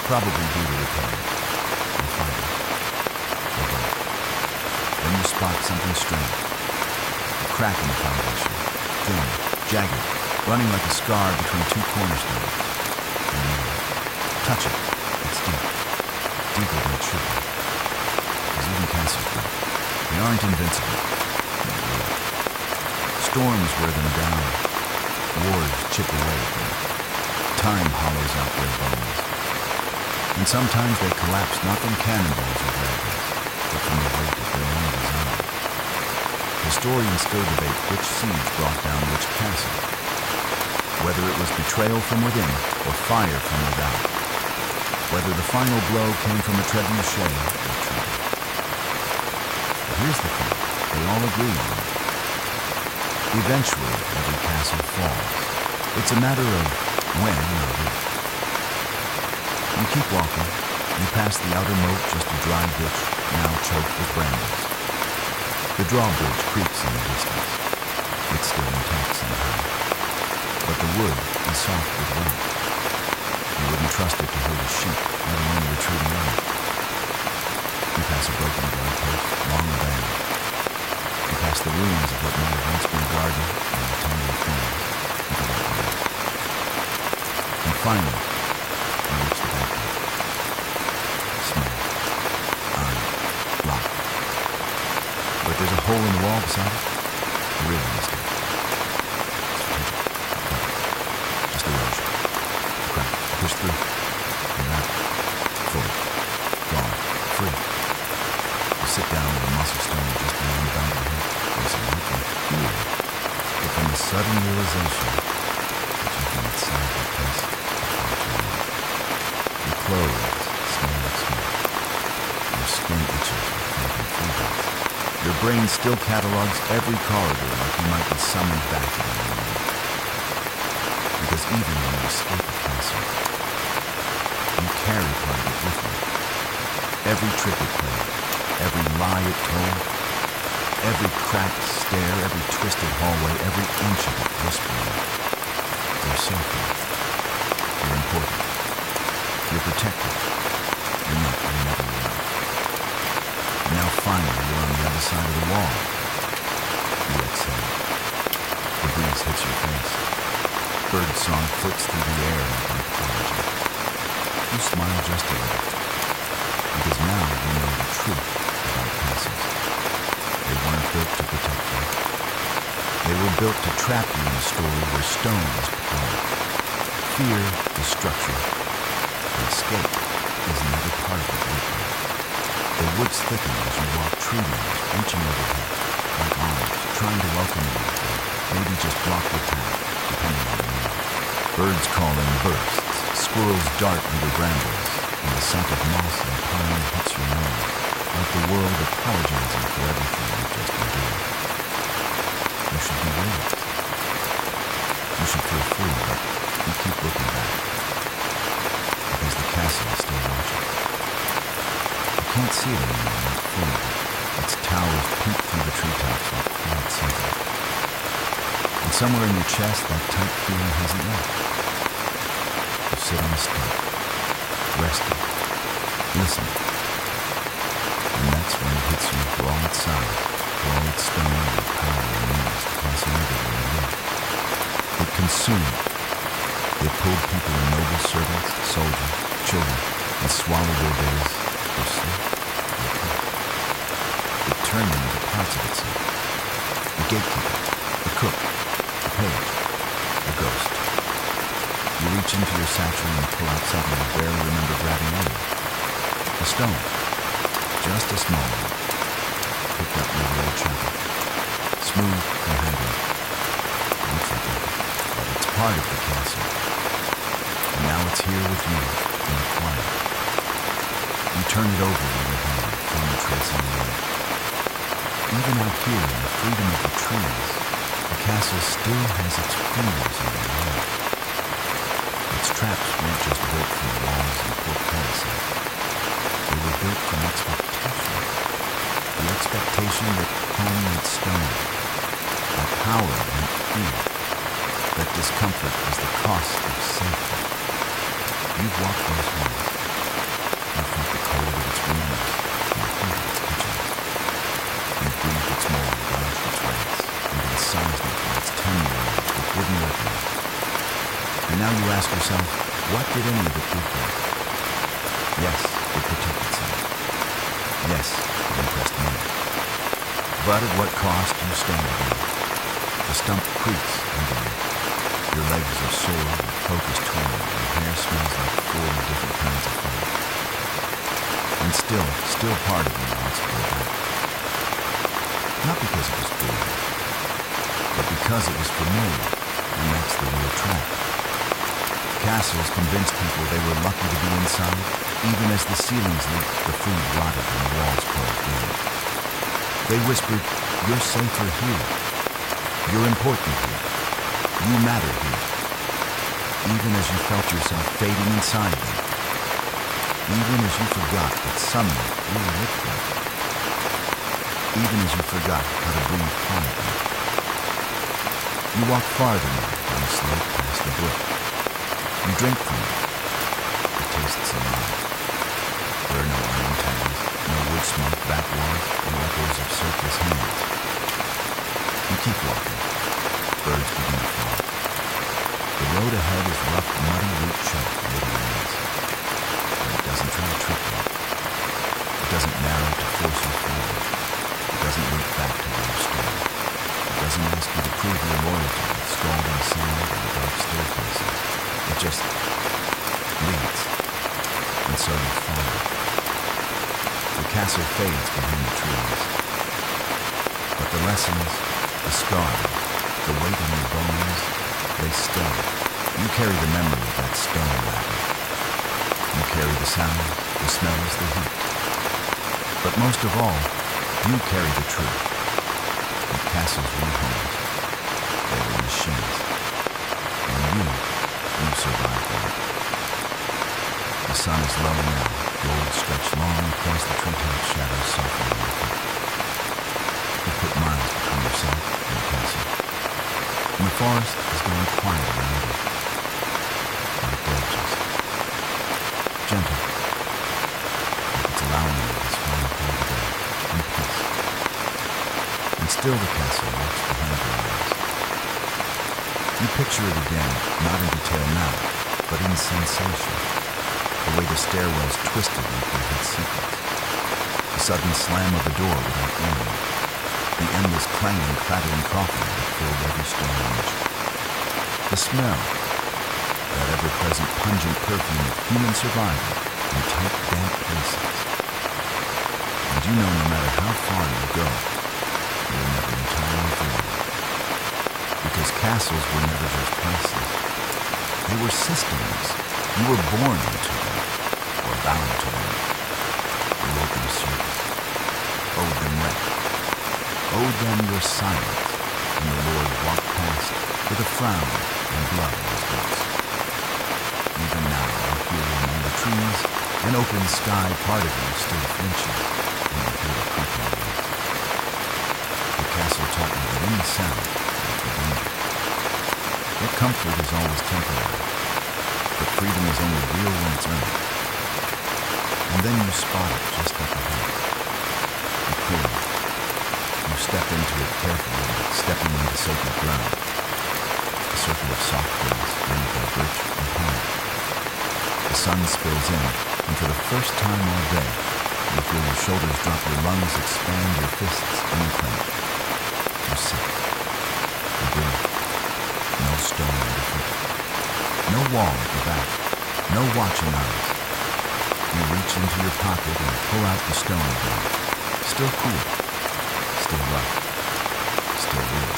probably due to repair, or fire, or both. Then you spot something strange. A crack in the foundation, thin, jagged, running like a scar between 2 cornerstones. And you touch it, it's deep, deeper than it should be. Because even castles break. They aren't invincible. Not really. Storms wear them down. Wars chip away at them. Time hollows out their bones. And sometimes they collapse not from cannonballs or dragons, but from the weight of their own design. Historians still debate which siege brought down which castle, whether it was betrayal from within or fire from without, whether the final blow came from a trebuchet or treaty. But here's the thing, they all agree on it. Eventually, every castle falls. It's a matter of when, not if. You keep walking. You pass the outer moat, just a dry ditch, now choked with brambles. The drawbridge creaks in the distance. It's still intact somehow. But the wood is soft with rot. You wouldn't trust it to hold a sheep, let alone a retreating army. You pass a broken guard-post, long abandoned. You pass the ruins of what might have once been a garden and a tangle of thorns. You forget the rest. And finally, you reach the back gate. Small, iron, locked. But there's a hole in the wall beside it. A real mistake. Strategic. Clever. Just erosion. A crack. You push through. You're out. Fully. Gone. Free. You sit down with a muscle stone just beyond the boundary head. There's nothing here. But from the sudden realization that you've been inside that place for far too long. Your clothes smell like smoke. Your skin itches with phantom fevers. Your brain still catalogs every corridor like you might be summoned back at any moment. Because even when you escape a castle, you carry part of it with you. Every trick it played, every lie it told, every cracked stair, every twisted hallway, every inch of it whispering, "You're safe here. You're important. You're protected. You're not. You're never alone." And now finally you're on the other side of the wall. You exhale. The breeze hits your face. Bird song flits through the air like an apology. You smile just a little. Because now you know the truth about castles. They weren't built to protect you. They were built to trap you in a story where stone is power. Fear is structure. And escape is another part of the blueprint. The woods thicken as you walk, tree limbs reaching overhead, like arms, trying to welcome you, or maybe just block your path, depending on your Birds call in bursts, squirrels dart under brambles, and the scent of moss and pine hits your nose, like the world apologizing for everything you just endured. You should be raised. You should feel free, but you keep looking back, because the castle is still watching. You can't see it anymore, not fully, but its towers peep through the treetops like quiet sentinels. And somewhere in your chest, that tight feeling hasn't left. You sit on a stump, resting, listening. And that's when it hits you for all its size, for all its stone and power and means, the castle never really lived. It consumed. It pulled people and noble servants, soldiers, children, and swallowed their days for sleep and peace. It turned them into parts of itself. The gatekeeper, the cook, the page, the ghost. You reach into your satchel and pull out something you barely remember grabbing earlier. A stone, just a small one, picked up near the old chapel. Smooth and handled. Looks like nothing, but it's part of the castle. And now it's here with you in the quiet. You turn it over in your hand, find the trace in the air. Even out here in the freedom of the trees, the castle still has its fingers in the air. Its traps weren't just built from walls and portcullises. They were built from expectation. The expectation that home meant stone, that power meant fear, that discomfort was the cost of safety. You've walked those halls. You've felt the cold of its rooms and the heat of its kitchens. You've breathed its mold, dodged its rats, and been seismic in its 10-year-olds with wooden weapons. And now you ask yourself, what did any of it do for it? Yes, it protected itself. Yes, it impressed me. But at what cost you stand again? The stump creaks under you. Your legs are sore, your cloak is torn, and your hair smells like 40 different kinds of fire. And still part of me wants to go back. Not because it was good, but because it was familiar, and that's the real trap. Castles convinced people they were lucky to be inside, even as the ceilings leaked, the food rotted, and the walls closed in. They whispered, "You're safer here. You're important here. You matter here." Even as you felt yourself fading inside them. Even as you forgot that sunlight really looked like it. Even as you forgot how to breathe quietly. You walk farther now down the slope past the brook. You drink from it. It tastes alive. There are no iron tangs, no wood smoke, backwaters, no echoes of surface hands. You keep walking. Birds begin to fly. The road ahead is rough, muddy, root-choked little lanes. But it doesn't try to trick you. It doesn't narrow to force you forward. It doesn't loop back to where you started. It doesn't ask you to prove your loyalty with scalding sand and dark staircases. It just leads. And so you follow. The castle fades behind the trees. But the lessons, the scars, the weight in your bones, they stay. You carry the memory of that stone ladder. You carry the sounds, the smells, the heat. But most of all, you carry the truth. That castles weren't homes. They were machines. And you survived them. The sun is low now, gold stretched long across the treetop shadows softening your feet. You put miles between yourself and the castle. And the forest is going quiet around you. Like gorgeous. Gentle. Like it's allowing you this final part of the day, in peace. And still the castle walks behind your eyes. You picture it again, not in detail now, but in sensation. The way the stairwells twisted like they had secrets. The sudden slam of the door without warning. The endless clanging, clattering coughing that filled every stone inch. The smell, that ever-present pungent perfume of human survival in tight, damp places. And you know no matter how far you go, you're never entirely free. Because castles were never just places. They were systems. You were born into them, or bound to them. You owed them service, owed them rent, owed them your silence when the Lord walked past with a frown and blood on his boots. Even now, out here among the trees, an open sky part of you still flinches when you hear the creaking of it. The castle taught me that any sound might be danger. That comfort is always temporary, but freedom is only real when it's earned. And then you spot it just up ahead. You clear it. You step into it carefully, like stepping into sacred ground. A circle of soft grass lined by birch and pine. The sun spills in, and for the first time all day, you feel your shoulders drop, your lungs expand, your fists unclench. You sit. You breathe. No stone underfoot. No wall at the back. No watching eyes. You reach into your pocket and pull out the stone again. Still cool. Still rough. Still real.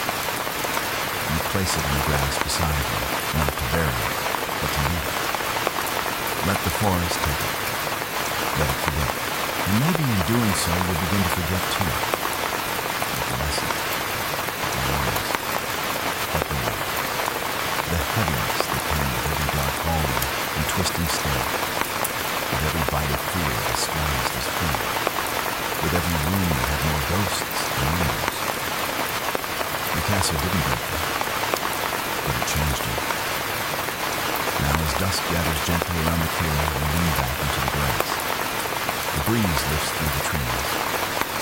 You place it in the grass beside you, not to bury it, but to leave it. Let the forest take it. Let it forget. And maybe in doing so, you'll begin to forget too. But the lessons, the warnings, but the weight, the heaviness that came with every dark hallway and twisting stair, with every bite of fear disguised as food, with every room that had more ghosts than windows. The castle didn't break you, but it changed you. Now as dusk gathers gently around the clearing, you lean back into the grass. The breeze lifts through the trees.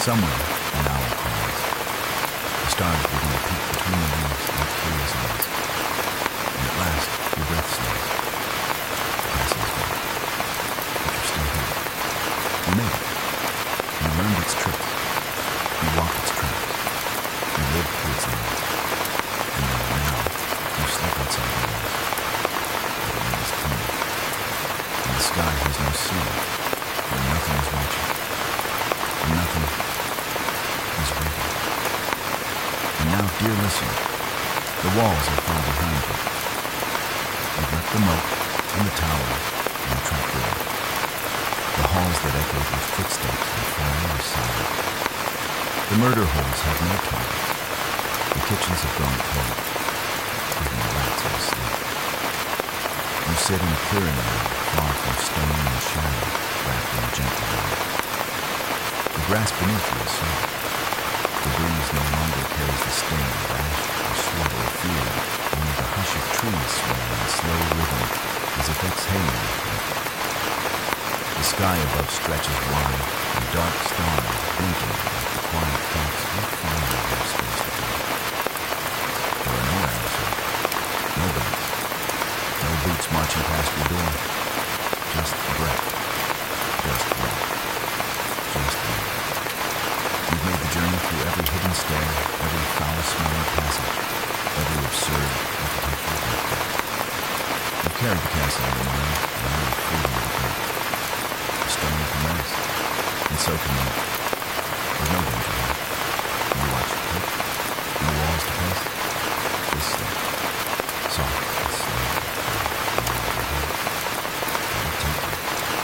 Somewhere, an owl calls. The stars begin to peek between the leaves like curious eyes. And at last, your breath slows. The castle is gone. But you're still here. You made it. You learned its tricks. You walked its tracks. You lived through its lines. And now, you sleep outside the walls. The wind is clean. And the sky has no sea, where nothing is watching. And nothing is waiting. And now, dear listener, the walls are far behind you. You've left the moat, and the tower, and the trapdoor. The halls that echoed with footsteps and fire are silent. The murder holes have no targets. The kitchens have gone cold. Even the rats are asleep. You sit in a clearing now, far from stone and shadow, wrapped in a gentle light. The grass beneath you is soft. The breeze no longer carries the sting of ash or sweat or fear. Only the hush of trees sway in slow rhythm, as if exhaling with you. The sky above stretches wide, and dark stars blinking like the quiet thoughts you find in your space to be. There are no arrows here, no guns, no boots marching past your door. Just breath, just breath, just breath. You've made the journey through every hidden stair, every foul-smelling passage, every absurd architectural breakdown. You've carried the castle in your mind, and now you're freedom of the breath. The stone can rest, and so can you. There's no danger here. No watch to take, no walls to pace. Just sleep, soft and slow. Let it take you.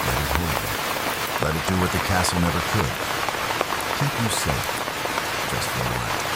Let it hold you. Let it do what the castle never could. Keep you safe, just for a while.